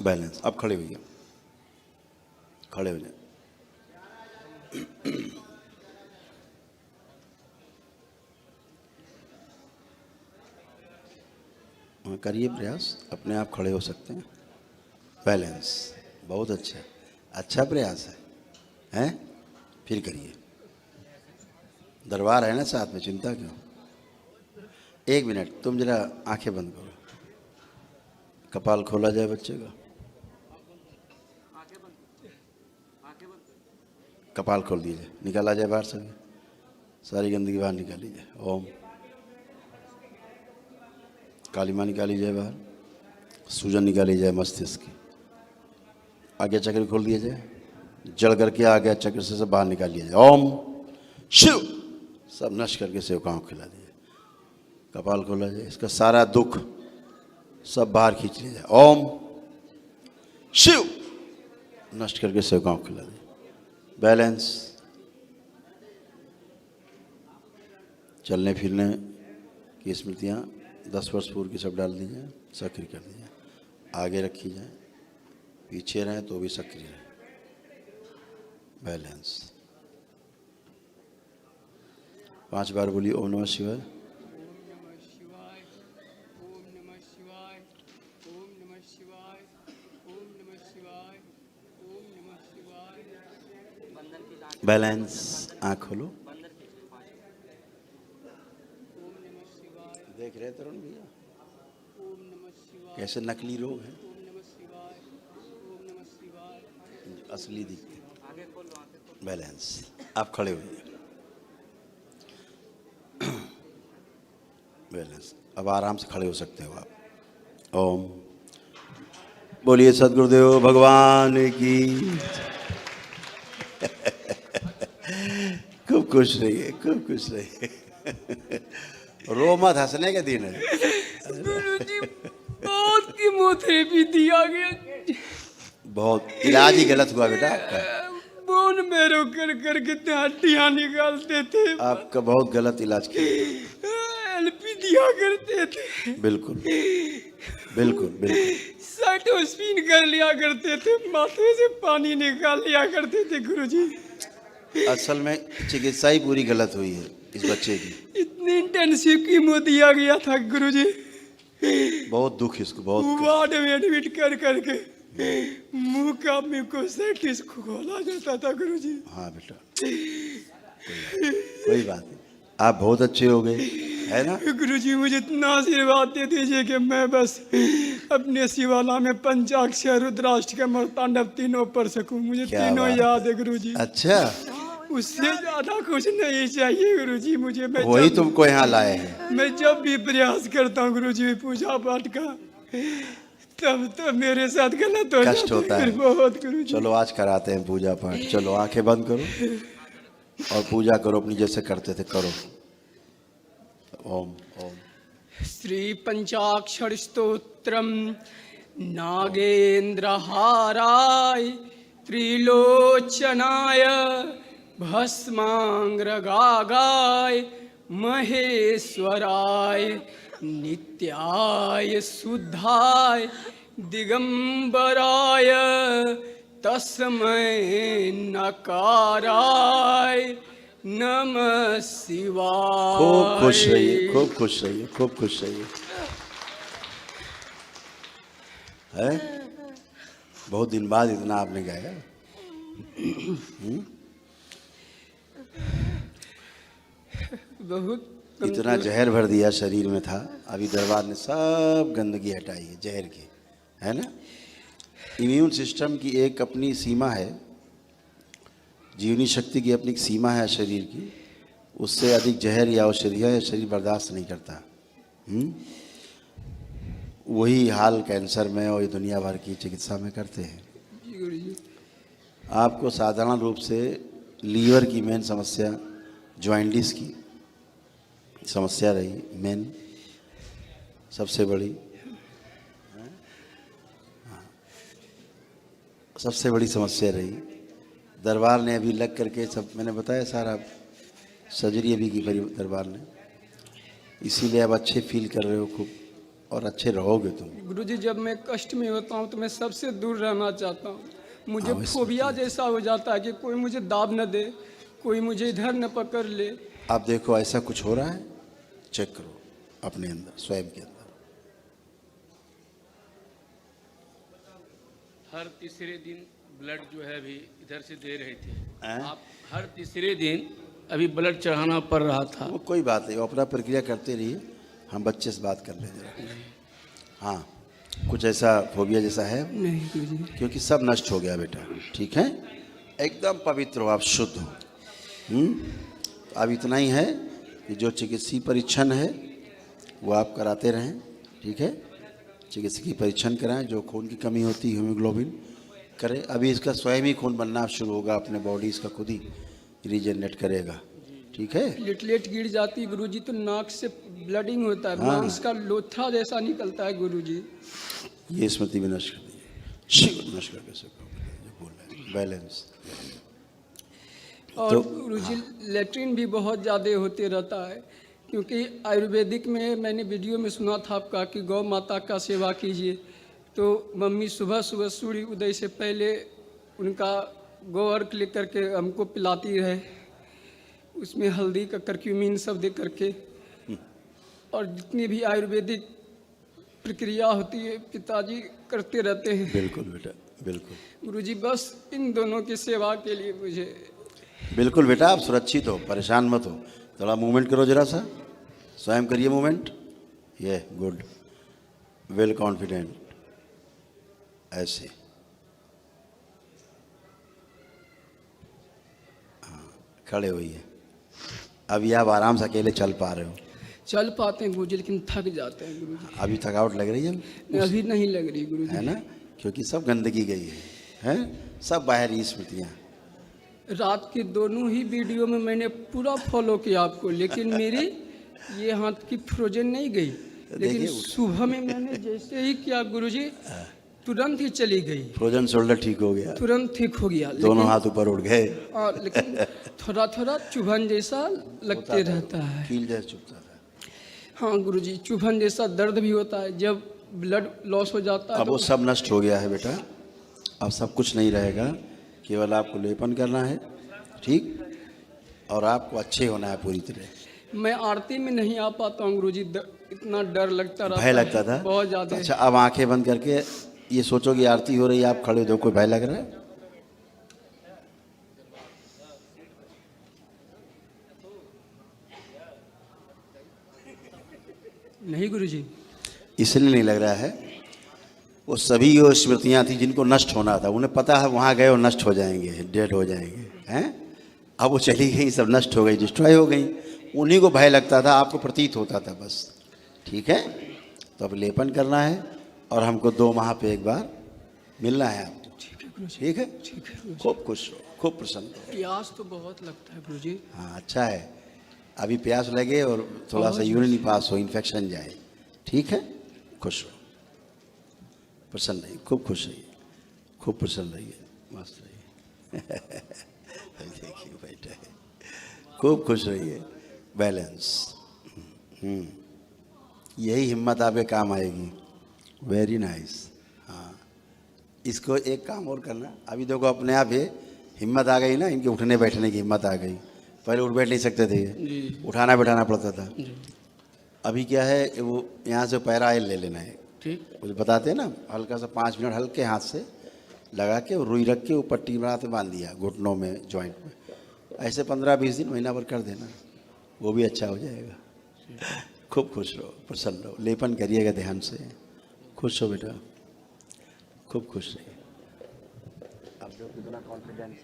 बैलेंस। अब खड़े होइए। खड़े हो जाए। करिए प्रयास। अपने आप खड़े हो सकते हैं। बैलेंस। बहुत अच्छा। अच्छा प्रयास है? फिर करिए। दरबार है ना साथ में, चिंता क्यों। 1 मिनट तुम जरा आंखें बंद करो। कपाल खोला जाए बच्चे का। कपाल खोल दीजिए। निकाला जाए बाहर से सारी गंदगी बाहर निकाल लीजिए। ओम। काली माँ निकाली जाए बाहर। सूजन निकाली जाए मस्तिष्क की। आगे चक्र खोल दिया जाए। जड़ करके आगे चक्र से सब बाहर निकाल लिया जाए। ओम शिव। सब नष्ट करके सेवकाओं को खिला दीजिए। कपाल खोला जाए। इसका सारा दुख सब बाहर खींच लिया जाए। ओम शिव। नष्ट करके सेवकाओं को खिला दीजिए। बैलेंस। चलने फिरने की स्मृतियाँ 10 वर्ष पूर्व की सब डाल दी जाए। सक्रिय कर दी जाए। आगे रखी जाए। पीछे रहें तो भी सक्रिय रहें। बैलेंस। 5 बार बोलिए ओम नमः शिवाय। बैलेंस। आँख खोलो। देख रहे तरुण भैया कैसे नकली रोग हैं, असली दिखते। बैलेंस। आप खड़े होइए। बैलेंस। अब आराम से खड़े हो सकते हो आप। ओम। बोलिए सदगुरुदेव भगवान की। खूब खुश रहिए। खूब खुश रहिए। रो मत, हंसने के दिन है। गुरुजी बहुत कीमोथेरेपी दिया गया। बहुत इलाज ही गलत हुआ बेटा आपका। बोन मेरो कर करके हड्डियाँ निकालते थे। आपका बहुत गलत इलाज किया। एलपी दिया करते थे। बिल्कुल बिल्कुल बिल्कुल। साइटोस्पिन कर लिया करते थे। माथे से पानी निकाल लिया करते थे गुरुजी। असल में चिकित्सा ही पूरी गलत हुई है इस बच्चे की। इतनी इंटेंसिव कीमो दिया गया था गुरुजी। बहुत दुख इसको। बहुत वार्ड में एडमिट कर करके मुंह का म्यूकोसाइटिस खोला जाता था गुरुजी। हाँ बेटा कोई बात नहीं। आप बहुत अच्छे हो गए है ना? गुरुजी मुझे इतना आशीर्वाद दे दीजिए कि मैं बस अपने शिवाला में पंचाक्षर रुद्राष्ट के मर्तांडव तीनों पढ़ सकूं। मुझे क्या तीनों बात याद है गुरुजी। अच्छा, उससे ज्यादा कुछ नहीं चाहिए गुरुजी मुझे। मैं वही तुमको यहाँ लाए हैं। मैं जब भी प्रयास करता हूँ गुरुजी पूजा पाठ का, तब तो मेरे साथ गलत हो कष्ट होता है बहुत गुरुजी। चलो आज कराते हैं पूजा पाठ। चलो आंखें बंद करो और पूजा करो अपनी जैसे करते थे, करो। ओम ओम। श्री पंचाक्षर स्तोत्रम नागेंद्रहाराय त्रिलोचनाय भस्मांग्रगागाय महेश्वराय नित्याय शुद्धाय दिगंबराय तस्मै नकाराय नमः शिवाय। खूब खुश रहिए, खूब खुश रहिए, खूब खुश रहिए। है बहुत दिन बाद इतना आपने गाया। बहुत इतना जहर भर दिया शरीर में था, अभी दरबार ने सब गंदगी हटाई है जहर की, है ना? इम्यून सिस्टम की एक अपनी सीमा है, जीवनी शक्ति की अपनी एक सीमा है शरीर की, उससे अधिक जहर या औषधियाँ शरीर बर्दाश्त नहीं करता। वही हाल कैंसर में और दुनिया भर की चिकित्सा में करते हैं। आपको साधारण रूप से लीवर की मेन समस्या, जॉइंटिस की समस्या रही मेन, सबसे बड़ी समस्या रही। दरबार ने अभी लग करके सब मैंने बताया सारा सर्जरी अभी की करी दरबार ने, इसीलिए अब अच्छे फील कर रहे हो खूब और अच्छे रहोगे तुम। गुरुजी जब मैं कष्ट में होता हूँ तो मैं सबसे दूर रहना चाहता हूँ। मुझे फोबिया जैसा हो जाता है कि कोई मुझे दाब न दे, कोई मुझे इधर न पकड़ ले। आप देखो ऐसा कुछ हो रहा है, चेक करो अपने अंदर, स्वयं के अंदर। हर तीसरे दिन ब्लड जो है अभी इधर से दे रहे थे आप, हर तीसरे दिन अभी ब्लड चढ़ाना पड़ रहा था। वो कोई बात नहीं, अपना प्रक्रिया करते रहिए, हम बच्चे से बात कर लेंगे। हाँ, कुछ ऐसा फोबिया जैसा है नहीं, क्योंकि सब नष्ट हो गया बेटा, ठीक है? एकदम पवित्र हो आप, शुद्ध हो। अब इतना ही है कि जो चिकित्सीय परीक्षण है वो आप कराते रहें, ठीक है? चिकित्सकीय परीक्षण कराएं, जो खून की कमी होती है हीमोग्लोबिन करें। अभी इसका स्वयं ही खून बनना शुरू होगा, अपने बॉडी इसका खुद ही रीजनरेट करेगा, ठीक है? प्लेटलेट गिर जाती है गुरुजी तो नाक से ब्लडिंग होता है, हाँ। मांस का लोथा जैसा निकलता है गुरुजी। ये स्मृति विनष्ट कर दीजिए, शिव नष्ट करके जो बोल रहे हैं, बैलेंस। और गुरुजी लेट्रिन भी बहुत ज़्यादा होते रहता है, क्योंकि आयुर्वेदिक में मैंने वीडियो में सुना था आपका कि गौ माता का सेवा कीजिए, तो मम्मी सुबह सुबह सूर्य उदय से पहले उनका गोवर्क लेकर के हमको पिलाती रहे, उसमें हल्दी का करक्यूमिन सब दे करके, और जितनी भी आयुर्वेदिक प्रक्रिया होती है पिताजी करते रहते हैं। बिल्कुल बेटा, बिल्कुल गुरुजी बस इन दोनों की सेवा के लिए मुझे। बिल्कुल बेटा, आप सुरक्षित हो, परेशान मत हो। थोड़ा मूवमेंट करो जरा सा, स्वयं करिए मूवमेंट, ये गुड, वेल कॉन्फिडेंट, ऐसे। हाँ, खड़े होइए। अभी आप आराम से अकेले चल पा रहे हो? चल पाते हैं गुरुजी, लेकिन थक जाते हैं गुरुजी। अभी थकावट लग रही है? अभी नहीं लग रही गुरुजी, है ना? क्योंकि सब गंदगी गई है, सब बाहरी स्मृतियाँ। रात के दोनों ही वीडियो में मैंने पूरा फॉलो किया आपको, लेकिन मेरी ये हाथ की फ्रोजन नहीं गई, लेकिन सुबह में मैंने जैसे ही किया गुरुजी तुरंत ही चली गई। फ्रोजन शोल्डर ठीक हो गया, तुरंत ठीक हो गया, दोनों हाथ ऊपर उठ गए। लेकिन थोड़ा थोड़ा चुभन जैसा लगते रहता है, कील जैसा चुभता है। हाँ गुरुजी, चुभन जैसा दर्द भी होता है जब ब्लड लॉस हो जाता है। अब वो सब नष्ट हो गया है बेटा, अब सब कुछ नहीं रहेगा, केवल आपको लेपन करना है, ठीक? और आपको अच्छे होना है पूरी तरह। मैं आरती में नहीं आ पाता हूँ गुरुजी, इतना डर लगता रहा, भय लगता था बहुत ज़्यादा। अच्छा, अब आंखें बंद करके ये सोचो कि आरती हो रही है, आप खड़े हो, कोई भय लग रहा है? नहीं गुरुजी। इसलिए नहीं लग रहा है, वो सभी वो स्मृतियाँ थी जिनको नष्ट होना था, उन्हें पता है वहाँ गए और नष्ट हो जाएंगे, डेड हो जाएंगे, हैं? अब वो चली गई, सब नष्ट हो गई, डिस्ट्रॉय हो गई। उन्हीं को भय लगता था, आपको प्रतीत होता था बस। ठीक है, तो अब लेपन करना है और हमको 2 माह पे एक बार मिलना है आपको। ठीक है, खूब खुश हो, खूब प्रसन्न हो। प्यास तो बहुत लगता है गुरुजी। हाँ, अच्छा है, अभी प्यास लगे और थोड़ा सा यूरिन पास हो, इन्फेक्शन जाए। ठीक है, खुश हो, प्रसन्न रहिए, खूब खुश रहिए, खूब प्रसन्न रहिए, मस्त रहिए। देखिए बेटा, खूब खुश रहिए, बैलेंस। यही हिम्मत आपके काम आएगी। Very nice. हाँ, इसको एक काम और करना। अभी देखो अपने आप ये हिम्मत आ गई ना, इनके उठने बैठने की हिम्मत आ गई। पहले उठ बैठ नहीं सकते थे ये, उठाना बैठाना पड़ता था। अभी क्या है, वो यहाँ से पैरा ऑयल ले लेना है। ठीक, वो बताते हैं ना, हल्का सा 5 मिनट हल्के हाथ से लगा के रुई रख के वो पट्टी बनाते बांध दिया घुटनों में, जॉइंट में। ऐसे 15-20 दिन, महीना भर कर देना, वो भी अच्छा हो जाएगा। खूब खुश रहो, प्रसन्न रहो, लेपन करिएगा ध्यान से। खुश हो बेटा, खूब खुश रहिए। अब जो कितना कॉन्फिडेंस,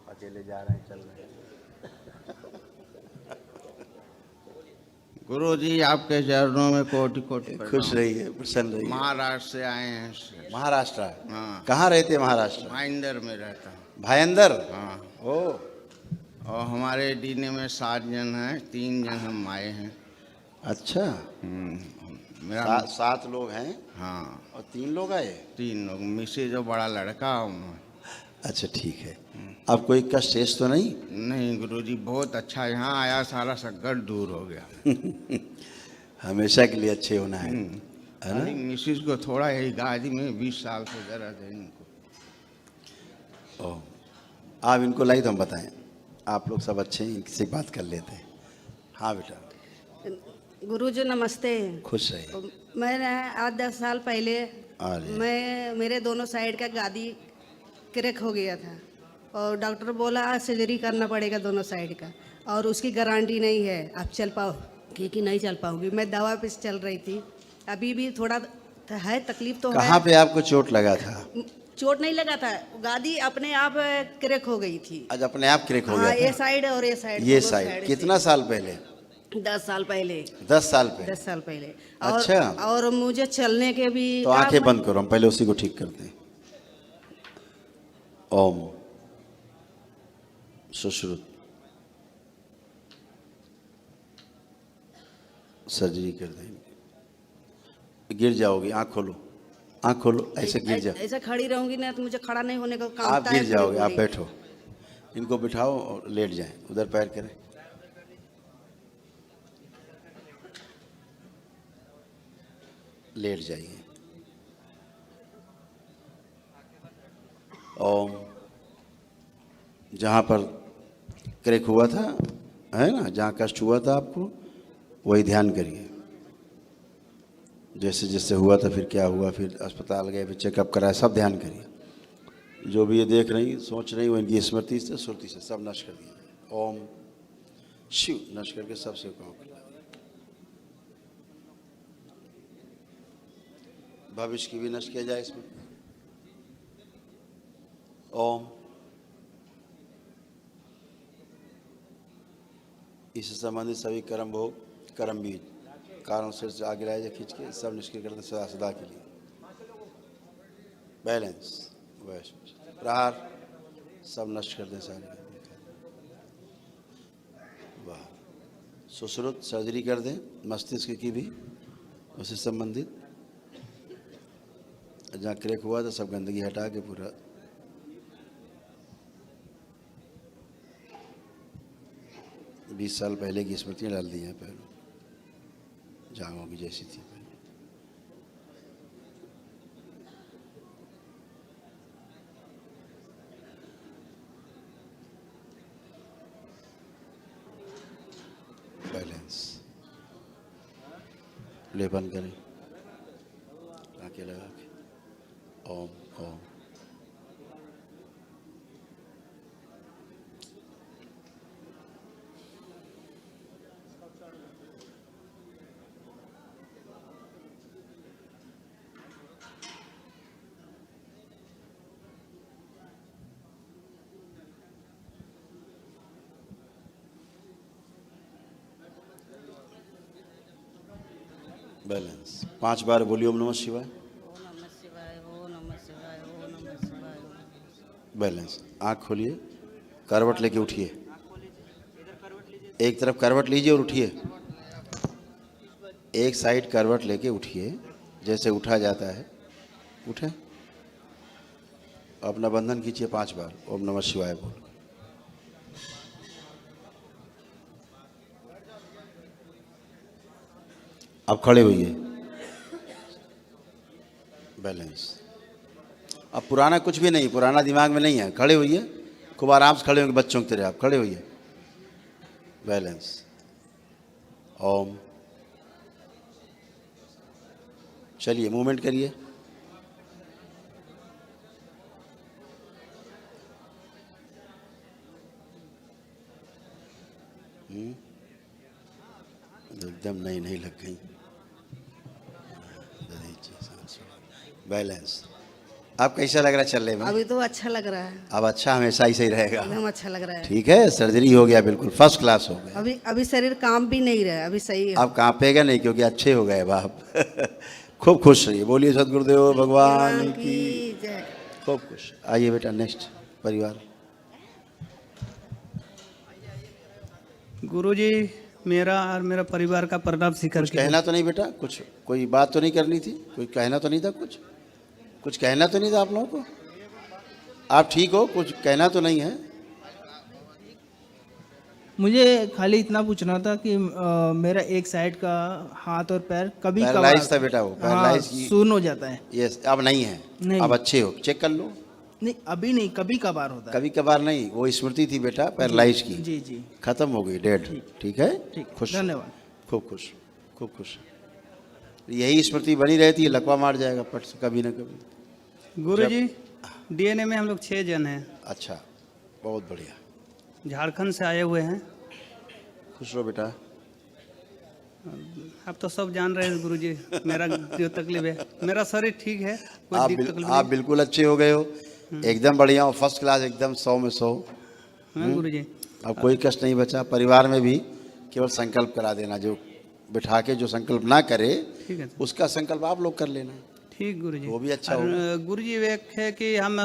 अकेले जा रहे हैं, चल रहे हैं। गुरु जी आपके चरणों में कोटि कोटि खुश रहिए, प्रसन्न रहिए। महाराष्ट्र से आए हैं। महाराष्ट्र? हाँ। कहाँ रहते हैं महाराष्ट्र? भाईंदर में रहता हूँ। भाईंदर? हाँ। ओ, और हमारे डीने में 7 जन हैं, 3 जन हम आए हैं। अच्छा। मेरा 7 लोग हैं? हाँ। और 3 लोग आए? 3 लोग, मिसे जो बड़ा लड़का हूँ। अच्छा, ठीक है। अब कोई कष्ट शेष तो नहीं? नहीं गुरुजी, बहुत अच्छा, यहाँ आया सारा संकट दूर हो गया। हमेशा के लिए अच्छे होना है ना? अरे मिसिस को थोड़ा यही गाड़ी में 20 साल से दर्द है इनको। ओह, आप इनको लाई तो हम बताएं। आप लोग सब अच्छे हैं, इनसे बात कर लेते हैं। हाँ बेटा। गुरुजी नमस्ते। खुश रहिए। मैंने आज 10 साल पहले अरे। मेरे दोनों साइड का गादी क्रैक हो गया था और डॉक्टर बोला सर्जरी करना पड़ेगा दोनों साइड का, और उसकी गारंटी नहीं है आप चल पाओ कि नहीं चल पाऊंगी। मैं दवा पे चल रही थी, अभी भी थोड़ा है तकलीफ तो है। कहाँ पे आपको चोट लगा था? चोट नहीं लगा था, गादी अपने आप क्रैक हो गई थी। आज अपने आप क्रैक हो गया हाँ, था? ये साइड और ये साइड। ये साइड कितना साल पहले? 10 साल पहले। 10 साल पहले? 10 साल पहले। अच्छा। और मुझे चलने के भी। तो आंखें बंद करो, हम पहले उसी को ठीक करते हैं। ओम सुश्रुत। सर्जरी कर देंगे। गिर जाओगे, आंख खोलो, आंख खोलो, ऐसे गिर जाओ। ऐसे खड़ी रहूंगी ना तो मुझे खड़ा नहीं होने का काम। आप गिर जाओगे, आप बैठो, इनको बिठाओ और लेट जाएं, उधर पैर करें। लेट जाइए। ओम। जहाँ पर क्रैक हुआ था, है ना, जहाँ कष्ट हुआ था आपको, वही ध्यान करिए। जैसे जैसे हुआ था, फिर क्या हुआ, फिर अस्पताल गए, फिर चेकअप कराया, सब ध्यान करिए। जो भी ये देख रही, सोच रही, वो इनकी स्मृति से, सुरति से सब नष्ट कर दिया। ओम शिव नष्ट करके सबसे काम कर। भविष्य की भी नष्ट किया जाए इसमें। ओम। इससे संबंधित सभी कर्म भोग, कर्म बीज, कारण से आगे लाए जाए, खींच के सब निष्क्रिय करते सदा सदा के लिए। बैलेंस, वैश्व, प्रहार, सब नष्ट कर दें सारे। वाह। सुश्रुत सर्जरी कर दें मस्तिष्क की भी, उससे संबंधित जहाँ क्रैक हुआ था सब गंदगी हटा के पूरा। बीस साल पहले की स्मृतियाँ डाल दी हैं पहले, जांघों की जैसी थी पहले। बैलेंस। लेपन करें आके लगा के। ओम ओम। बैलेंस 5 बार बोलिए ओम नमः शिवाय। बैलेंस। आँख खोलिए, करवट लेके उठिए, एक तरफ करवट लीजिए और उठिए, एक साइड करवट लेके उठिए, जैसे उठा जाता है उठे। अपना बंधन खींचिए 5 बार ओम नमः शिवाय बोल। अब खड़े होइए, बैलेंस। अब पुराना कुछ भी नहीं, पुराना दिमाग में नहीं है, खड़े होइए, खूब आराम से खड़े होंगे बच्चों की तरह। आप खड़े होइए, बैलेंस। ओम। चलिए मूवमेंट करिए, एकदम नई नई लग गई। बैलेंस। आप कैसा लग रहा है चलने में? अभी तो अच्छा लग रहा है। अब अच्छा हमेशा ही सही रहेगा। एकदम अच्छा लग रहा है। ठीक है, सर्जरी हो गया, बिल्कुल फर्स्ट क्लास हो गया। अभी शरीर काम भी नहीं रहा, अभी सही है। आप कांपेगा नहीं क्योंकि अच्छे हो गए अब आप। खूब खुश रहिए, बोलिए सदगुरुदेव भगवान की जय। खूब खुश। आइए बेटा, नेक्स्ट परिवार। गुरुजी, मेरा और मेरा परिवार का प्रणाम स्वीकार कुछ कहना तो नहीं बेटा? कुछ कोई बात तो नहीं करनी थी? कोई कहना तो नहीं था? कुछ कहना तो नहीं था आप लोगों को? आप ठीक हो? कुछ कहना तो नहीं है? मुझे खाली इतना पूछना था कि मेरा एक साइड का हाथ और पैर कभी पैरालाइज था बेटा, वो पैरालाइज की शून्य हो जाता है। यस, अब नहीं है, नहीं। अब अच्छे हो, चेक कर लो। नहीं, अभी नहीं, कभी कभार होता है। कभी कभार नहीं, वो स्मृति थी बेटा पैरालाइज की, जी जी, खत्म हो गई, डेड। ठीक है, खुश, धन्यवाद। खूब खुश, खूब खुश। यही स्मृति बनी रहती है, लकवा मार जाएगा पट से कभी ना कभी। गुरुजी, डीएनए में हम लोग 6 जन हैं। अच्छा, बहुत बढ़िया। झारखंड से आए हुए हैं। खुश रहो बेटा। आप तो सब जान रहे हैं गुरुजी, मेरा जो तकलीफ है, मेरा शरीर ठीक है, कोई तकलीफ आप बिल्कुल अच्छे हो गए हो, एकदम बढ़िया हो, फर्स्ट क्लास, एकदम 100 में 100। गुरुजी, अब कोई कष्ट नहीं बचा। परिवार में भी केवल संकल्प करा देना, जो बिठा के जो संकल्प ना करे ठीक है, उसका संकल्प आप लोग कर लेना। ठीक गुरुजी, वो भी अच्छा होगा। गुरुजी, एक है कि हम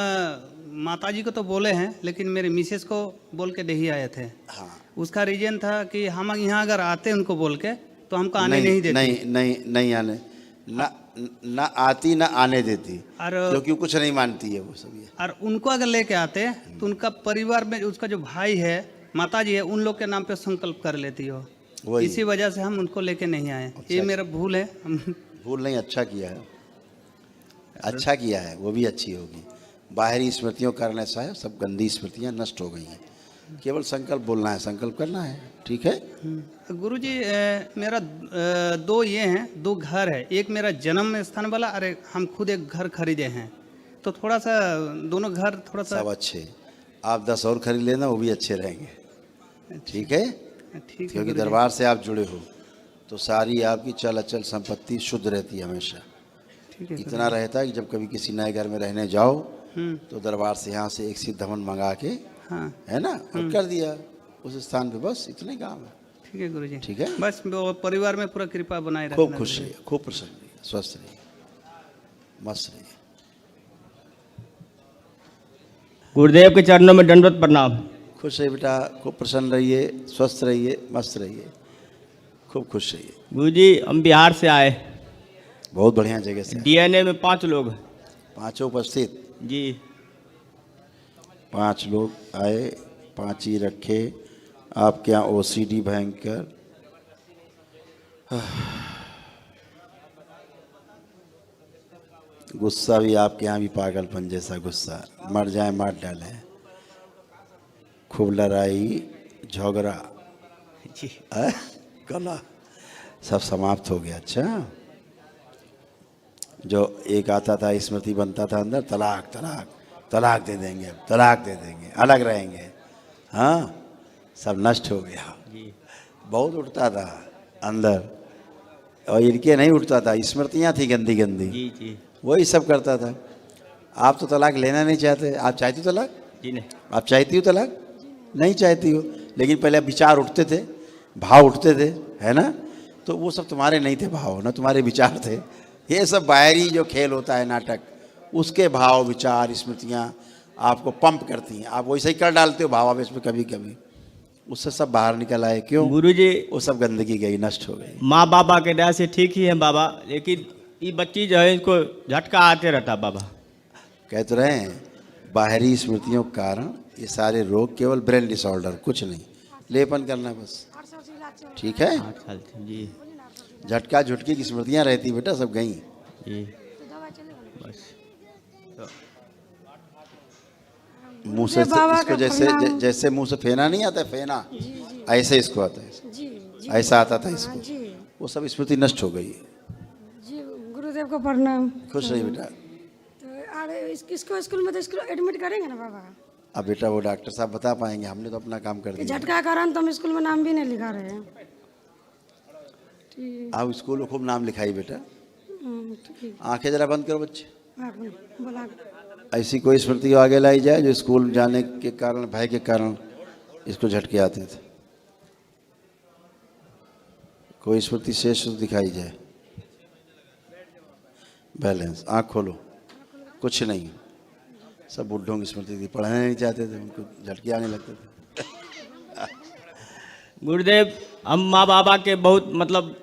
माताजी को तो बोले हैं, लेकिन मेरे मिसेस को बोल के नहीं आए थे। हाँ, उसका रीजन था कि हम यहाँ अगर आते उनको बोल के तो हमको आने नहीं देती। नहीं आने, ना आती ना आने देती, और क्योंकि कुछ नहीं मानती है वो सब। ये और उनको अगर लेके आते तो उनका परिवार में उसका जो भाई है, माताजी है, उन लोग के नाम पे संकल्प कर लेती हो। इसी वजह से हम उनको लेके नहीं आए। ये मेरा भूल है। भूल नहीं, अच्छा किया है, अच्छा किया है, वो भी अच्छी होगी। बाहरी स्मृतियों करने से सब गंदी स्मृतियाँ नष्ट हो गई हैं। केवल संकल्प बोलना है, संकल्प करना है। ठीक है गुरुजी, मेरा 2 ये हैं, 2 घर है। एक मेरा जन्म स्थान वाला, अरे हम खुद एक घर खरीदे हैं, तो थोड़ा सा दोनों घर थोड़ा सा सब अच्छे। आप 10 और खरीद लेना, वो भी अच्छे रहेंगे। ठीक है, ठीक है, क्योंकि दरबार से आप जुड़े हो तो सारी आपकी चल अचल संपत्ति शुद्ध रहती है हमेशा। ठीक है, इतना रहता है कि जब कभी किसी नए घर में रहने जाओ तो दरबार से यहाँ से एक सिद्ध धमन मंगा के, हाँ, है ना, और कर दिया उस स्थान पे, बस इतने काम है। ठीक है गुरुजी, ठीक है, बस वो परिवार में पूरा कृपा बनाए रखना। खूब खुश रहिए, खूब प्रसन्न रहिए, स्वस्थ रहिए, मस्त रहिए। गुरुदेव के चरणों में दंडवत प्रणाम। खुश रहिए बेटा, खूब प्रसन्न रहिए, स्वस्थ रहिए, मस्त रहिए, खूब खुश रहिए। गुरुजी, हम बिहार से आए, बहुत बढ़िया जगह से। डीएनए में 5 लोग, 5 उपस्थित जी। 5 लोग आए, 5 ही रखे। आपके यहाँ ओसीडी भयंकर, गुस्सा भी आपके यहाँ भी पागलपन जैसा गुस्सा, मर जाए मार डाले, खूब लड़ाई झगड़ा जी, कला सब समाप्त हो गया। अच्छा, जो एक आता था, स्मृति बनता था अंदर, तलाक तलाक तलाक दे देंगे, अब तलाक दे देंगे, अलग रहेंगे, हाँ, सब नष्ट हो गया। बहुत उठता था अंदर, और इनके नहीं उठता था, स्मृतियाँ थी गंदी गंदी, जी जी, वही सब करता था। आप तो तलाक लेना नहीं चाहते, आप चाहती हो तलाक? जी नहीं। आप चाहती हो तलाक? नहीं चाहती हो, लेकिन पहले विचार उठते थे, भाव उठते थे, है ना, तो वो सब तुम्हारे नहीं थे भाव, ना तुम्हारे विचार थे। ये सब बाहरी जो खेल होता है नाटक, उसके भाव विचार स्मृतियाँ आपको पंप करती हैं, आप वैसे ही कर डालते हो भावावेश में कभी कभी, उससे सब बाहर निकल आए। क्यों? गुरुजी वो सब गंदगी गई, नष्ट हो गई। माँ बाबा के दया से ठीक ही है बाबा, लेकिन ये बच्ची जो है इसको झटका आते रहता बाबा। कह तो रहे हैं बाहरी स्मृतियों के कारण ये सारे रोग, केवल ब्रेन डिसऑर्डर, कुछ नहीं, लेपन करना बस, ठीक है। जी झटका झुटकी की स्मृतियाँ रहती बेटा, सब गई जी बस। मुंह से इसको जैसे मुंह से फेना नहीं आता है, फेना ऐसे इसको आता है, ऐसा आता था इसको, वो सब स्मृति नष्ट हो गई। जी गुरुदेव को प्रणाम। खुश रही बेटा। तो अरे इसको स्कूल में तो स्कूल एडमिट करेंगे ना बाबा? अब बेटा वो डॉक्टर साहब बता पाएंगे, हमने तो अपना काम कर दिया। झटका कारण तो हम स्कूल में नाम भी नहीं लिखा रहे हैं। ठीक। आप स्कूल में खूब नाम लिखाई बेटा। ठीक। आंखें जरा बंद करो बच्चे। बोला ऐसी कोई स्मृति आगे लाई जाए जो स्कूल जाने के कारण, भय के कारण इसको झटके आते थे। कोई स्मृति शेष दिखाई जाए। बैलेंस, आँख खोलो, कुछ नहीं, सब बुढ़ों की स्मृति थी, पढ़ना नहीं चाहते थे, उनको झटके आने लगते थे। गुरुदेव हम माँ बाबा के बहुत मतलब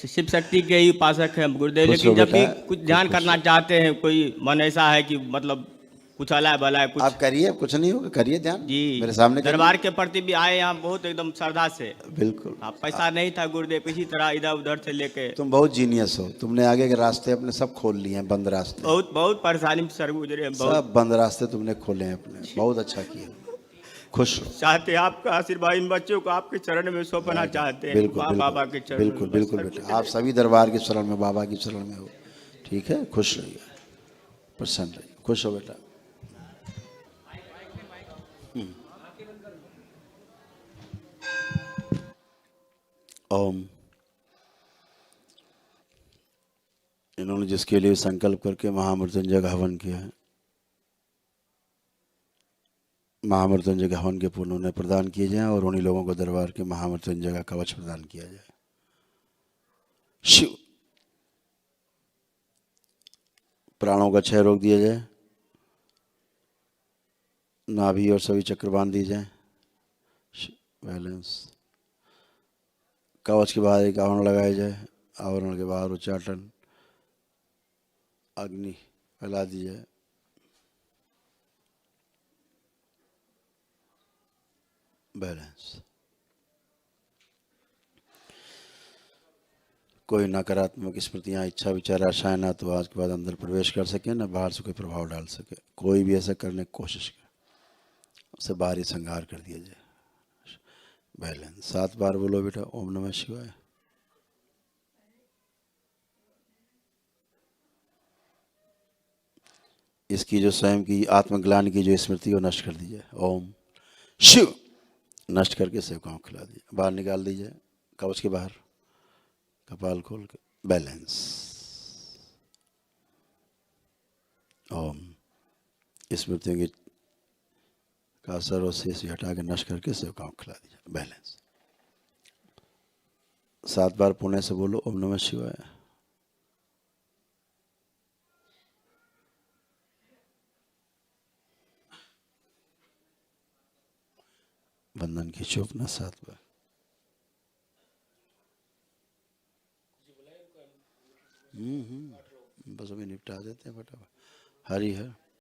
शिव शक्ति के ही उपासक हैं गुरुदेव, लेकिन जब भी कुछ ध्यान करना चाहते हैं, कोई मन ऐसा है कि मतलब कुछ अला भला है, कुछ आप करिए, कुछ नहीं होगा, करिए ध्यान जी मेरे सामने। दरबार के प्रति भी आए यहाँ बहुत एकदम श्रद्धा से। बिल्कुल। पैसा नहीं था गुरुदेव, इसी तरह इधर उधर से लेके। तुम बहुत जीनियस हो, तुमने आगे के रास्ते अपने सब खोल लिए हैं, बंद रास्ते। बहुत परेशानी में सर गुजरे हैं, सब बंद रास्ते तुमने खोले हैं अपने, बहुत अच्छा किया। खुश हो। चाहते हैं आपका आशीर्वाद, इन बच्चों को आपके चरण में सौंपना चाहते हैं। बिल्कुल बाबा के चरण। बिल्कुल बिल्कुल बेटा, आप सभी दरबार के शरण में, बाबा की शरण में हो, ठीक है। खुश रहिए, प्रसन्न रहिए, खुश हो बेटा। ओम। इन्होंने जिसके लिए संकल्प करके महामृत्युंजय का हवन किया है, महामृत्युंजय के हवन के पुण्य उन्हें प्रदान किए जाएं और उन्हीं लोगों को दरबार के महामृत्युंजय का कवच प्रदान किया जाए। शिव। प्राणों का क्षय रोक दिया जाए, नाभि और सभी चक्र बांध दिए जाए। बैलेंस। कवच के बाहर एक आवरण लगाया जाए, आवरण के बाहर उच्चाटन, अग्नि फैला दी जाए। बैलेंस। कोई नकारात्मक स्मृतियाँ, इच्छा विचार आशाएं ना तो आज के बाद अंदर प्रवेश कर सके, ना बाहर से कोई प्रभाव डाल सके। कोई भी ऐसा करने की कोशिश करे, उसे बाहरी संहार कर दिया जाए। बैलेंस। 7 बार बोलो बेटा ओम नमः शिवाय। इसकी जो स्वयं की आत्मग्लानि की जो स्मृति वो नष्ट कर दी जाए। ओम शिव। नष्ट करके सेवकाओं को खिला दीजिए, बाहर निकाल दीजिए, कवच के बाहर, कपाल खोल के। बैलेंस। ओम। स्मृतियों की का सर्वशेष हटा के नष्ट करके सेवकाओं को खिला दीजिए। बैलेंस। 7 बार पुण्य से बोलो ओम नमः शिवाय। बंधन की चौपना 7 बार। बस अभी निपटा देते हैं फटाफट। हरि हर।